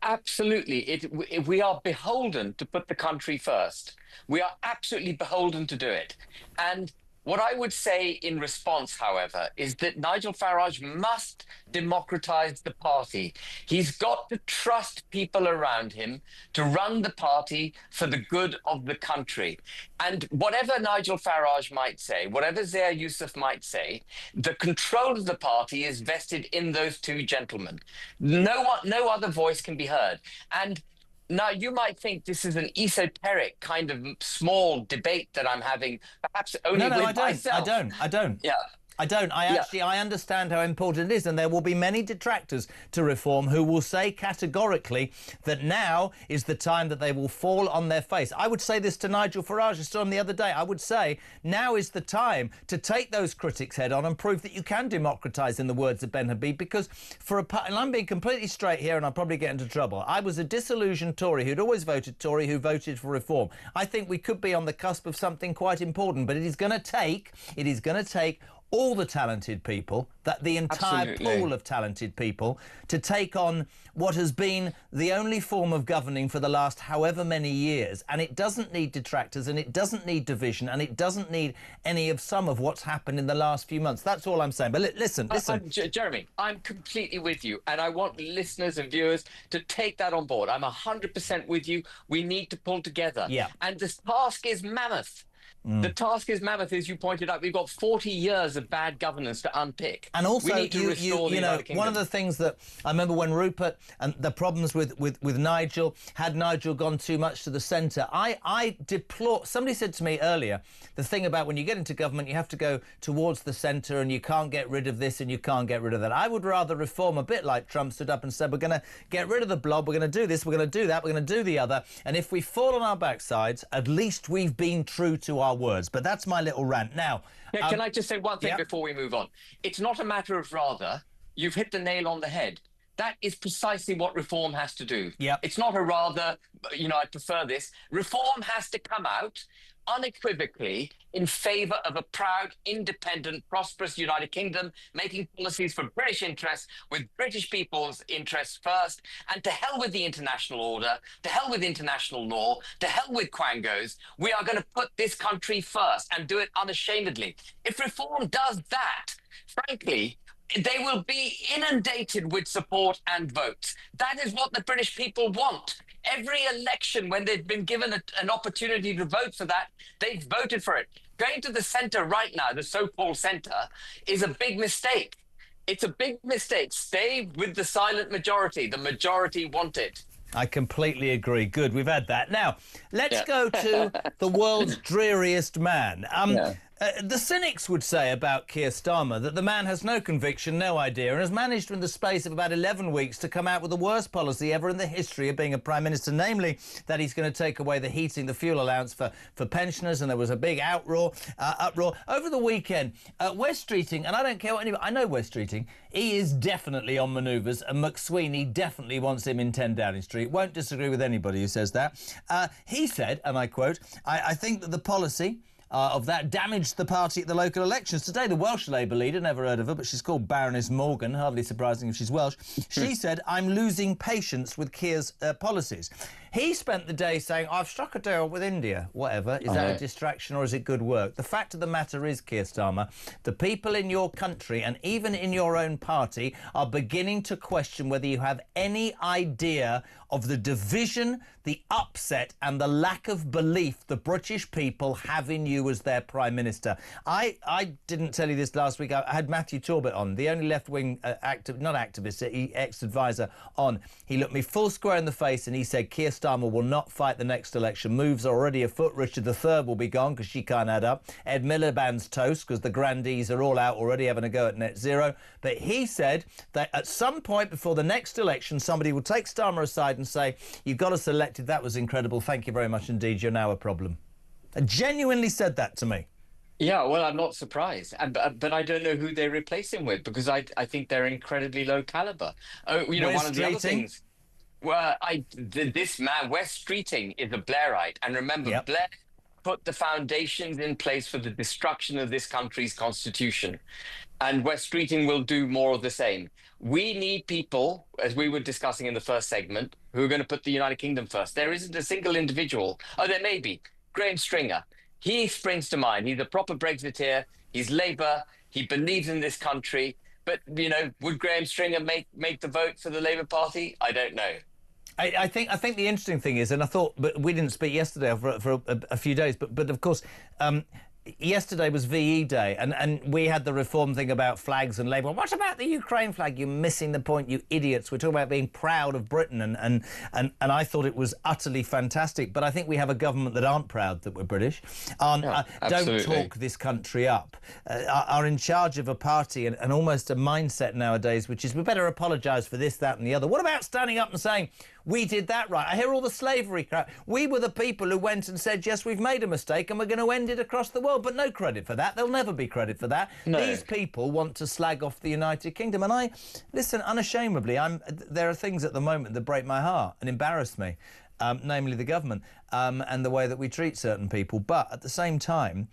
Absolutely. We are beholden to put the country first. We are absolutely beholden to do it. And What I would say in response, however, is that Nigel Farage must democratize the party. He's got to trust people around him to run the party for the good of the country. And whatever Nigel Farage might say, whatever Zair Youssef might say, the control of the party is vested in those two gentlemen. No other voice can be heard. And now, you might think this is an esoteric kind of small debate that I'm having, perhaps only with myself. I don't. Yeah. I don't. I understand how important it is, and there will be many detractors to reform who will say categorically that now is the time that they will fall on their face. I would say this to Nigel Farage. I saw him the other day. I would say now is the time to take those critics head on and prove that you can democratise, in the words of Ben Habib, because and I'm being completely straight here and I'll probably get into trouble. I was a disillusioned Tory who'd always voted Tory, who voted for reform. I think we could be on the cusp of something quite important, but it is going to take all the talented people, that the entire pool of talented people, to take on what has been the only form of governing for the last however many years. And it doesn't need detractors, and it doesn't need division, and it doesn't need any of some of what's happened in the last few months. That's all I'm saying. But listen. Jeremy, I'm completely with you, and I want listeners and viewers to take that on board. I'm 100% with you. We need to pull together. Yeah. And this task is mammoth. The task is mammoth, as you pointed out. We've got 40 years of bad governance to unpick. And also, we need to restore the United Kingdom. One of the things that I remember when Rupert and the problems with Nigel, had Nigel gone too much to the centre, I deplore. Somebody said to me earlier, the thing about when you get into government, you have to go towards the centre and you can't get rid of this and you can't get rid of that. I would rather reform a bit like Trump stood up and said, we're going to get rid of the blob, we're going to do this, we're going to do that, we're going to do the other. And if we fall on our backsides, at least we've been true to our words. But that's my little rant. Now, can I just say one thing before we move on? It's not a matter of rather. You've hit the nail on the head. That is precisely what reform has to do. It's not a rather, I prefer this. Reform has to come out unequivocally in favour of a proud, independent, prosperous United Kingdom, making policies for British interests, with British people's interests first, and to hell with the international order, to hell with international law, to hell with quangos. We are going to put this country first and do it unashamedly. If reform does that, frankly, they will be inundated with support and votes. That is what the British people want. Every election, when they've been given an opportunity to vote for that, they've voted for it. Going to the centre right now, the so-called centre, is a big mistake. It's a big mistake. Stay with the silent majority. The majority want it. I completely agree. Good, we've had that. Now, let's go to the world's dreariest man. The cynics would say about Keir Starmer that the man has no conviction, no idea, and has managed in the space of about 11 weeks to come out with the worst policy ever in the history of being a Prime Minister, namely that he's going to take away the fuel allowance for pensioners, and there was a big uproar. Over the weekend, Wes Streeting, and I don't care what anybody, I know Wes Streeting, he is definitely on manoeuvres, and McSweeney definitely wants him in 10 Downing Street. Won't disagree with anybody who says that. He said, and I quote, I think that the policy of that damaged the party at the local elections. Today, the Welsh Labour leader, never heard of her, but she's called Baroness Morgan, hardly surprising if she's Welsh. She said, I'm losing patience with Keir's policies. He spent the day saying, I've struck a deal with India. Whatever. Is that a distraction or is it good work? The fact of the matter is, Keir Starmer, the people in your country and even in your own party are beginning to question whether you have any idea of the division, the upset and the lack of belief the British people have in you as their Prime Minister. I didn't tell you this last week. I had Matthew Talbot on, the only left-wing ex-advisor on. He looked me full square in the face and he said, Keir Starmer will not fight the next election. Moves are already afoot. Richard III will be gone because she can't add up. Ed Miliband's toast because the grandees are all out already having a go at net zero. But he said that at some point before the next election, somebody will take Starmer aside and say, you got us elected. That was incredible. Thank you very much indeed. You're now a problem. I genuinely said that to me. Yeah, well, I'm not surprised, but I don't know who they replace him with because I think they're incredibly low caliber. One of the other things. Well, this man, Wes Streeting, is a Blairite, and remember, Blair put the foundations in place for the destruction of this country's constitution, and Wes Streeting will do more of the same. We need people, as we were discussing in the first segment, who are going to put the United Kingdom first. There isn't a single individual. Oh, there may be. Graham Stringer. He springs to mind. He's a proper Brexiteer. He's Labour. He believes in this country. But, you know, would Graham Stringer make the vote for the Labour Party? I don't know. I think the interesting thing is, and I thought, but we didn't speak yesterday for a few days, but of course, yesterday was VE Day, and we had the reform thing about flags and Labour. What about the Ukraine flag? You're missing the point, you idiots. We're talking about being proud of Britain, and I thought it was utterly fantastic. But I think we have a government that aren't proud that we're British, don't talk this country up, are in charge of a party and almost a mindset nowadays, which is we better apologise for this, that and the other. What about standing up and saying, we did that right? I hear all the slavery crap. We were the people who went and said, yes, we've made a mistake and we're going to end it across the world. But no credit for that. There'll never be credit for that. No. These people want to slag off the United Kingdom. And I, listen, unashamedly, there are things at the moment that break my heart and embarrass me, namely the government and the way that we treat certain people. But at the same time,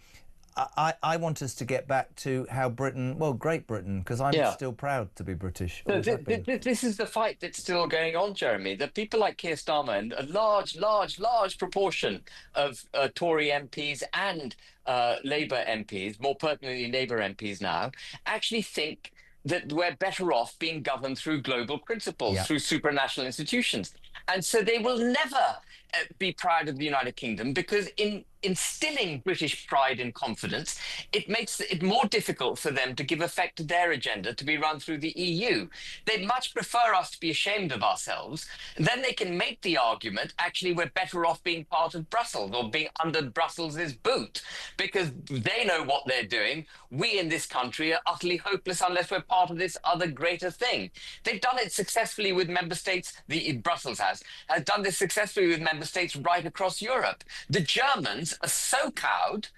I want us to get back to how Britain, well, Great Britain, because I'm still proud to be British. This is the fight that's still going on, Jeremy. The people like Keir Starmer and a large proportion of Tory MPs and Labour MPs, more pertinently Labour MPs now, actually think that we're better off being governed through global principles, through supranational institutions. And so they will never be proud of the United Kingdom, because in instilling British pride and confidence, it makes it more difficult for them to give effect to their agenda to be run through the EU. They'd much prefer us to be ashamed of ourselves. Then they can make the argument, actually, we're better off being part of Brussels or being under Brussels' boot, because they know what they're doing. We in this country are utterly hopeless unless we're part of this other greater thing. They've done it successfully with member states. Brussels has done this successfully with member states right across Europe. The Germans are so cowed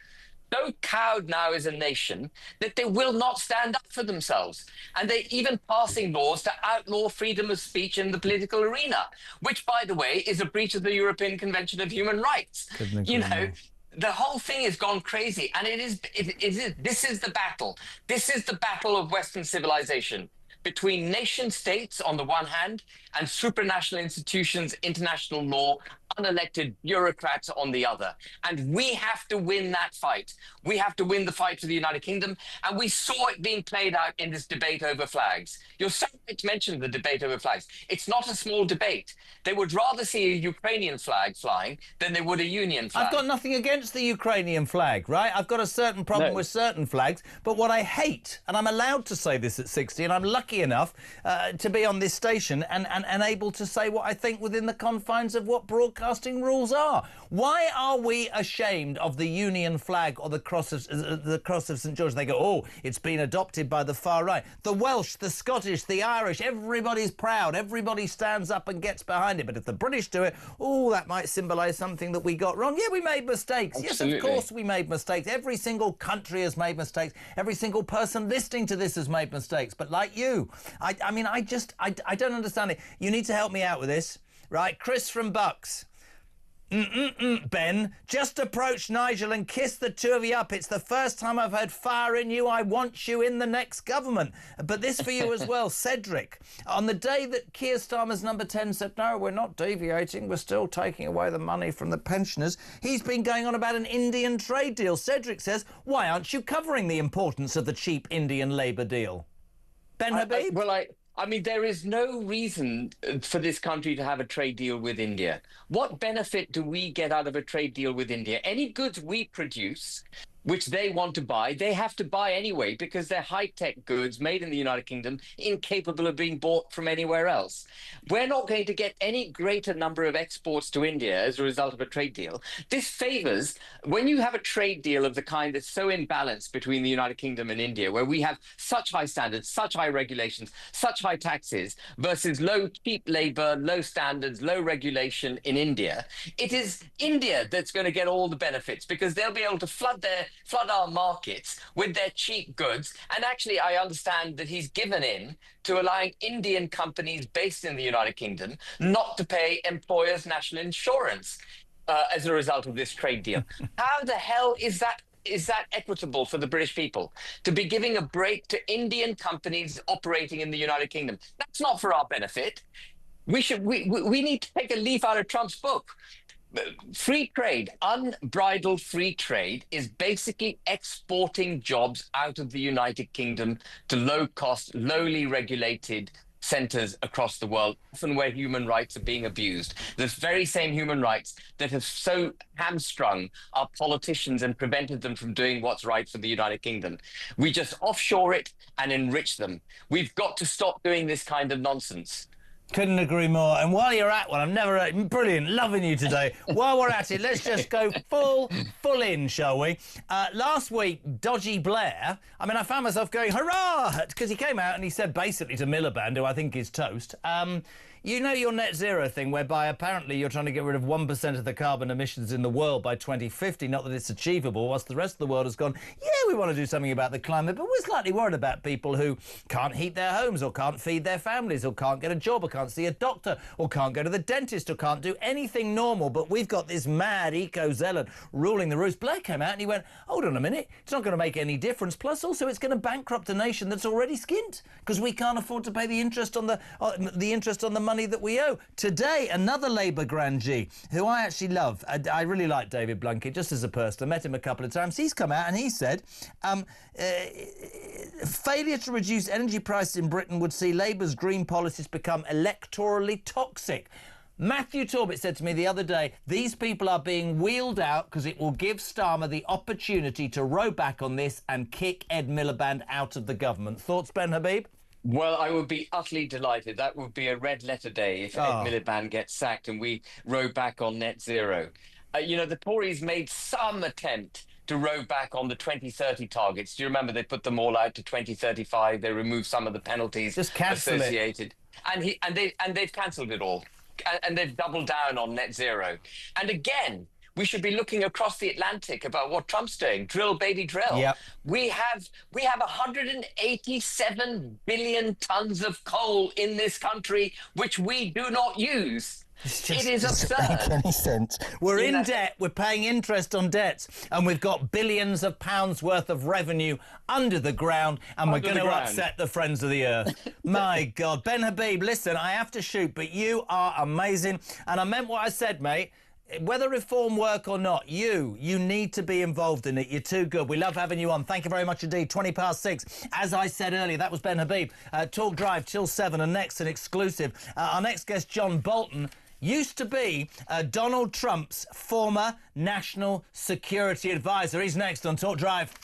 now as a nation that they will not stand up for themselves. And they're even passing laws to outlaw freedom of speech in the political arena, which, by the way, is a breach of the European Convention of Human Rights. You know, the whole thing has gone crazy. And this is the battle. This is the battle of Western civilization between nation states on the one hand and supranational institutions, international law, unelected bureaucrats on the other. And we have to win that fight. We have to win the fight for the United Kingdom. And we saw it being played out in this debate over flags. You're so right to mention the debate over flags. It's not a small debate. They would rather see a Ukrainian flag flying than they would a Union flag. I've got nothing against the Ukrainian flag, right? I've got a certain problem with certain flags. But what I hate, and I'm allowed to say this at 60, and I'm lucky enough to be on this station and able to say what I think within the confines of what broadcasting rules are. Why are we ashamed of the Union flag or the cross of St George? They go, oh, it's been adopted by the far right. The Welsh, the Scottish, the Irish, everybody's proud. Everybody stands up and gets behind it. But if the British do it, oh, that might symbolise something that we got wrong. Yeah, we made mistakes. Absolutely. Yes, of course we made mistakes. Every single country has made mistakes. Every single person listening to this has made mistakes. But like you, I mean, I don't understand it. You need to help me out with this. Right, Chris from Bucks. Ben, just approach Nigel and kiss the two of you up. It's the first time I've heard fire in you. I want you in the next government. But this for you as well, Cedric. On the day that Keir Starmer's number 10 said, no, we're not deviating, we're still taking away the money from the pensioners, he's been going on about an Indian trade deal. Cedric says, why aren't you covering the importance of the cheap Indian labour deal? Ben Habib? I mean, there is no reason for this country to have a trade deal with India. What benefit do we get out of a trade deal with India? Any goods we produce, which they want to buy, they have to buy anyway because they're high-tech goods made in the United Kingdom, incapable of being bought from anywhere else. We're not going to get any greater number of exports to India as a result of a trade deal. This favours, when you have a trade deal of the kind that's so imbalanced between the United Kingdom and India, where we have such high standards, such high regulations, such high taxes, versus low cheap labour, low standards, low regulation in India, it is India that's going to get all the benefits because they'll be able to flood our markets with their cheap goods. And actually, I understand that he's given in to allowing Indian companies based in the United Kingdom not to pay employers' national insurance as a result of this trade deal. How the hell is that equitable for the British people to be giving a break to Indian companies operating in the United Kingdom? That's not for our benefit. We need to take a leaf out of Trump's book. Free trade, unbridled free trade, is basically exporting jobs out of the United Kingdom to low-cost, lowly regulated centres across the world, often where human rights are being abused. The very same human rights that have so hamstrung our politicians and prevented them from doing what's right for the United Kingdom. We just offshore it and enrich them. We've got to stop doing this kind of nonsense. Couldn't agree more. And while you're at one, brilliant, loving you today. While we're at it, let's just go full in, shall we? Last week, Dodgy Blair, I found myself going, hurrah, because he came out and he said basically to Miliband, who I think is toast, you know your net zero thing, whereby apparently you're trying to get rid of 1% of the carbon emissions in the world by 2050, not that it's achievable, whilst the rest of the world has gone, yeah, we want to do something about the climate, but we're slightly worried about people who can't heat their homes or can't feed their families or can't get a job or can't see a doctor or can't go to the dentist or can't do anything normal, but we've got this mad eco-zealot ruling the roost. Blair came out and he went, hold on a minute, it's not going to make any difference, plus also it's going to bankrupt a nation that's already skint because we can't afford to pay the interest on the money that we owe. Today, another Labour Grand G, who I actually love. I really like David Blunkett, just as a person. I met him a couple of times. He's come out and he said, failure to reduce energy prices in Britain would see Labour's green policies become electorally toxic. Matthew Torbett said to me the other day, these people are being wheeled out because it will give Starmer the opportunity to row back on this and kick Ed Miliband out of the government. Thoughts, Ben Habib? Well, I would be utterly delighted. That would be a red letter day if Ed Miliband gets sacked and we row back on net zero. The Tories made some attempt to row back on the 2030 targets. Do you remember they put them all out to 2035? They removed some of the penalties associated. And they've cancelled it all. And they've doubled down on net zero. And again, we should be looking across the Atlantic about what Trump's doing. Drill, baby, drill. Yep. We have 187 billion tons of coal in this country, which we do not use. It is absurd. Doesn't make any sense. We're in debt, we're paying interest on debts, and we've got billions of pounds worth of revenue under the ground, and we're going to upset the friends of the earth. My God. Ben Habib, listen, I have to shoot, but you are amazing, and I meant what I said, mate. Whether reform work or not, you need to be involved in it. You're too good. We love having you on. Thank you very much indeed. 6:20. As I said earlier, that was Ben Habib. Talk Drive till 7, and next an exclusive. Our next guest, John Bolton, used to be Donald Trump's former national security advisor. He's next on Talk Drive.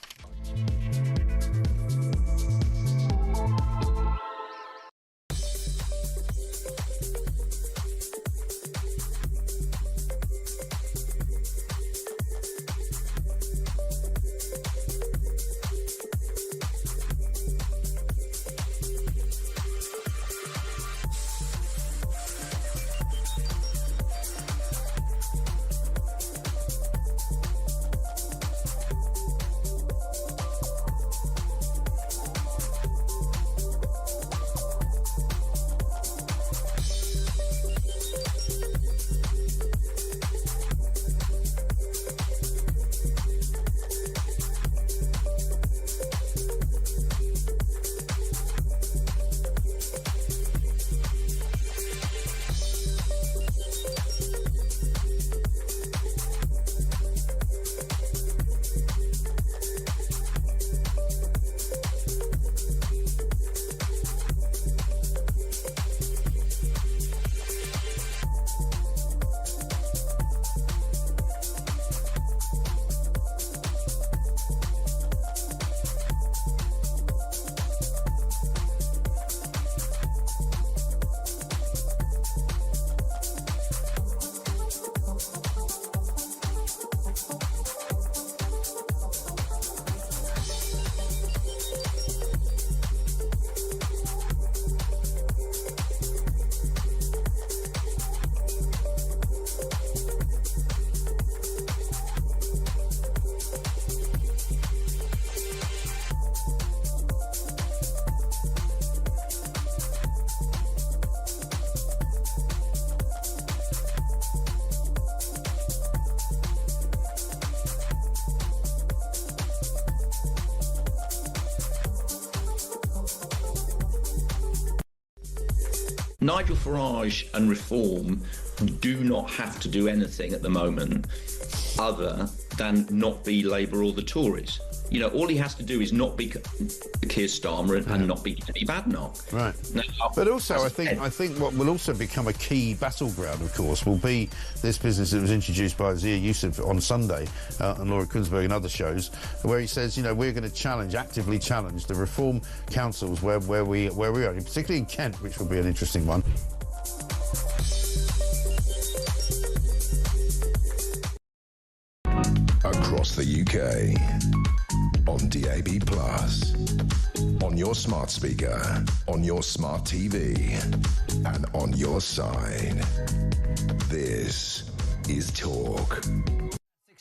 Nigel Farage and Reform do not have to do anything at the moment other than not be Labour or the Tories. You know, all he has to do is not be Keir Starmer and not be Kenny Badenoch. Right. Now, but also, I think what will also become a key battleground, of course, will be this business that was introduced by Zia Yusuf on Sunday and Laura Kunsberg and other shows, where he says, you know, we're going to actively challenge the reform councils where we are, particularly in Kent, which will be an interesting one. Across the UK, on DAB+, on your smart speaker, on your smart TV, and on your side. This is Talk.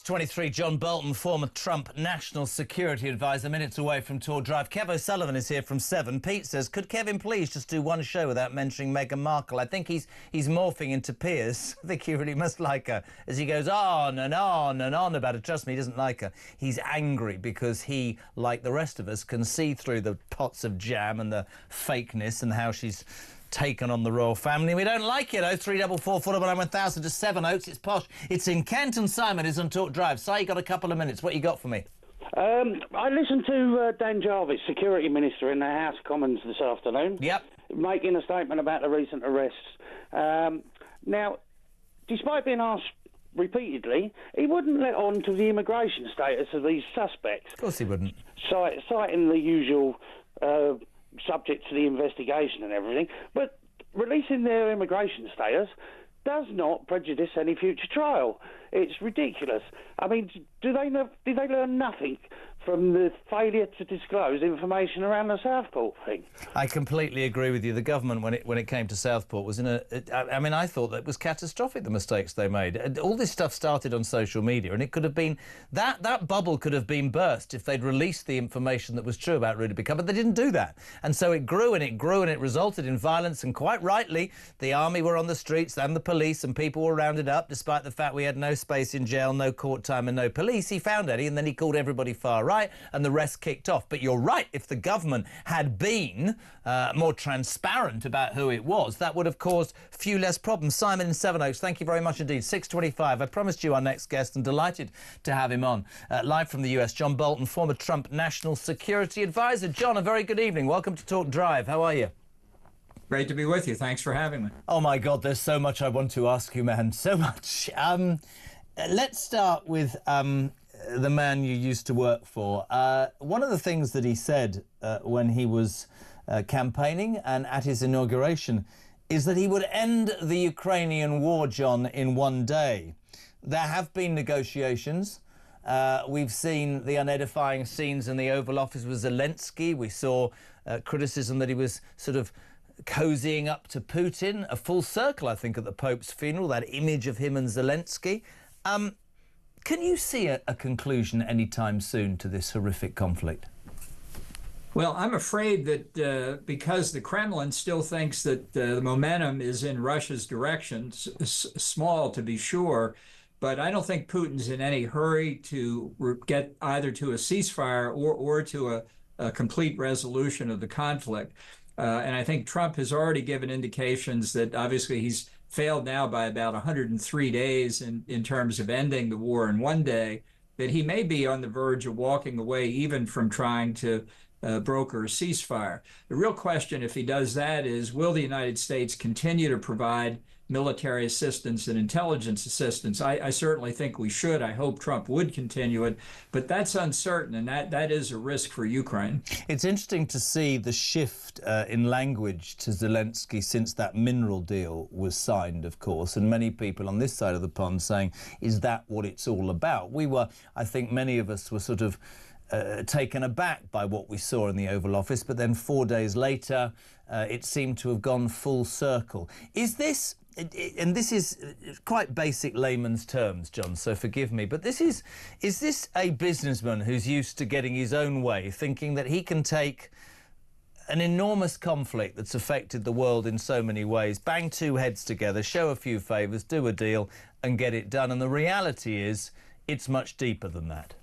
6:23, John Bolton, former Trump National Security Advisor, minutes away from Talk Drive. Kev O'Sullivan is here from 7. Pete says, could Kevin please just do one show without mentioning Meghan Markle? I think he's morphing into Piers. I think he really must like her, as he goes on and on and on about it. Trust me, he doesn't like her. He's angry because he, like the rest of us, can see through the pots of jam and the fakeness and how she's taken on the royal family. We don't like it. 0344 499 1000 to 7 Oaks. It's posh. It's in Kent, and Simon is on Talk Drive. Si, you got a couple of minutes. What you got for me? I listened to Dan Jarvis, Security Minister in the House of Commons this afternoon. Yep. Making a statement about the recent arrests. Now, despite being asked repeatedly, he wouldn't let on to the immigration status of these suspects. Of course he wouldn't. Citing the usual subject to the investigation and everything, but releasing their immigration status does not prejudice any future trial. It's ridiculous. I mean, did they learn nothing from the failure to disclose information around the Southport thing? I completely agree with you. The government, when it came to Southport, was in a... I mean, I thought that was catastrophic, the mistakes they made. All this stuff started on social media, and it could have been... That bubble could have been burst if they'd released the information that was true about Rudy Buchanan, but they didn't do that. And so it grew and it grew, and it resulted in violence, and quite rightly, the army were on the streets and the police, and people were rounded up, despite the fact we had no space in jail, no court time and no police. He found Eddie, and then he called everybody far right, and the rest kicked off. But you're right, if the government had been more transparent about who it was, that would have caused few less problems. Simon in Sevenoaks, thank you very much indeed. 6:25, I promised you our next guest, and delighted to have him on. Live from the US, John Bolton, former Trump National Security Advisor. John, a very good evening. Welcome to Talk Drive. How are you? Great to be with you. Thanks for having me. Oh, my God, there's so much I want to ask you, man. So much. Let's start with the man you used to work for. One of the things that he said when he was campaigning and at his inauguration is that he would end the Ukrainian war, John, in one day. There have been negotiations. We've seen the unedifying scenes in the Oval Office with Zelensky. We saw criticism that he was sort of cozying up to Putin. A full circle, I think, at the Pope's funeral, that image of him and Zelensky. Can you see a conclusion anytime soon to this horrific conflict? Well, I'm afraid that because the Kremlin still thinks that the momentum is in Russia's direction, small to be sure, but I don't think Putin's in any hurry to get either to a ceasefire or to a complete resolution of the conflict. And I think Trump has already given indications that obviously he's failed now by about 103 days in terms of ending the war in one day, that he may be on the verge of walking away even from trying to broker a ceasefire. The real question, if he does that, is will the United States continue to provide military assistance and intelligence assistance? I certainly think we should. I hope Trump would continue it, but that's uncertain, and that is a risk for Ukraine. It's interesting to see the shift in language to Zelensky since that mineral deal was signed, of course, and many people on this side of the pond saying, is that what it's all about? I think many of us were sort of taken aback by what we saw in the Oval Office, but then 4 days later, it seemed to have gone full circle. Is this... And this is quite basic layman's terms, John, so forgive me, but is this a businessman who's used to getting his own way, thinking that he can take an enormous conflict that's affected the world in so many ways, bang two heads together, show a few favours, do a deal and get it done? And the reality is it's much deeper than that.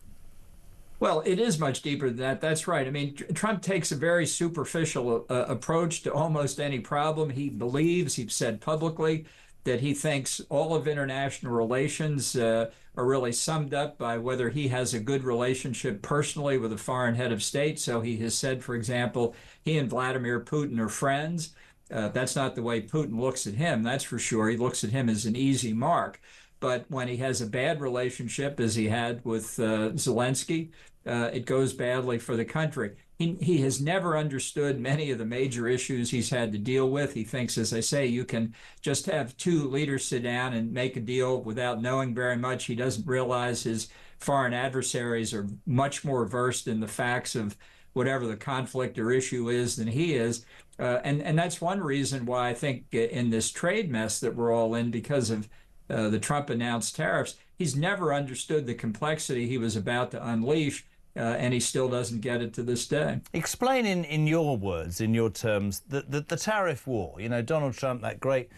Well, it is much deeper than that. That's right. I mean, Trump takes a very superficial approach to almost any problem. He believes, he's said publicly, that he thinks all of international relations are really summed up by whether he has a good relationship personally with a foreign head of state. So he has said, for example, he and Vladimir Putin are friends. That's not the way Putin looks at him, that's for sure. He looks at him as an easy mark. But when he has a bad relationship, as he had with Zelensky, it goes badly for the country. He has never understood many of the major issues he's had to deal with. He thinks, as I say, you can just have two leaders sit down and make a deal without knowing very much. He doesn't realize his foreign adversaries are much more versed in the facts of whatever the conflict or issue is than he is. And that's one reason why I think in this trade mess that we're all in because of the Trump announced tariffs, he's never understood the complexity he was about to unleash. And he still doesn't get it to this day. Explain in your words, in your terms, the tariff war. You know, Donald Trump, that great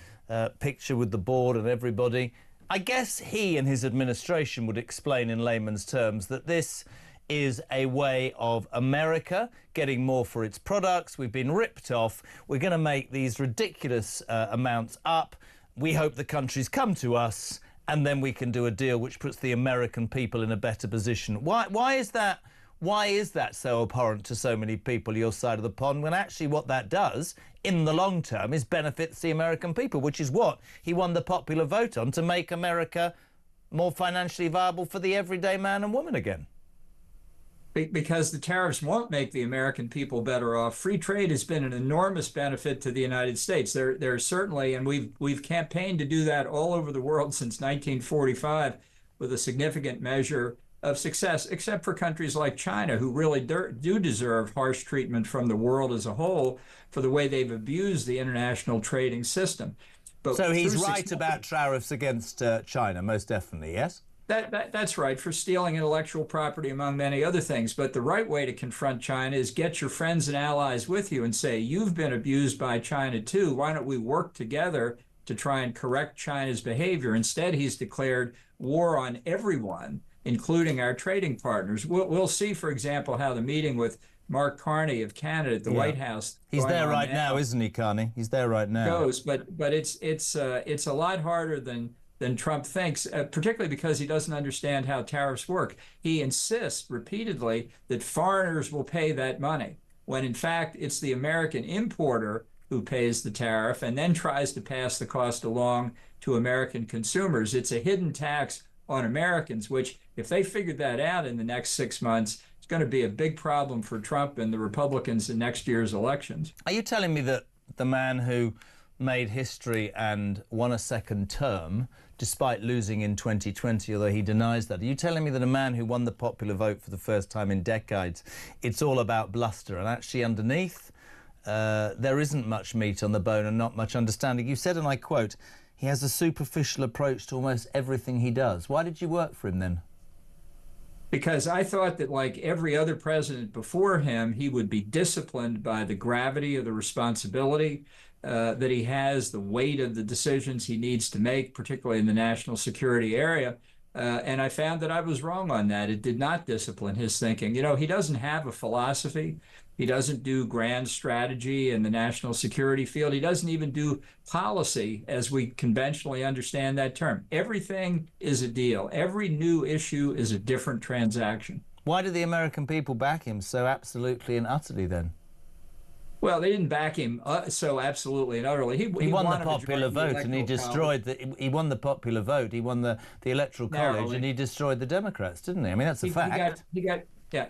picture with the board and everybody. I guess he and his administration would explain in layman's terms that this is a way of America getting more for its products. We've been ripped off. We're going to make these ridiculous amounts up. We hope the countries come to us, and then we can do a deal which puts the American people in a better position. Why is that? Why is that so abhorrent to so many people your side of the pond, when actually what that does in the long term is benefits the American people, which is what he won the popular vote on, to make America more financially viable for the everyday man and woman again? Because the tariffs won't make the American people better off. Free trade has been an enormous benefit to the United States. There certainly, and we've campaigned to do that all over the world since 1945 with a significant measure of success, except for countries like China, who really do deserve harsh treatment from the world as a whole for the way they've abused the international trading system. But so he's right about tariffs against China, most definitely, yes? That's right, for stealing intellectual property, among many other things. But the right way to confront China is get your friends and allies with you and say, you've been abused by China too. Why don't we work together to try and correct China's behavior? Instead, he's declared war on everyone, including our trading partners. We'll see, for example, how the meeting with Mark Carney of Canada at the White House. He's there right now, isn't he, Carney? He's there right now. Goes, but it's a lot harder than Trump thinks, particularly because he doesn't understand how tariffs work. He insists repeatedly that foreigners will pay that money, when in fact it's the American importer who pays the tariff and then tries to pass the cost along to American consumers. It's a hidden tax on Americans, which, if they figured that out in the next 6 months, it's going to be a big problem for Trump and the Republicans in next year's elections. Are you telling me that the man who made history and won a second term, despite losing in 2020, although he denies that, are you telling me that a man who won the popular vote for the first time in decades, it's all about bluster, and actually underneath there isn't much meat on the bone and not much understanding? You said, and I quote, he has a superficial approach to almost everything he does. Why did you work for him then? Because I thought that, like every other president before him, he would be disciplined by the gravity of the responsibility that he has, the weight of the decisions he needs to make, particularly in the national security area. And I found that I was wrong on that. It did not discipline his thinking. You know, he doesn't have a philosophy. He doesn't do grand strategy in the national security field. He doesn't even do policy as we conventionally understand that term. Everything is a deal. Every new issue is a different transaction. Why do the American people back him so absolutely and utterly then? Well, they didn't back him so absolutely and utterly. He won the popular vote and he destroyed he won the popular vote. He won the electoral college and he destroyed the Democrats, didn't he? I mean, that's a fact.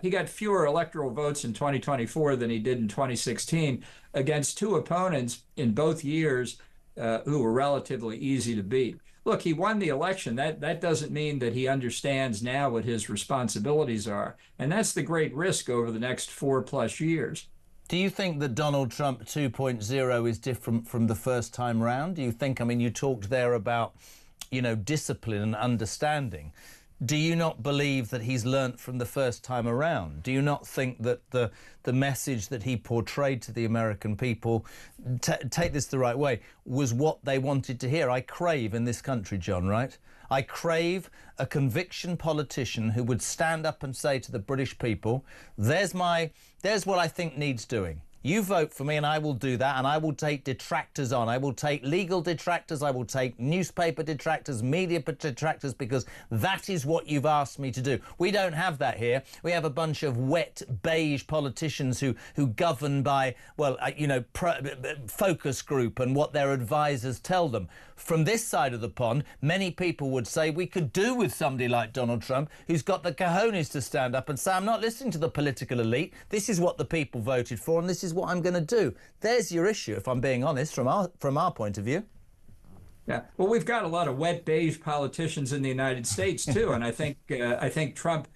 He got fewer electoral votes in 2024 than he did in 2016 against two opponents in both years who were relatively easy to beat. Look, he won the election. That doesn't mean that he understands now what his responsibilities are. And that's the great risk over the next 4+ years. Do you think that Donald Trump 2.0 is different from the first time round? Do you think, I mean, you talked there about, you know, discipline and understanding. Do you not believe that he's learnt from the first time around? Do you not think that the message that he portrayed to the American people, take this the right way, was what they wanted to hear? I crave in this country, John, right? I crave a conviction politician who would stand up and say to the British people, there's what I think needs doing. You vote for me and I will do that, and I will take detractors on. I will take legal detractors, I will take newspaper detractors, media detractors, because that is what you've asked me to do. We don't have that here. We have a bunch of wet, beige politicians who govern by, well, focus group and what their advisors tell them. From this side of the pond, many people would say we could do with somebody like Donald Trump, who's got the cojones to stand up and say, I'm not listening to the political elite. This is what the people voted for, and this is what I'm going to do. There's your issue, if I'm being honest, from our point of view. Yeah, well, we've got a lot of wet beige politicians in the United States too, and I think Trump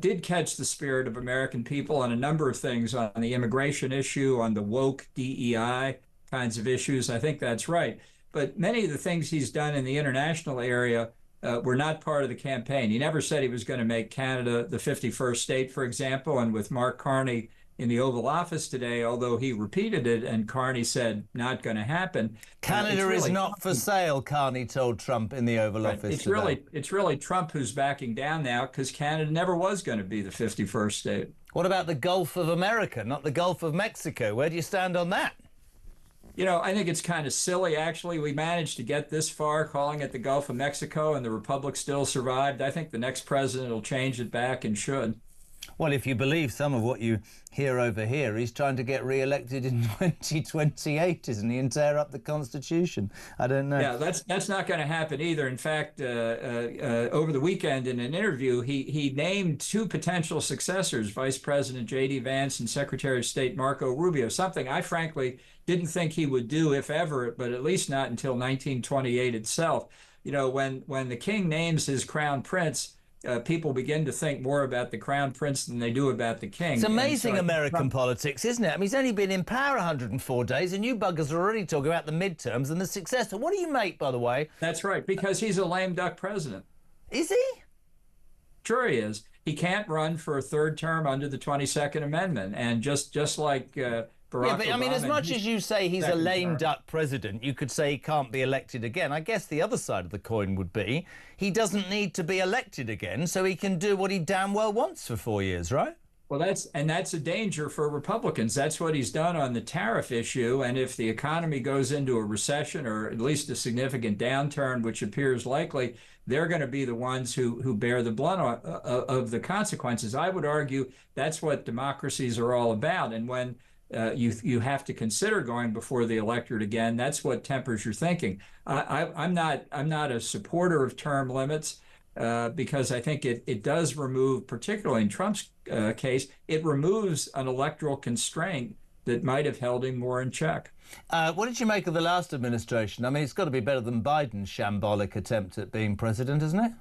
did catch the spirit of American people on a number of things, on the immigration issue, on the woke DEI kinds of issues. I think that's right. But many of the things he's done in the international area were not part of the campaign. He never said he was going to make Canada the 51st state, for example. And with Mark Carney in the Oval Office today, although he repeated it and Carney said not going to happen. Canada is not for sale, Carney told Trump in the Oval Office today. It's really Trump who's backing down now, because Canada never was going to be the 51st state. What about the Gulf of America, not the Gulf of Mexico? Where do you stand on that? You know, I think it's kind of silly, actually. We managed to get this far, calling it the Gulf of Mexico, and the Republic still survived. I think the next president will change it back, and should. Well, if you believe some of what you hear over here, he's trying to get re-elected in 2028, isn't he, and tear up the Constitution? I don't know. Yeah, that's not going to happen either. In fact, over the weekend in an interview, he named two potential successors, Vice President J.D. Vance and Secretary of State Marco Rubio, something I frankly didn't think he would do, if ever, but at least not until 1928 itself. You know, when the king names his crown prince, people begin to think more about the crown prince than they do about the king. It's amazing American politics, isn't it? I mean, he's only been in power 104 days, and you buggers are already talking about the midterms and the successor. What do you make, by the way? That's right, because he's a lame duck president. Is he? Sure he is. He can't run for a third term under the 22nd Amendment, and just like Barack Obama, I mean, as much as you say he's a lame duck president, you could say he can't be elected again. I guess the other side of the coin would be he doesn't need to be elected again, so he can do what he damn well wants for 4 years, right? Well, that's a danger for Republicans. That's what he's done on the tariff issue. And if the economy goes into a recession, or at least a significant downturn, which appears likely, they're going to be the ones who bear the brunt of the consequences. I would argue that's what democracies are all about. And when you have to consider going before the electorate again, that's what tempers your thinking. I'm not a supporter of term limits, because I think it does remove, particularly in Trump's case, it removes an electoral constraint that might have held him more in check. What did you make of the last administration? I mean, it's got to be better than Biden's shambolic attempt at being president, isn't it?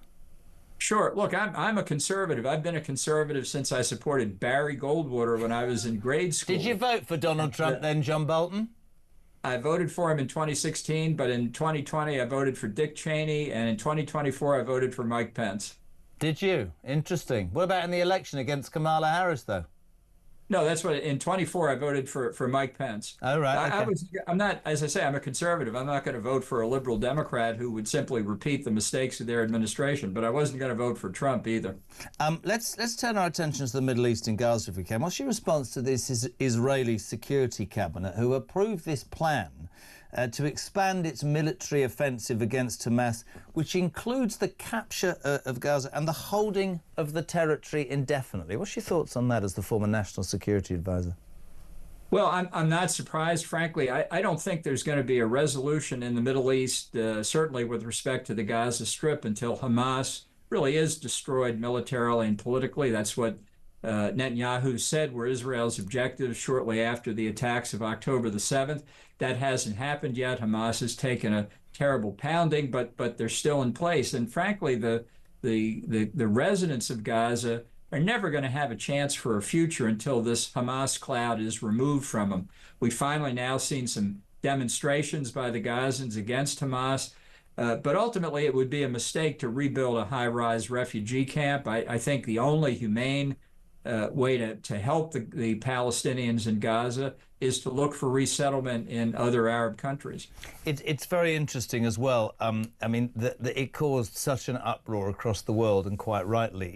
Sure. Look, I'm a conservative. I've been a conservative since I supported Barry Goldwater when I was in grade school. Did you vote for Donald Trump then, John Bolton? I voted for him in 2016, but in 2020 I voted for Dick Cheney, and in 2024 I voted for Mike Pence. Did you? Interesting. What about in the election against Kamala Harris, though? No, that's what, in 24 I voted for Mike Pence. Oh, right. Okay. I'm not, as I say, I'm a conservative. I'm not going to vote for a liberal Democrat who would simply repeat the mistakes of their administration, but I wasn't going to vote for Trump either. Let's turn our attention to the Middle East and Gaza if we can. What's your response to this Israeli security cabinet who approved this plan to expand its military offensive against Hamas, which includes the capture of Gaza and the holding of the territory indefinitely? What's your thoughts on that as the former National Security Advisor? Well, I'm not surprised, frankly. I don't think there's going to be a resolution in the Middle East, certainly with respect to the Gaza Strip, until Hamas really is destroyed militarily and politically. That's what Netanyahu said were Israel's objectives shortly after the attacks of October the 7th. That hasn't happened yet. Hamas has taken a terrible pounding, but they're still in place. And frankly, the residents of Gaza are never going to have a chance for a future until this Hamas cloud is removed from them. We've finally now seen some demonstrations by the Gazans against Hamas, but ultimately it would be a mistake to rebuild a high-rise refugee camp. I think the only humane way to help the Palestinians in Gaza is to look for resettlement in other Arab countries. It's very interesting as well. I mean, it caused such an uproar across the world, and quite rightly.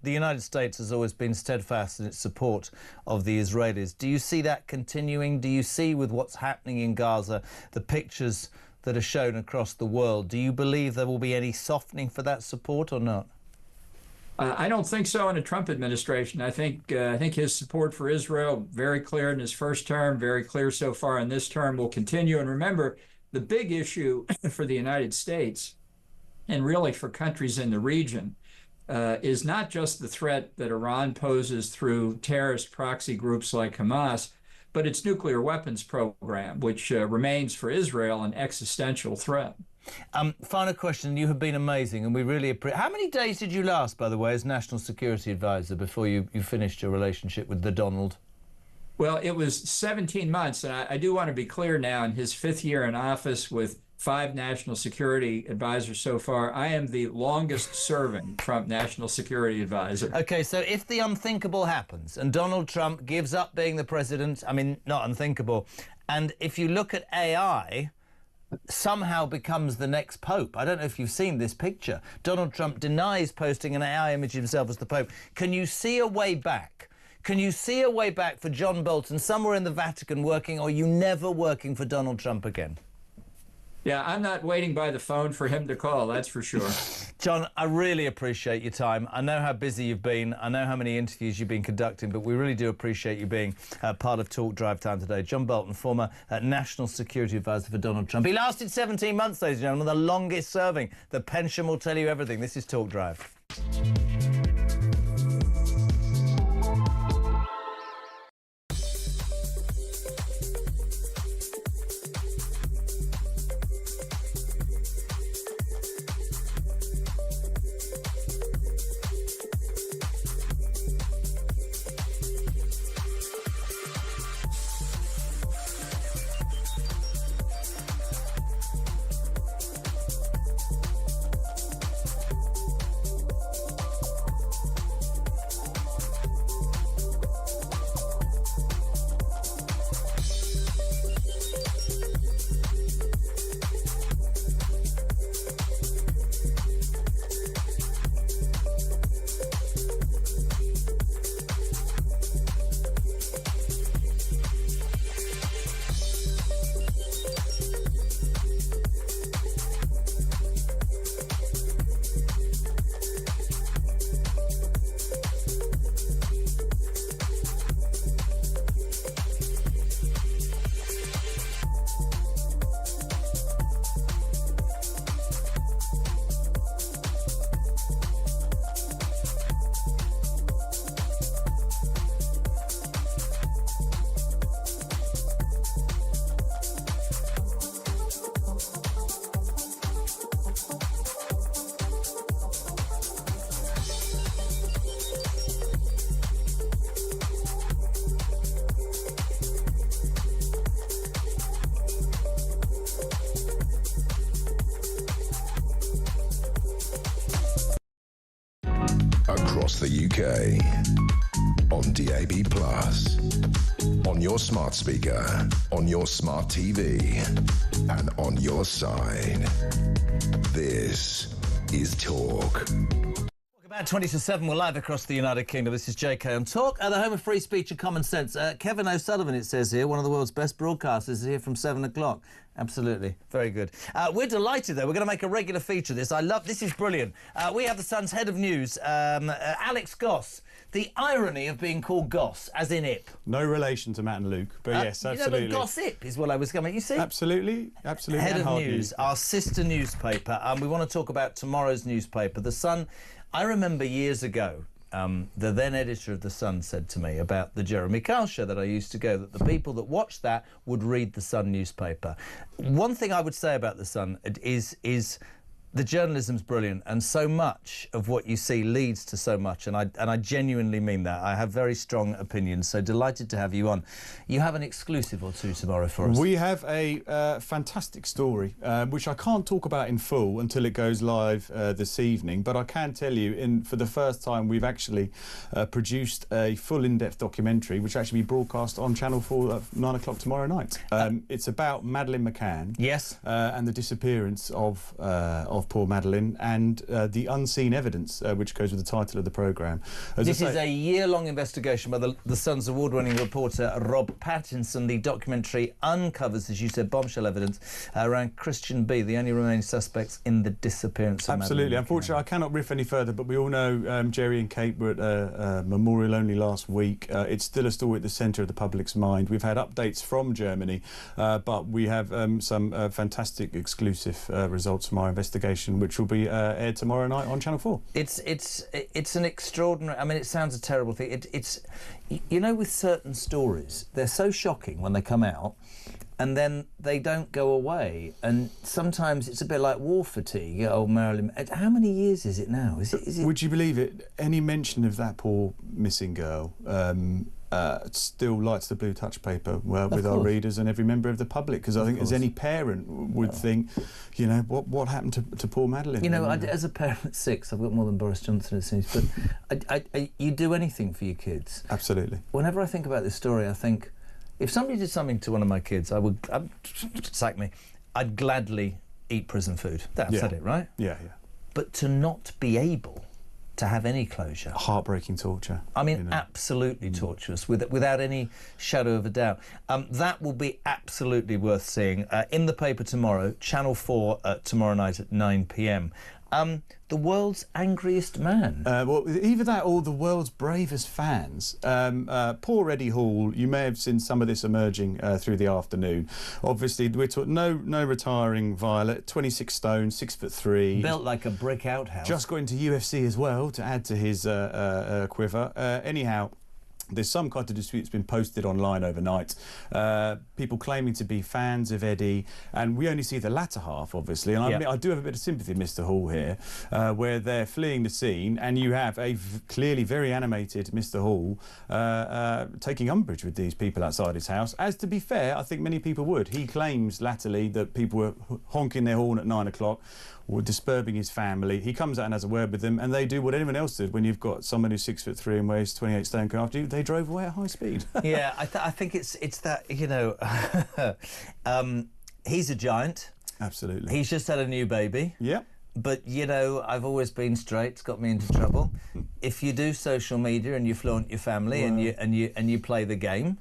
The United States has always been steadfast in its support of the Israelis. Do you see that continuing? Do you see, with what's happening in Gaza, the pictures that are shown across the world, do you believe there will be any softening for that support or not? I don't think so in the Trump administration. I think his support for Israel, very clear in his first term, very clear so far in this term, will continue. And remember, the big issue for the United States, and really for countries in the region, is not just the threat that Iran poses through terrorist proxy groups like Hamas, but its nuclear weapons program, which remains for Israel an existential threat. Final question. You have been amazing, and we really appreciate. How many days did you last, by the way, as National Security Advisor before you finished your relationship with the Donald? Well, it was 17 months, and I do want to be clear now, in his 5th year in office with 5 national security advisors so far, I am the longest serving Trump national security advisor. Okay, so if the unthinkable happens and Donald Trump gives up being the president, I mean, not unthinkable, and if you look at AI, somehow becomes the next Pope. I don't know if you've seen this picture. Donald Trump denies posting an AI image of himself as the Pope. Can you see a way back? Can you see a way back for John Bolton somewhere in the Vatican working, or are you never working for Donald Trump again? Yeah, I'm not waiting by the phone for him to call, that's for sure. John, I really appreciate your time. I know how busy you've been. I know how many interviews you've been conducting, but we really do appreciate you being part of Talk Drive Time today. John Bolton, former National Security Advisor for Donald Trump. He lasted 17 months, ladies and gentlemen, the longest serving. The pension will tell you everything. This is Talk Drive. Across the UK, on DAB+, on your smart speaker, on your smart TV, and on your side. This is Talk. About 20 to 7, we're live across the United Kingdom. This is JK on Talk, the home of free speech and common sense. Kevin O'Sullivan, it says here, one of the world's best broadcasters, is here from 7 o'clock. Absolutely. Very good. We're delighted, though. We're going to make a regular feature of this. This is brilliant. We have the Sun's head of news, Alex Goss. The irony of being called Goss, as in Ip. No relation to Matt and Luke, but yes, absolutely. But Gossip is what I was coming. You see? Absolutely. Head of news, our sister newspaper. We want to talk about tomorrow's newspaper, The Sun. I remember years ago, the then editor of The Sun said to me about the Jeremy Kyle show that I used to go, that the people that watched that would read The Sun newspaper. One thing I would say about The Sun is The journalism's brilliant, and so much of what you see leads to so much, and I genuinely mean that. I have very strong opinions, so delighted to have you on. You have an exclusive or two tomorrow for us. We have a fantastic story, which I can't talk about in full until it goes live this evening, but I can tell you, for the first time, we've actually produced a full in-depth documentary, which will actually be broadcast on Channel 4 at 9 o'clock tomorrow night. It's about Madeleine McCann. Yes. And the disappearance of poor Madeleine, and the unseen evidence, which goes with the title of the programme. This is a year-long investigation by the Sun's award-winning reporter Rob Pattinson. The documentary uncovers, as you said, bombshell evidence around Christian B, the only remaining suspects in the disappearance of Absolutely. Madeleine. Unfortunately, I cannot riff any further, but we all know Jerry and Kate were at a memorial only last week. It's still a story at the centre of the public's mind. We've had updates from Germany, but we have some fantastic exclusive results from our investigation, which will be aired tomorrow night on Channel 4. It's an extraordinary... I mean, it sounds a terrible thing. It's you know, with certain stories, they're so shocking when they come out, and then they don't go away. And sometimes it's a bit like war fatigue. Oh, Marilyn... How many years is it now? Is it... Would you believe it? Any mention of that poor missing girl still lights the blue touch paper with our readers and every member of the public, because I think as any parent would think, you know, what happened to poor Madeleine? You know, as a parent at 6, I've got more than Boris Johnson, it seems, but you do anything for your kids. Absolutely. Whenever I think about this story, I think, if somebody did something to one of my kids, sack me, I'd gladly eat prison food. That's it, right? Yeah. But to not be able to have any closure. Heartbreaking torture. I mean, absolutely torturous, without any shadow of a doubt. That will be absolutely worth seeing. In the paper tomorrow, Channel 4 tomorrow night at 9 p.m. The world's angriest man. Well, either that or the world's bravest fans. Poor Eddie Hall. You may have seen some of this emerging through the afternoon. Obviously, we're talking no retiring Violet. 26 stone, 6'3". Built like a brick outhouse. Just got into UFC as well to add to his quiver. Anyhow, there's some kind of dispute that's been posted online overnight. People claiming to be fans of Eddie, and we only see the latter half, obviously. And I do have a bit of sympathy, Mr. Hall, here, where they're fleeing the scene, and you have a clearly very animated Mr. Hall taking umbrage with these people outside his house. As, to be fair, I think many people would. He claims latterly that people were honking their horn at 9 o'clock, or disturbing his family. He comes out and has a word with them, and they do what anyone else did when you've got someone who's 6'3" and weighs 28 stone coming after you. They drove away at high speed. Yeah, I think it's that, you know, he's a giant. Absolutely. He's just had a new baby. Yep. But, you know, I've always been straight. It's got me into trouble. If you do social media and you flaunt your family and you play the game,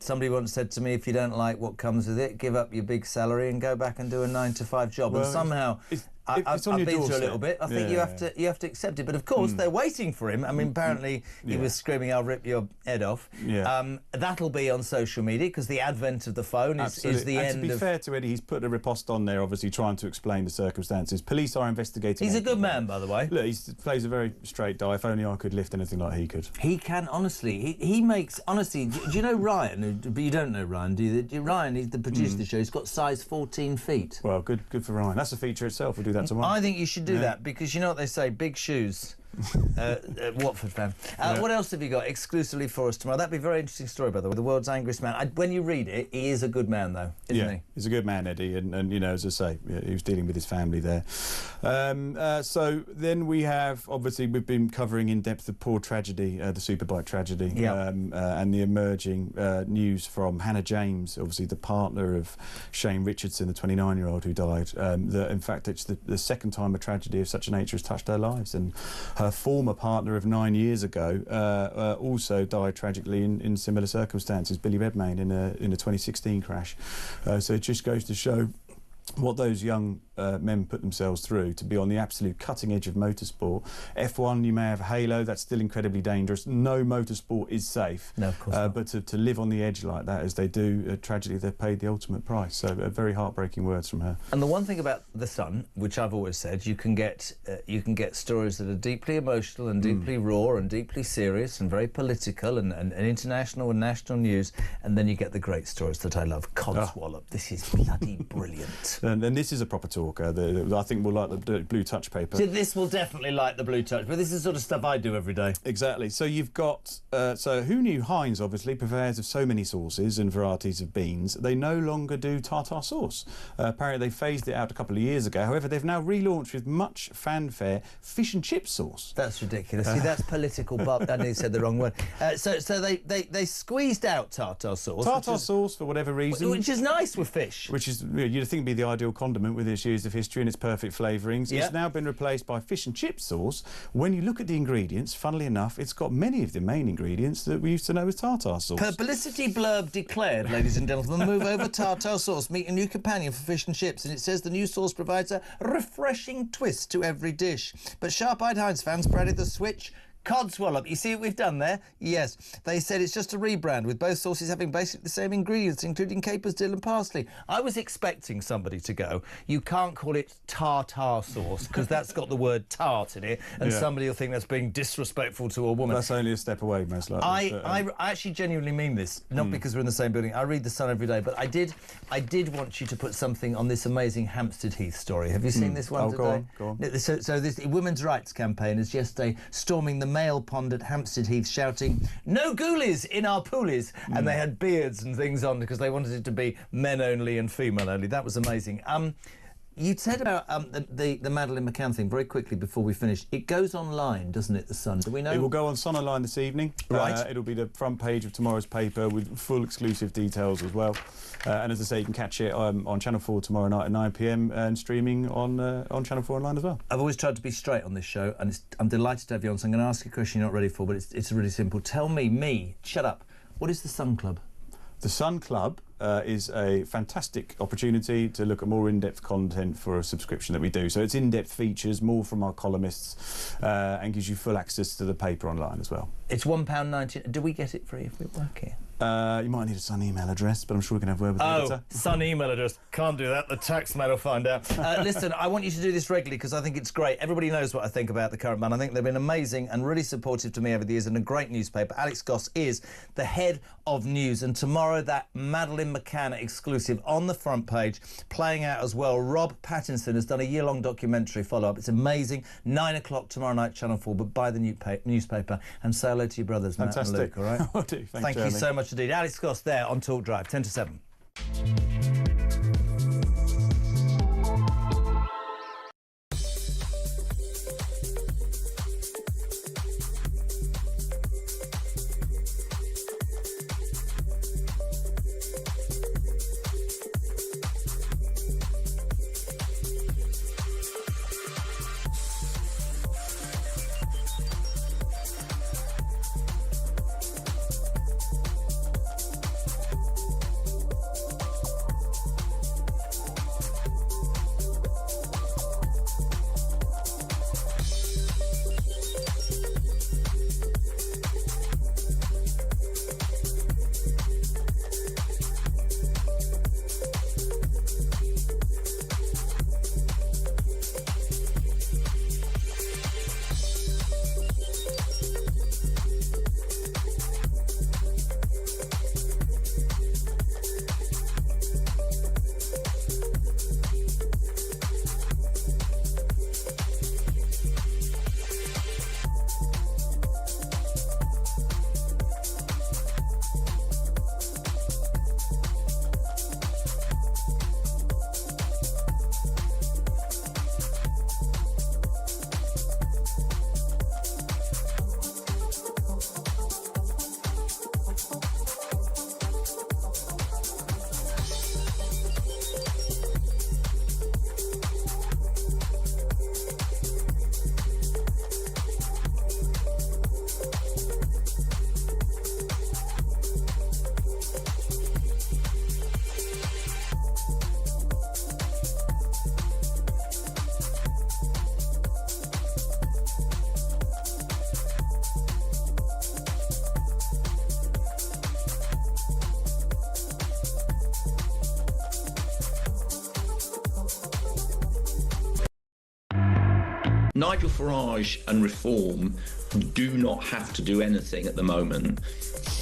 somebody once said to me, if you don't like what comes with it, give up your big salary and go back and do a 9-to-5 job. Well, and somehow... I've been through a little bit. I think you have to accept it. But of course, they're waiting for him. I mean, apparently he was screaming, "I'll rip your head off." Yeah. That'll be on social media, because the advent of the phone is the end. To be fair to Eddie, he's put a riposte on there, obviously trying to explain the circumstances. Police are investigating. He's a good man, by the way. Look, he plays a very straight die. If only I could lift anything like he could. He can, honestly. He makes, honestly. Do you know Ryan? But you don't know Ryan, do you? Ryan, he's the producer of the show. He's got size 14 feet. Well, good for Ryan. That's a feature itself. We'll do that tomorrow. I think you should do that, because you know what they say, big shoes. Watford fan. What else have you got exclusively for us tomorrow? That'd be a very interesting story, by the way. The world's angriest man. When you read it, he is a good man, though, isn't he? He's a good man, Eddie, and you know, as I say, he was dealing with his family there. So then we have, obviously, we've been covering in depth the poor tragedy, the Superbike tragedy, and the emerging news from Hannah James, obviously the partner of Shane Richardson, the 29-year-old who died. That in fact, it's the second time a tragedy of such a nature has touched their lives, and her former partner of 9 years ago also died tragically in similar circumstances, Billy Redmayne, in a 2016 crash. So it just goes to show what those young men put themselves through to be on the absolute cutting edge of motorsport. F1, you may have Halo, that's still incredibly dangerous. No motorsport is safe. No, of course not. But to live on the edge like that, as they do, tragically, they've paid the ultimate price. So very heartbreaking words from her. And the one thing about The Sun, which I've always said, you can get stories that are deeply emotional and deeply raw and deeply serious and very political and international and national news, and then you get the great stories that I love. Codswallop. This is bloody brilliant. And this is a proper talk. talk. I think we'll like the blue touch paper. So this will definitely like the blue touch, but this is the sort of stuff I do every day. Exactly. So you've got, so who knew Heinz, obviously, purveyors of so many sauces and varieties of beans. They no longer do tartar sauce. Apparently they phased it out a couple of years ago. However, they've now relaunched with much fanfare fish and chip sauce. That's ridiculous. See, that's political, but I said the wrong word. So they squeezed out tartar sauce. Tartar sauce, for whatever reason. Which is nice with fish. Which is, you'd think, would be the ideal condiment with its years of history and its perfect flavourings. Yep. It's now been replaced by fish and chip sauce. When you look at the ingredients, funnily enough, it's got many of the main ingredients that we used to know as tartar sauce. Publicity blurb declared, ladies and gentlemen, move over tartar sauce, meet a new companion for fish and chips, and it says the new sauce provides a refreshing twist to every dish. But sharp-eyed Heinz fans paraded the switch. Codswallop. You see what we've done there? Yes. They said it's just a rebrand, with both sauces having basically the same ingredients, including capers, dill and parsley. I was expecting somebody to go, you can't call it tartar sauce, because that's got the word tart in it, and somebody will think that's being disrespectful to a woman. That's only a step away, most likely. I actually genuinely mean this, not because we're in the same building. I read The Sun every day, but I did want you to put something on this amazing Hampstead Heath story. Have you seen this one today? Go on. So this women's rights campaigners yesterday storming the mail pond at Hampstead Heath shouting, "No ghoulies in our poolies," and they had beards and things on because they wanted it to be men only and female only. That was amazing. You said about the Madeleine McCann thing very quickly before we finish. It goes online, doesn't it, The Sun? Do we know? It will go on Sun Online this evening. Right. It'll be the front page of tomorrow's paper with full exclusive details as well. And as I say, you can catch it on Channel 4 tomorrow night at 9 p.m. and streaming on Channel 4 Online as well. I've always tried to be straight on this show, and I'm delighted to have you on, so I'm going to ask you a question you're not ready for, but it's really simple. Tell me, shut up, what is the Sun Club? The Sun Club is a fantastic opportunity to look at more in-depth content for a subscription that we do. So it's in-depth features, more from our columnists, and gives you full access to the paper online as well. It's £1.90. Do we get it free if we work here? You might need a Sun email address, but I'm sure we can have a word with the editor. Sun email address. Can't do that. The tax man will find out. Listen, I want you to do this regularly because I think it's great. Everybody knows what I think about the Current Man. I think they've been amazing and really supportive to me over the years, and a great newspaper. Alex Goss is the head of news, and tomorrow that Madeleine McCann exclusive on the front page, playing out as well. Rob Pattinson has done a year-long documentary follow-up. It's amazing. 9 o'clock tomorrow night, Channel 4, but buy the newspaper and say hello to your brothers, Fantastic. Matt and Luke, all right? Will do. Thank you so much indeed. Alex Goss there on Talk Drive, 10 to 7. Nigel Farage and Reform do not have to do anything at the moment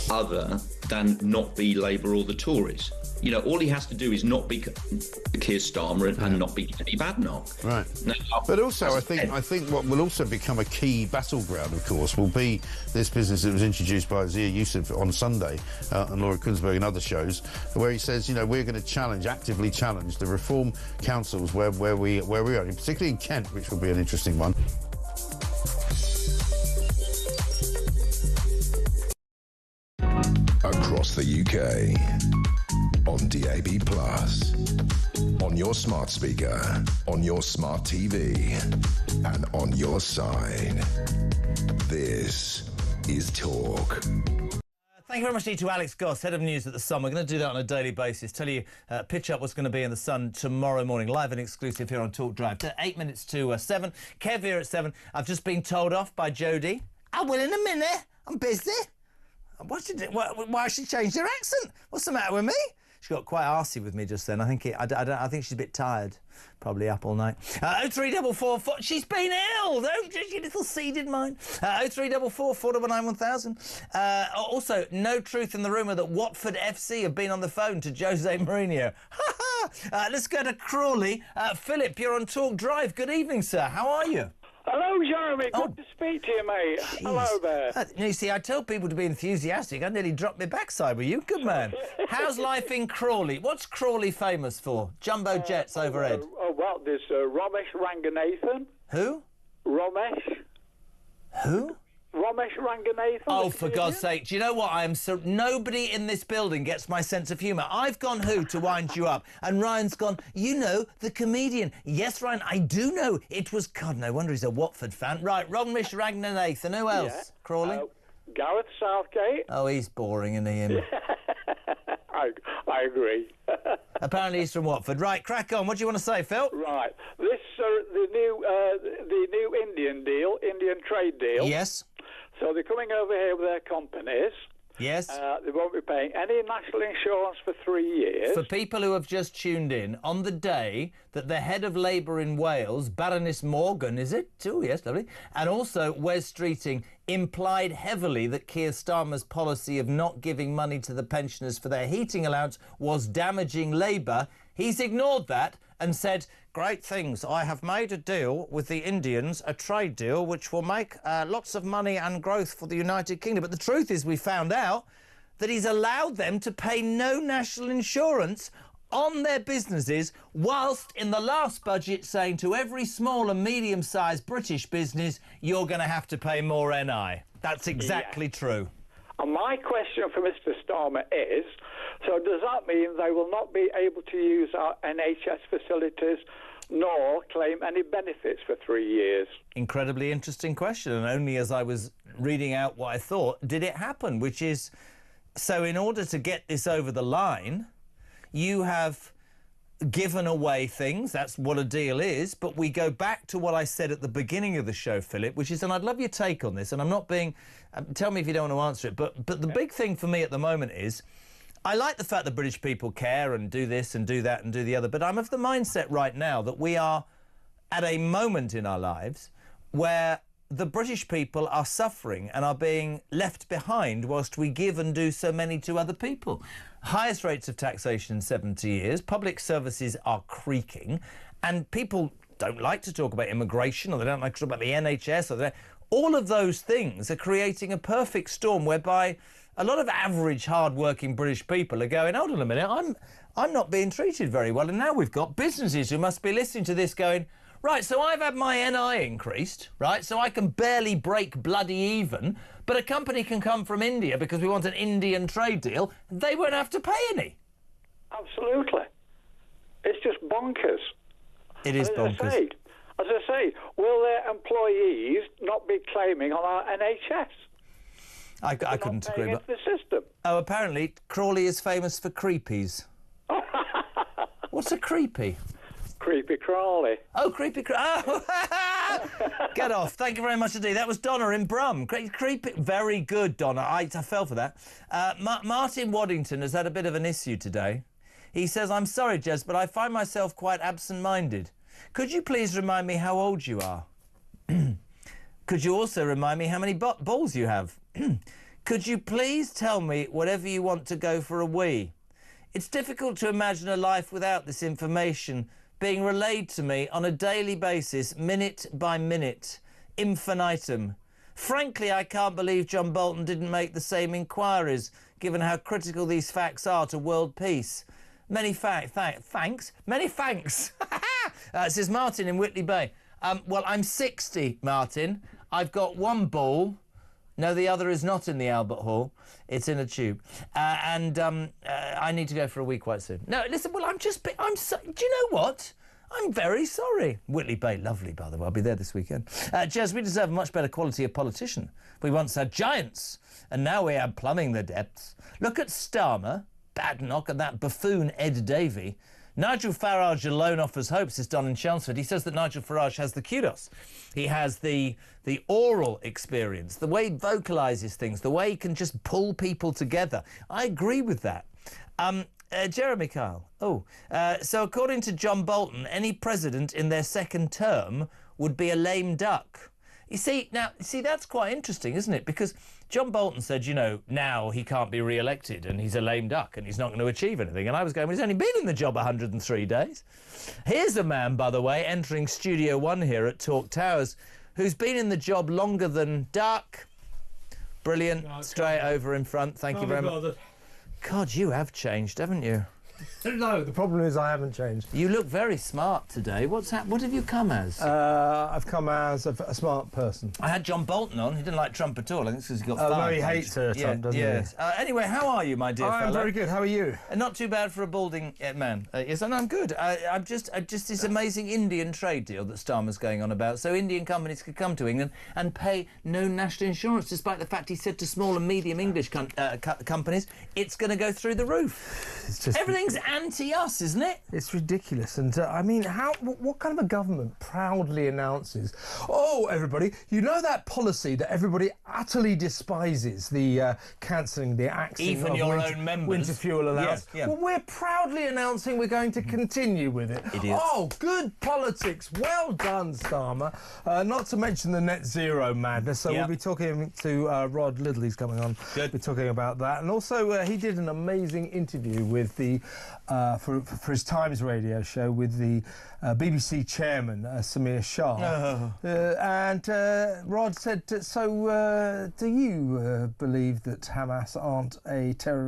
other than not be Labour or the Tories. You know, all he has to do is not be Keir Starmer and not be Kenny Badenoch. Right. Now, but also, I think what will also become a key battleground, of course, will be this business that was introduced by Zia Yusuf on Sunday and Laura Kunzberg and other shows, where he says, you know, we're going to actively challenge the reform councils where we are, particularly in Kent, which will be an interesting one. Across the UK, on DAB+, on your smart speaker, on your smart TV, and on your side. This is Talk. Thank you very much indeed to Alex Goss, Head of News at The Sun. We're going to do that on a daily basis, tell you, pitch up what's going to be in The Sun tomorrow morning, live and exclusive here on Talk Drive. 8 minutes to 7. Kev here at 7. I've just been told off by Jodie. I will in a minute. I'm busy. Why she changed her accent? What's the matter with me? She got quite arsey with me just then. I think she's a bit tired. Probably up all night. 0344. She's been ill. Don't you little seeded mind. 0344 499 1000. Also, no truth in the rumour that Watford FC have been on the phone to Jose Mourinho. Let's go to Crawley. Philip, you're on Talk Drive. Good evening, sir. How are you? Hello, Jeremy. Good to speak to you, mate. Jeez. Hello there. You see, I tell people to be enthusiastic. I nearly dropped my backside with you. Good man. How's life in Crawley? What's Crawley famous for? Jumbo jets overhead. Well, there's Ramesh Ranganathan. Who? Ramesh. Who? Ramesh Ranganathan. Oh, for God's sake. Do you know what? Nobody in this building gets my sense of humour. I've gone who to wind you up? And Ryan's gone, you know, the comedian. Yes, Ryan, I do know. It was, God, no wonder he's a Watford fan. Right, Ramesh Ranganathan. Who else? Yeah. Crawley? Gareth Southgate. Oh, he's boring, isn't he? I agree. Apparently he's from Watford. Right, crack on. What do you want to say, Phil? Right. This, the new Indian trade deal. Yes. So they're coming over here with their companies. Yes. They won't be paying any national insurance for 3 years. For people who have just tuned in, on the day that the head of Labour in Wales, Baroness Morgan, is it? Oh, yes, lovely. And also Wes Streeting implied heavily that Keir Starmer's policy of not giving money to the pensioners for their heating allowance was damaging Labour. He's ignored that and said, great things. I have made a deal with the Indians, a trade deal, which will make lots of money and growth for the United Kingdom. But the truth is we found out that he's allowed them to pay no national insurance on their businesses, whilst in the last budget saying to every small and medium-sized British business, you're going to have to pay more NI. That's exactly true. And my question for Mr. Starmer is, so does that mean they will not be able to use our NHS facilities nor claim any benefits for 3 years? Incredibly interesting question, and only as I was reading out what I thought did it happen, which is, so in order to get this over the line, you have given away things. That's what a deal is. But we go back to what I said at the beginning of the show, Philip, which is, and I'd love your take on this, and I'm not being, tell me if you don't want to answer it, but the big thing for me at the moment is, I like the fact that British people care and do this and do that and do the other, but I'm of the mindset right now that we are at a moment in our lives where the British people are suffering and are being left behind whilst we give and do so many to other people. Highest rates of taxation in 70 years, public services are creaking, and people don't like to talk about immigration, or they don't like to talk about the NHS, all of those things are creating a perfect storm whereby a lot of average, hard-working British people are going, hold on a minute, I'm not being treated very well. And now we've got businesses who must be listening to this going, right, so I've had my NI increased, right, so I can barely break bloody even, but a company can come from India because we want an Indian trade deal, they won't have to pay any. Absolutely. It's just bonkers. It is bonkers. As I say, will their employees not be claiming on our NHS? I couldn't agree. But the system. Oh, apparently Crawley is famous for creepies. What's a creepy? Creepy Crawley. Oh, creepy Crawley. Oh. Get off. Thank you very much indeed. That was Donna in Brum. Creepy. Very good, Donna. I fell for that. Martin Waddington has had a bit of an issue today. He says, I'm sorry, Jez, but I find myself quite absent-minded. Could you please remind me how old you are? Could you also remind me how many balls you have? Could you please tell me whatever you want to go for a wee? It's difficult to imagine a life without this information being relayed to me on a daily basis, minute by minute, infinitum. Frankly, I can't believe John Bolton didn't make the same inquiries, given how critical these facts are to world peace. Many thanks. Many thanks. Says Martin in Whitley Bay. Well, I'm 60, Martin. I've got one ball. No, the other is not in the Albert Hall. It's in a tube. I need to go for a wee quite soon. No, listen, well, do you know what? I'm very sorry. Whitley Bay, lovely, by the way. I'll be there this weekend. Jez, we deserve a much better quality of politician. We once had giants, and now we are plumbing the depths. Look at Starmer, bad knock, and that buffoon Ed Davey. Nigel Farage alone offers hope, says Don in Chelmsford. He says that Nigel Farage has the kudos. He has the oral experience, the way he vocalises things, the way he can just pull people together. I agree with that. Jeremy Kyle. So according to John Bolton, any president in their second term would be a lame duck. You see, that's quite interesting, isn't it? Because John Bolton said, now he can't be re-elected and he's a lame duck and he's not going to achieve anything. And I was going, well, he's only been in the job 103 days. Here's a man, by the way, entering Studio 1 here at Talk Towers, who's been in the job longer than Duck. Brilliant. Straight over in front. Thank you very much. God, you have changed, haven't you? No, the problem is I haven't changed. You look very smart today. What have you come as? I've come as a smart person. I had John Bolton on. He didn't like Trump at all. I think it's because he got fired. No, he hates Trump, doesn't he? Anyway, how are you, my dear fellow? I'm very good. How are you? Not too bad for a balding man. Yes, and I'm good. I'm just this amazing Indian trade deal that Starmer's going on about, so Indian companies could come to England and pay no national insurance, despite the fact he said to small and medium English companies, it's going to go through the roof. It's just everything's anti-us, isn't it? It's ridiculous. And I mean, what kind of a government proudly announces, oh, everybody, you know that policy that everybody utterly despises, the cancelling the axing even of your own members. winter fuel allowance. Yeah. Well, we're proudly announcing we're going to continue with it. Idiots. Oh, good politics. Well done, Starmer. Not to mention the net zero madness. So we'll be talking to Rod Liddle. He's coming on. Good. We're talking about that. And also, he did an amazing interview with the for his Times radio show with the BBC chairman, Samir Shah. And Rod said, so do you believe that Hamas aren't a terrorist